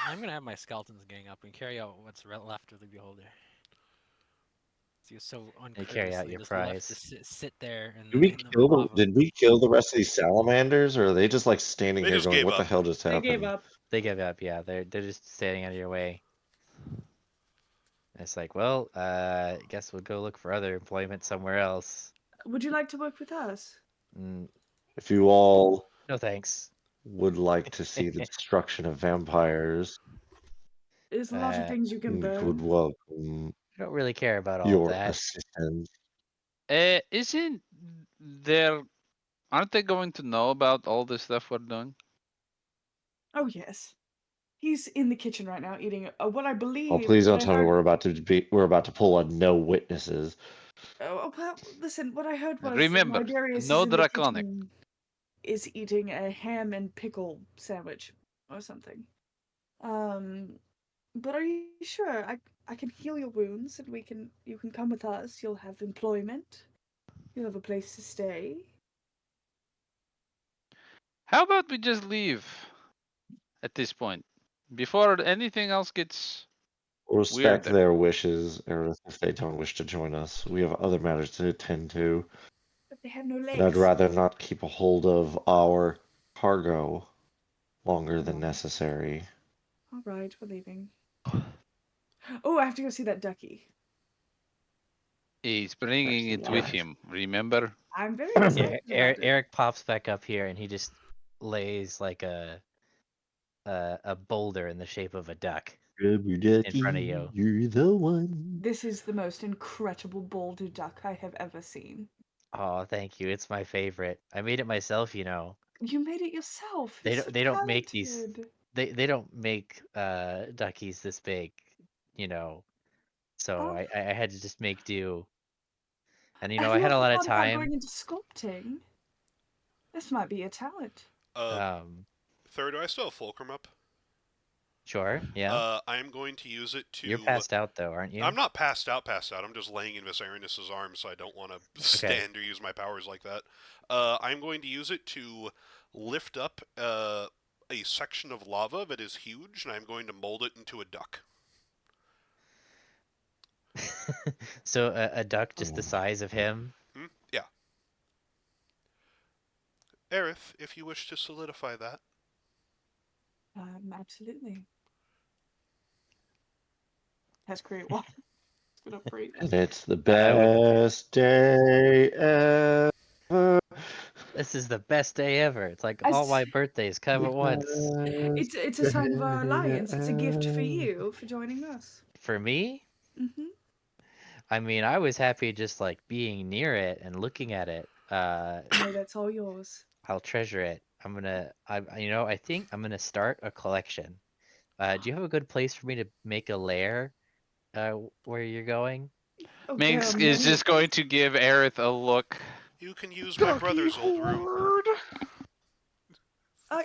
I'm gonna have my skeletons gang up and carry out what's left of the beholder. He was so And carry out uncourteously your just left to prize. sit there and Did we in the kill the? lava. Did we kill the rest of these salamanders, or are they just like standing They here just going, gave "What the up. hell just They happened?" gave up. They give up, yeah. They're just standing out of your way. And it's like, well, I guess we'll go look for other employment somewhere else. Would you like to work with us? If you all No thanks. would like to see the destruction of vampires, There's a lot of things you can would burn. welcome I don't really care about all of your that. assistance. Isn't there? Aren't they going to know about all this stuff we're doing? Oh yes, he's in the kitchen right now eating what I believe. Oh, please don't what I tell me heard- we're about to pull a no witnesses. Oh, well, listen. What I heard was Remember, Liberius no is in the draconic. kitchen, is eating a ham and pickle sandwich or something. But are you sure? I can heal your wounds, and you can come with us. You'll have employment. You'll have a place to stay. How about we just leave at this point before anything else gets Respect weirder? their wishes, or if they don't wish to join us. We have other matters to attend to. But they have no legs. And I'd rather not keep a hold of our cargo longer than necessary. All right, we're leaving. Oh, I have to go see that ducky. He's bringing it with him. Remember? I'm very Yeah, excited about it. Eric pops back up here and he just lays like a boulder in the shape of a duck Rubber in front of ducky, you. you're the one. This is the most incredible boulder duck I have ever seen. Oh, thank you. It's my favorite. I made it myself, you know. You made it yourself. They You're so don't they don't make these talented. they don't make duckies this big, you know. So Oh, I had to just make do. And have I you had a ever lot of thought about time. going into sculpting? This might be a talent. Um, Third, do I still have Fulcrum up? sure, yeah. I'm going to use it You're to. passed out though, aren't you? I'm not passed out. I'm just laying in Viserys' arms, so I don't want to Okay. stand or use my powers like that. I'm going to use it to lift up a section of lava that is huge, and I'm going to mold it into a duck. So a duck just the size of him. Yeah. Aerith, if you wish to solidify that. Absolutely. Has great water. Spit up free. And it's the I would. best day ever. This is the best day ever. It's like I all s- my birthdays come at once. It's a sign of our alliance. It's a gift for Day you for joining us. For me, Mm-hmm. I mean, I was happy just like being near it and looking at it. No, that's all yours. I'll treasure it. I think I'm gonna start a collection. Do you have a good place for me to make a lair? Where you're going? Oh, there Minx are is many. just going to give Aerith a look. You can use my Ducky brother's old room. horde.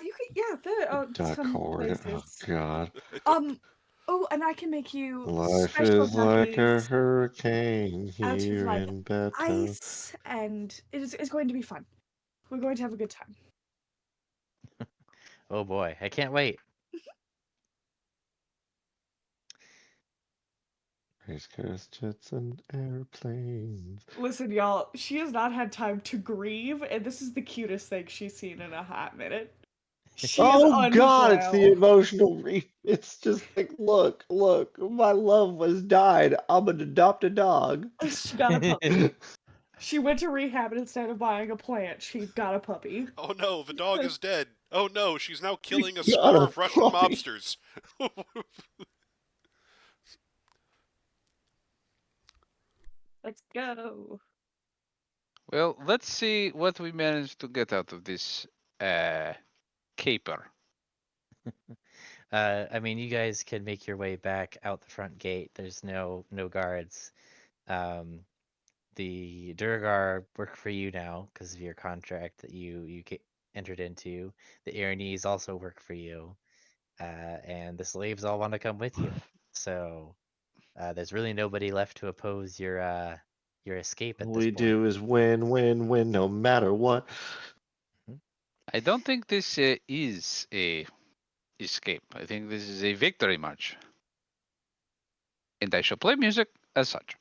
You can, yeah, there are duck some horde. Oh places. god. Oh, and I can make you Life special is like a duckies hurricane out of here like in Beto. ice, and it's going to be fun. We're going to have a good time. Oh boy, I can't wait. Race cars, jets, and airplanes. Listen, y'all, she has not had time to grieve, and this is the cutest thing she's seen in a hot minute. She is Oh god, it's the unwell. emotional It's just like, look, my love was died. I'm gonna adopt a dog. She got a puppy. She went to rehab, and instead of buying a plant, she got a puppy. Oh no, the dog is dead. Oh no, she's now killing a Got score a of Russian puppy. mobsters. Let's go. Well, let's see what we managed to get out of this caper. I mean, you guys can make your way back out the front gate. There's no guards. The Durgar work for you now because of your contract that entered into. The Iranese also work for you, and the slaves all want to come with you. So there's really nobody left to oppose your escape at All this we point. do is win, win, win, no matter what. I don't think this is a escape. I think this is a victory march. And I shall play music as such.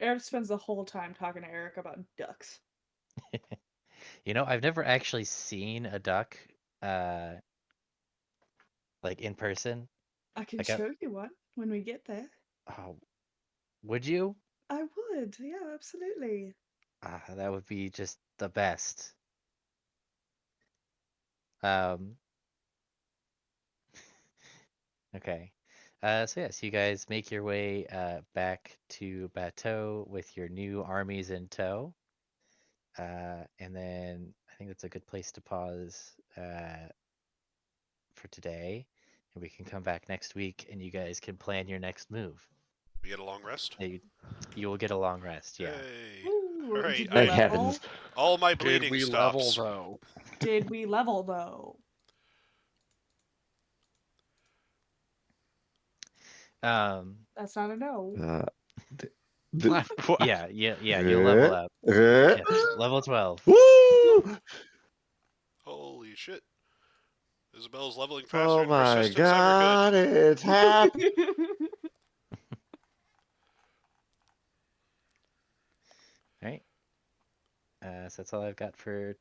Eric spends the whole time talking to Eric about ducks. I've never actually seen a duck, uh, like in person. I can Like, show you one when we get there. oh, would you? I would, yeah, absolutely. That would be just the best. Um, okay. So yes, you guys make your way back to Bateau with your new armies in tow. And then I think that's a good place to pause for today. And we can come back next week and you guys can plan your next move. We get a long rest. You will get a long rest, yeah. Yay. Ooh, Alright, did we Thank I- level? heavens. All my Did bleeding we stops. level though? Did we level though? That's not a no. Yeah, you'll level up. Yes, level 12. Woo! Holy shit. Isabel's leveling faster Oh than her my systems ever god, could. it's happening. All right. So that's all I've got for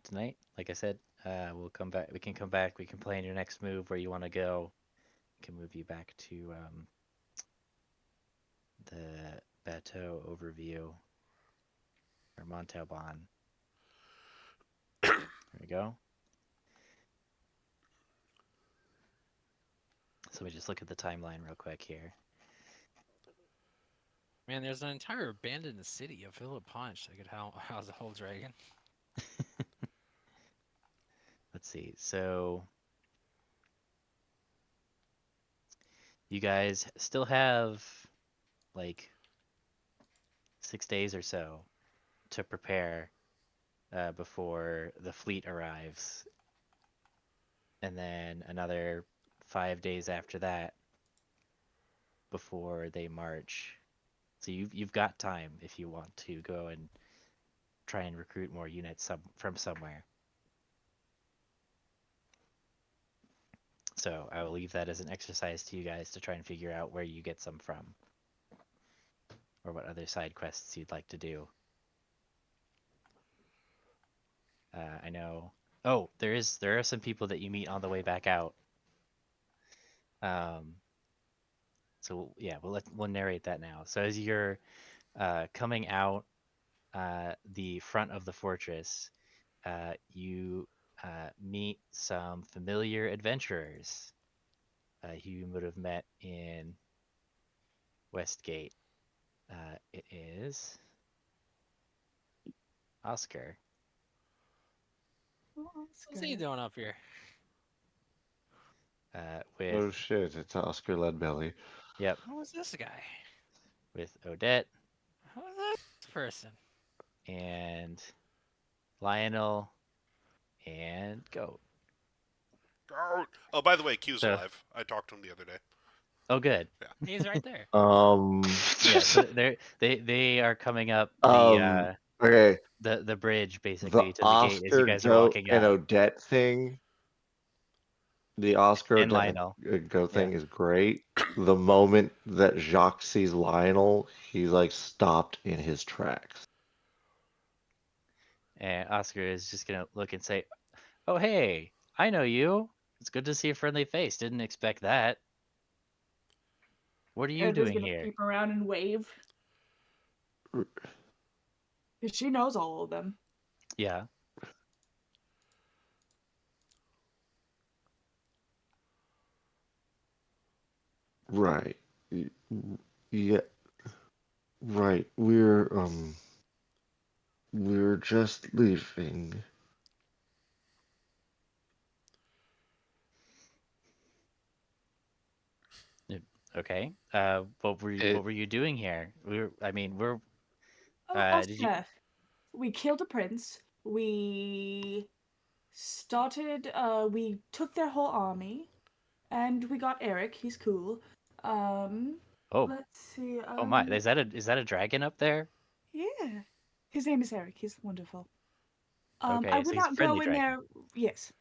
tonight. Like I said, we'll come back. We can come back. We can plan your next move where you want to go. We can move you back to the Bateau overview or Montalban. There we go. So let me just look at the timeline real quick here. Man, there's an entire abandoned city of Philip Punch that could house a whole dragon. Let's see. So you guys still have like 6 days or so to prepare before the fleet arrives, and then another 5 days after that before they march. So you've got time if you want to go and try and recruit more units from somewhere. So I will leave that as an exercise to you guys to try and figure out where you get some from, or what other side quests you'd like to do. I know. Oh, there are some people that you meet on the way back out. So yeah, we'll narrate that now. So as you're coming out the front of the fortress, you meet some familiar adventurers who you would have met in Westgate. It is Oscar. What's he doing up here? With Oh shit! It's Oscar Leadbelly. yep, Who was this guy? with Odette Who is this person? and Lionel and Goat. Oh, by the way, Q's So- alive. I talked to him the other day. Oh, good. He's right there. Yeah, so they are coming up the Okay. the bridge The basically to the gate as you Oscar, guys are Goat, walking and out. Odette thing. The Oscar, And Odette, Lionel. Goat thing is great. The moment that Jacques sees Lionel, he's like stopped in his tracks. And Oscar is just gonna look and say, "Oh hey, I know you. It's good to see a friendly face. Didn't expect that. What are you Edgar's doing gonna here?" peep around and wave. R- Because she knows all of them. Yeah. Right. Yeah. Right. We're just leaving. Okay. What were It- what were you doing here? We're Oh, did you Oscar, we killed a prince. We started. We took their whole army, and we got Eric. He's cool. Oh, Let's see. oh my, is that a dragon up there? Yeah. His name is Eric. He's wonderful. I Okay, so would he's a not friendly go in dragon. there. Yes.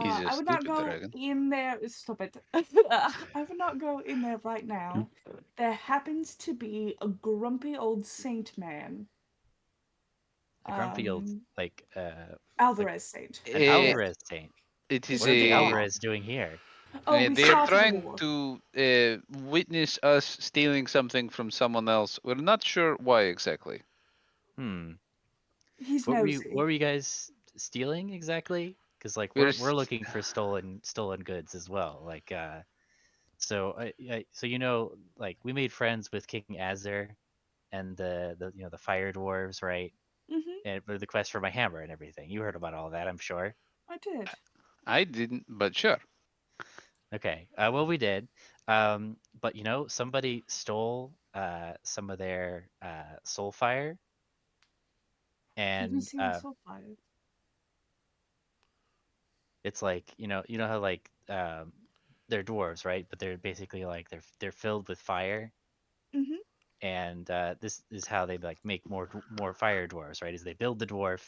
He's a I would not stupid go dragon. in there. Stop it. I would not go in there right now. There happens to be a grumpy old saint man. A grumpy old like Alvarez saint. an Eh, Alvarez saint. It is What are the a. Alvarez doing here? Oh, we They are started a trying war. to witness us stealing something from someone else. We're not sure why exactly. Hmm. He's What nosy. were you guys stealing exactly? Because like We're we're s- looking for stolen goods as well. Like so so like we made friends with King Azur and the the fire dwarves, right? Mm-hmm. And for the quest for my hammer and everything. You heard about all that, I'm sure. I did. I didn't, but sure. Okay. Well, we did. But somebody stole some of their soul fire, Haven't and seen the soul fire. it's like you know how like they're dwarves, right? But they're basically like they're filled with fire, Mm-hmm. and this is how they like make more fire dwarves, right? Is they build the dwarf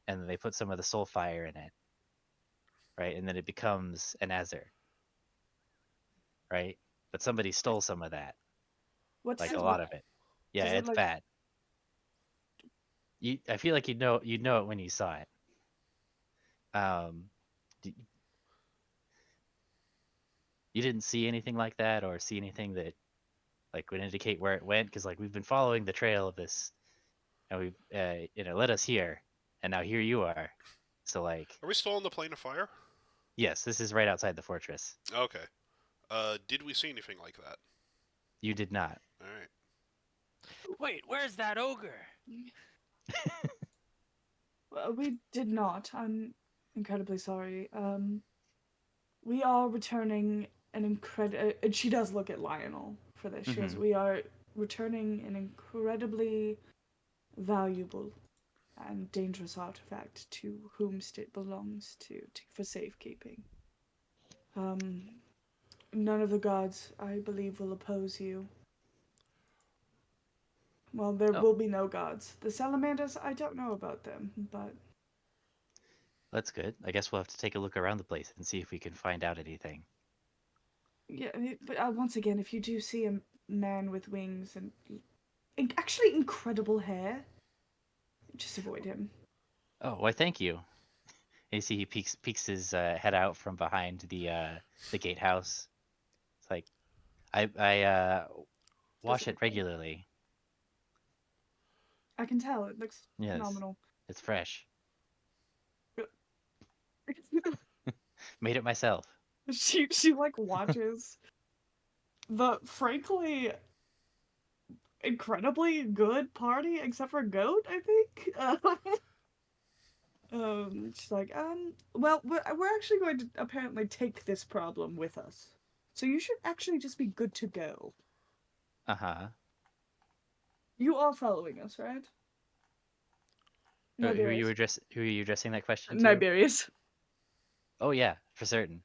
and then they put some of the soul fire in it, right? And then it becomes an Azur, right? But somebody stole some of that, What's like it a lot like? of it. Yeah, Does it it's like? bad. I feel like you'd know it when you saw it. Um, d- you didn't see anything like that, or see anything that like would indicate where it went, because like we've been following the trail of this, and we've led us here, and now here you are. So like, Are we still on the plane of fire? yes, this is right outside the fortress. Okay. Did we see anything like that? You did not. All right. Wait, where's that ogre? We did not. I'm incredibly sorry. We are returning an incredible. And she does look at Lionel for this. She goes, Mhm. "We are returning an incredibly valuable and dangerous artifact to whomst it belongs to for safekeeping. None of the gods, I believe, will oppose you. Well, there Oh. will be no gods. The salamanders, I don't know about them, but That's good. I guess we'll have to take a look around the place and see if we can find out anything. yeah. But once again, if you do see a man with wings and actually incredible hair, just avoid him. Oh, why? Thank you. And you see he peeks his head out from behind the gatehouse. It's like I wash it regularly. I can tell. It looks Yes, phenomenal. it's fresh. Made it myself. she like watches the frankly incredibly good party, except for Goat, I think. She's like, well, we're actually going to apparently take this problem with us, so you should actually just be good to go. Uh-huh. You are following us, right? Who are you Niberius. who are you addressing that question to? Niberius. Oh yeah, for certain.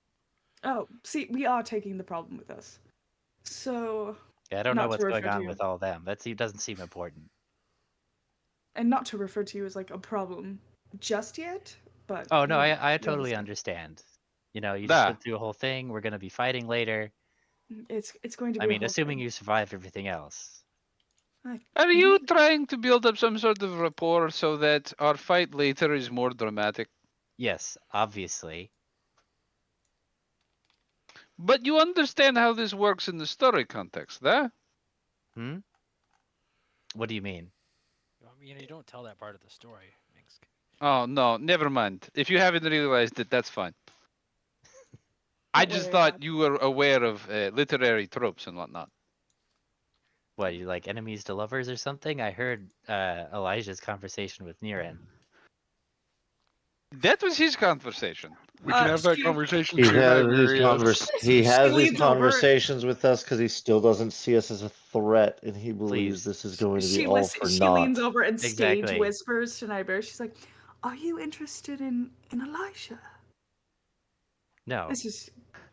Oh, see, we are taking the problem with us. So, Yeah, I don't know not to what's going refer to on you, with all them. Doesn't seem important. and not to refer to you as like a problem just yet, but Oh no, I you'll totally understand. understand. You know, you just Da. went through a whole thing. We're gonna be fighting later. It's going to I be a mean, whole assuming thing. you survive everything else. Are you trying to build up some sort of rapport so that our fight later is more dramatic? Yes, obviously. But you understand how this works in the story context, huh? Hmm? What do you mean? I mean, you don't tell that part of the story. Minsk. Oh no, never mind. If you haven't realized it, that's fine. I Don't just worry about thought you were aware of literary tropes and whatnot. What, you like enemies to lovers or something? I heard Elijah's conversation with Niran. That was his conversation. We can have that She- conversation He too, has Niberius. he has these leans over- conversations with us because he still doesn't see us as a threat, and he believes Please. this is going to be She all for she naught. leans over and stage Exactly. whispers to Niberius. She's like, "Are you interested in Elisha? No, This is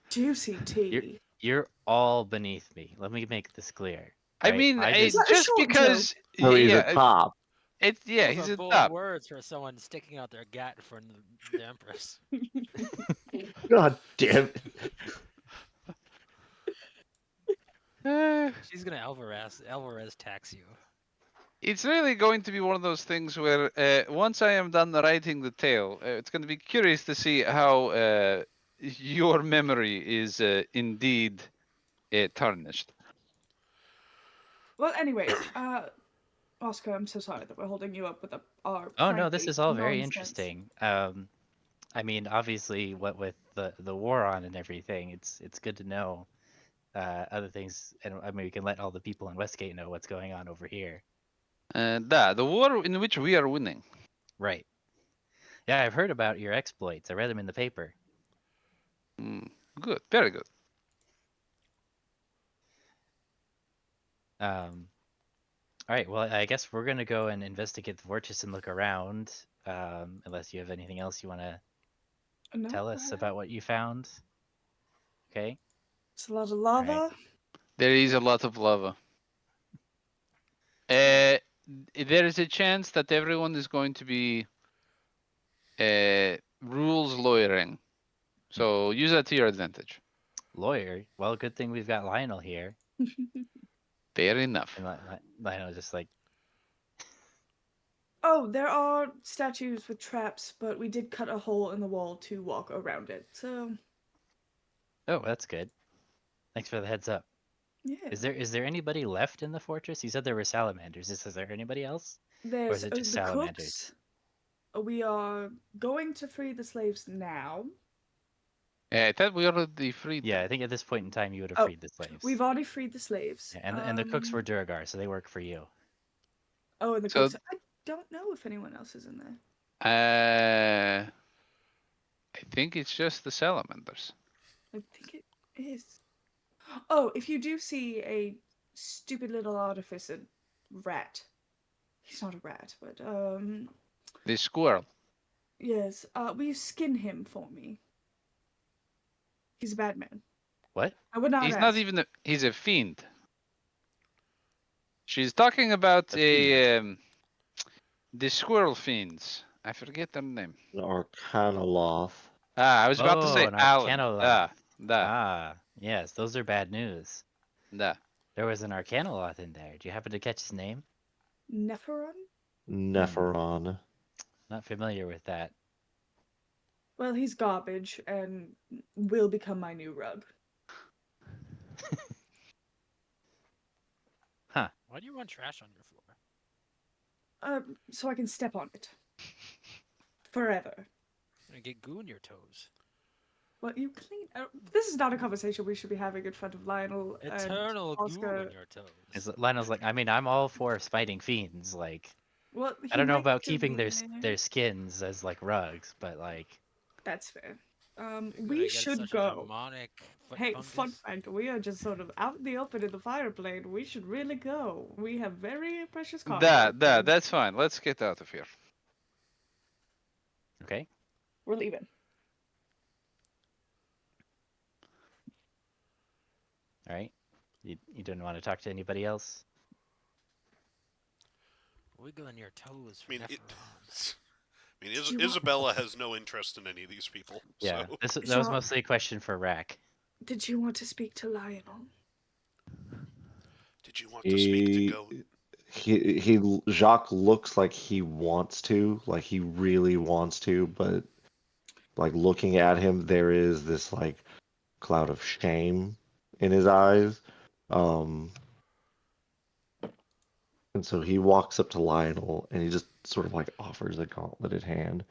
juicy tea." you're all beneath me. Let me make this clear. I right? mean, Is that a just short because. So he's Yeah, a top. Those he's are a bold top. words for someone sticking out their gat in front of the Empress. God damn it. She's gonna Alvarez tax you. It's really going to be one of those things where once I am done writing the tale, it's going to be curious to see how your memory is indeed tarnished. Well, anyways, Oscar, I'm so sorry that we're holding you up with our. Oh no, this frankly, is all very nonsense. interesting. I mean, obviously, what with the war on and everything, it's good to know other things, and I mean, we can let all the people in Westgate know what's going on over here. The war in which we are winning. Right. Yeah, I've heard about your exploits. I read them in the paper. Good, very good. All right. Well, I guess we're gonna go and investigate the fortress and look around. Unless you have anything else you want to No, tell go us ahead. about what you found. Okay. It's a lot of lava. There is a lot of lava. There is a chance that everyone is going to be rules lawyering. So use that to your advantage. Lawyer. Well, good thing we've got Lionel here. Fair enough. And Lionel just like, Oh, there are statues with traps, but we did cut a hole in the wall to walk around it. So oh, that's good. Thanks for the heads up. yeah, Is there anybody left in the fortress? You said there were salamanders. Is there anybody else? there's is it just the salamanders? cooks. We are going to free the slaves now. I thought we already freed Yeah, I them. think at this point in time you would have Oh, freed the slaves. We've already freed the slaves. Yeah, and the cooks were Duragar, so they work for you. Oh, and the So- cooks. I don't know if anyone else is in there. I think it's just the salamanders. I think it is. Oh, if you do see a stupid little artificer rat, he's not a rat, but The squirrel. yes. Will you skin him for me? He's a bad man. What? I would not He's ask. not even. He's a fiend. She's talking about the squirrel fiends. I forget their name. An Arcanoloth. I was about to say an Alan. Arcanoloth. Da. Ah, yes, those are bad news. Da. There was an Arcanoloth in there. Do you happen to catch his name? Nephiron? Nephiron. Not familiar with that. Well, he's garbage and will become my new rug. Why do you want trash on your floor? So I can step on it. Forever. You're gonna get goo in your toes. Well, you clean. This is not a conversation we should be having in front of Lionel Eternal and goo Oscar. in your toes. Lionel's like, I mean, I'm all for fighting fiends. Like, Well, I don't know might about still keeping be their in there. their skins as like rugs, but like, That's fair. You're gonna We get should such a go. demonic foot Hey, fungus. fun fact: we are just sort of out in the open in the fire plane. We should really go. We have very precious cargo. That's fine. Let's get out of here. okay. We're leaving. All right. You don't want to talk to anybody else? Wiggle in your toes for I mean, Nephiron. I mean, Did you want- Isabella has no interest in any of these people. Yeah. So. That was Jean- mostly a question for Rack. Did you want to speak to Lionel? Did you want to speak to He, Goat? Jacques looks like he wants to, like he really wants to, but like looking at him, there is this like cloud of shame in his eyes. And so he walks up to Lionel and he just sort of like offers a gauntleted hand,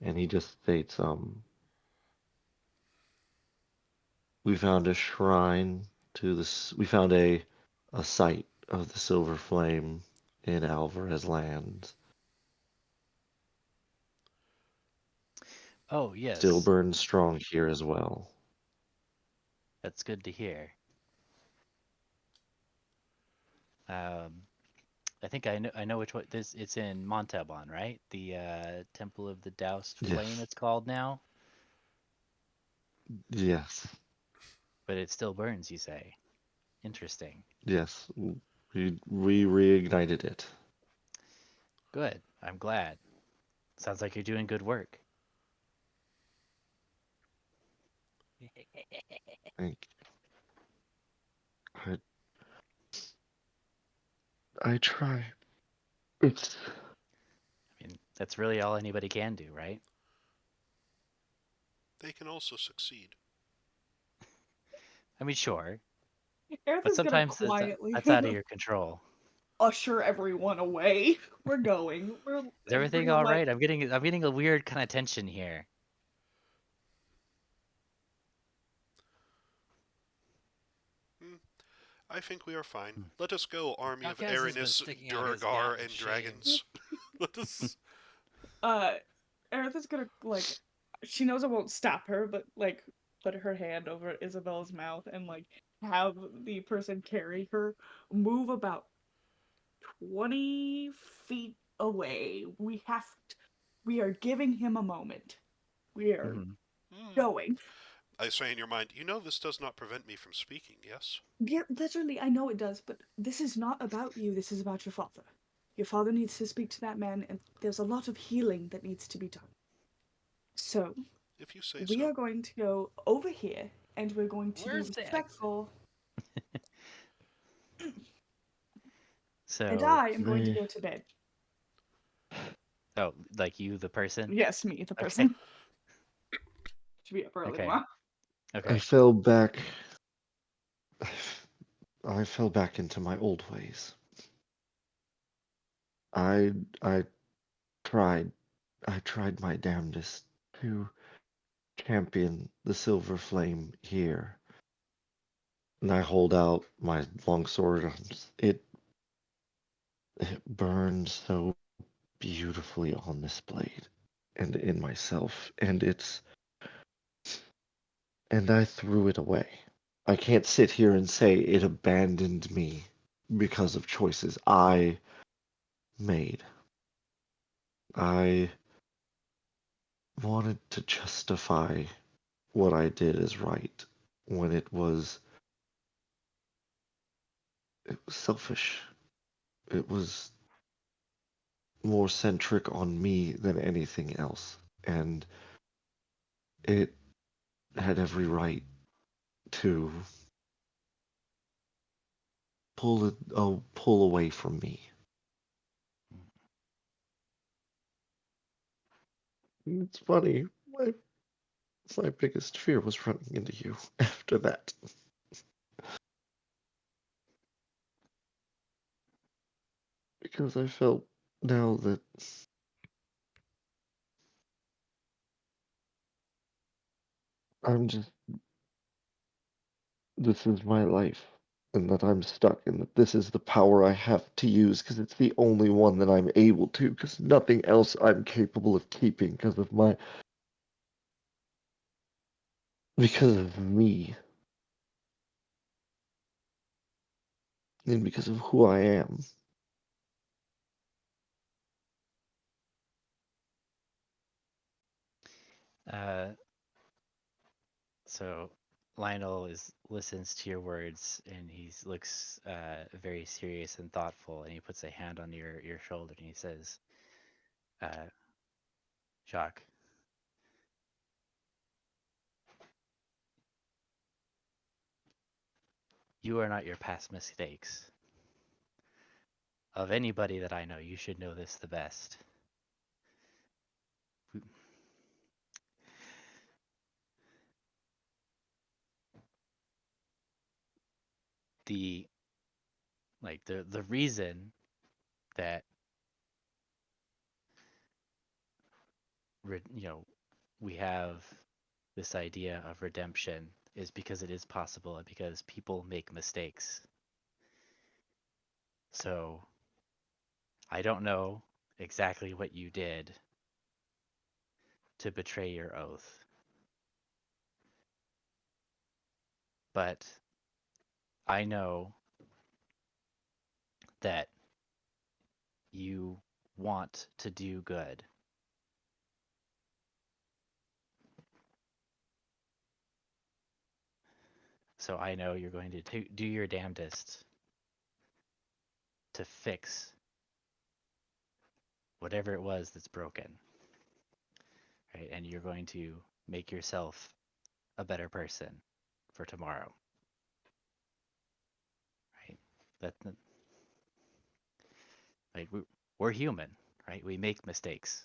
and he just states, we found a shrine to this. We found a site of the Silver Flame in Alvarez lands. Oh yes. Still burns strong here as well. That's good to hear. I think I know which one this. It's in Montalban, right? The Temple of the Doused Flame. Yes. It's called now, Yes, but it still burns. You say? Interesting. yes. We reignited it. Good. I'm glad. Sounds like you're doing good work. Thank you. I try. It's I mean, that's really all anybody can do, right? They can also succeed. I mean, sure, Aerith but is gonna sometimes quietly that's out of your control. usher everyone away. We're going. Is everything all right? I'm getting a weird kind of tension here. I think we are fine. Let us go, army of Outcast has been Aranis, sticking out his Duragar, gap in and shame. dragons. Let us. Aerith is gonna she knows it won't stop her, but like put her hand over Isabella's mouth and like have the person carry her move about 20 feet away. We are giving him a moment. We are Mhm. going. I say in your mind, you know this does not prevent me from speaking, yes? Yeah, literally, I know it does, but this is not about you. This is about your father. Your father needs to speak to that man, and there's a lot of healing that needs to be done. So, If you say we so. are going to go over here, and we're going to Where's be the respectful. So, And I am going to go to bed. oh, like you, the person? Yes, me, the Okay. person. Should be up early, Okay. Ma. Okay. I fell back. I fell back into my old ways. I tried my damnedest to champion the silver flame here. And I hold out my long sword. It burns so beautifully on this blade and in myself, and I threw it away. I can't sit here and say it abandoned me because of choices I made. I wanted to justify what I did as right when it was selfish. It was more centric on me than anything else, and it had every right to pull away from me. It's funny. My biggest fear was running into you after that. Because I felt now that I'm just, this is my life, and that I'm stuck, and that this is the power I have to use because it's the only one that I'm able to, because nothing else I'm capable of keeping because of me, and because of who I am. Uh, so Lionel listens to your words and he looks very serious and thoughtful, and he puts a hand on your shoulder and he says, Jacques, you are not your past mistakes. Of anybody that I know, you should know this the best. The the reason that we have this idea of redemption is because it is possible and because people make mistakes. So I don't know exactly what you did to betray your oath, but I know that you want to do good. So I know you're going to do your damnedest to fix whatever it was that's broken, right? And you're going to make yourself a better person for tomorrow, right? That like we're human, right? We make mistakes.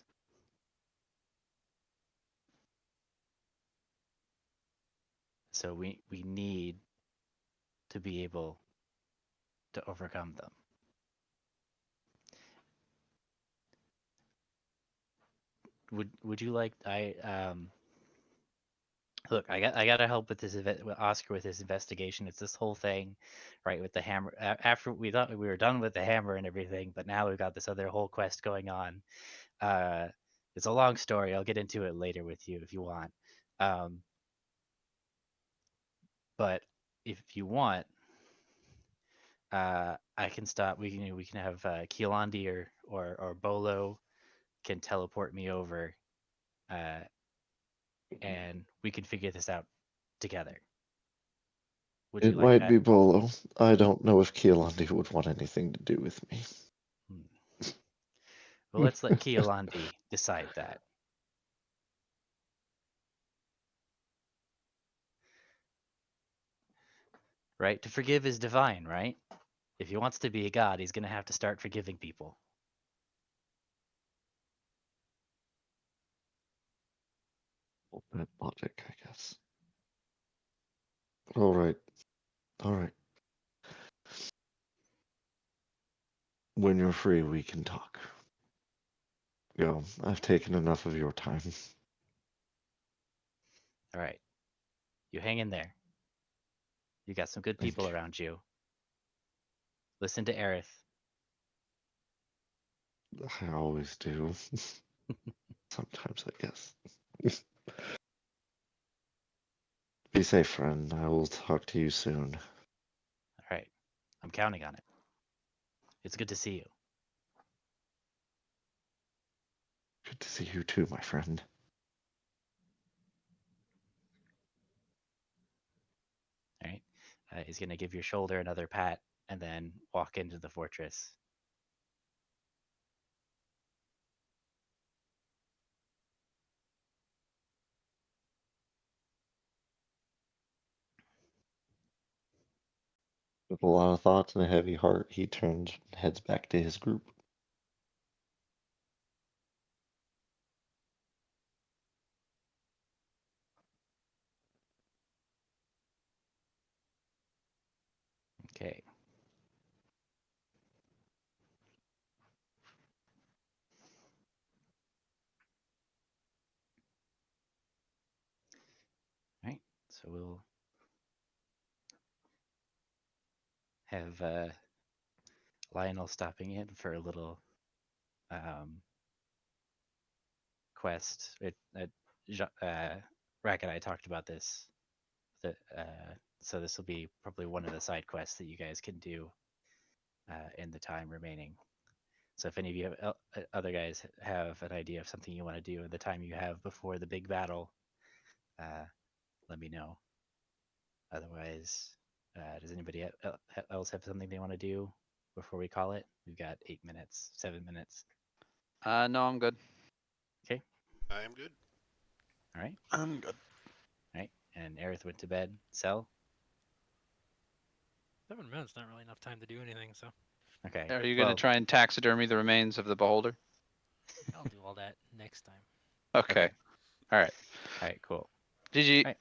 So we need to be able to overcome them. Would you like look, I got to help with with Oscar with his investigation. It's this whole thing, right, with the hammer. After we thought we were done with the hammer and everything, but now we've got this other whole quest going on. Uh, it's a long story. I'll get into it later with you if you want. Um, but if you want, I can stop. We can have Keelandi or Bolo can teleport me over, uh, and we can figure this out together. Would you It like might that? be Bolo. I don't know if Keelandi would want anything to do with me. Well, let's let Keelandi decide that. Right? To forgive is divine, right? If he wants to be a god, he's going to have to start forgiving people. That logic, I guess. All right. All right. When you're free, we can talk. Go. I've taken enough of your time. All right. You hang in there. You got some good Thank people you. around you. Listen to Aerith. I always do. Sometimes, I guess. Be safe, friend. I will talk to you soon. All right. I'm counting on it. It's good to see you. Good to see you too, my friend. All right. He's going to give your shoulder another pat and then walk into the fortress. With a lot of thoughts and a heavy heart, he turns and heads back to his group. Okay. All right. So we'll have Lionel stopping in for a little quest. Rack and I talked about this. So this will be probably one of the side quests that you guys can do in the time remaining. So if any of you other guys have an idea of something you want to do in the time you have before the big battle, let me know. Otherwise, does anybody else have something they want to do before we call it? We've got 8 minutes, 7 minutes. No, I'm good. Okay. I am good. All right. I'm good. All right. And Aerith went to bed. Cell. 7 minutes, not really enough time to do anything, so Okay. Are you well, gonna try and taxidermy the remains of the beholder? I'll do all that next time. Okay. Okay. All right. All right. Cool. GG. Right.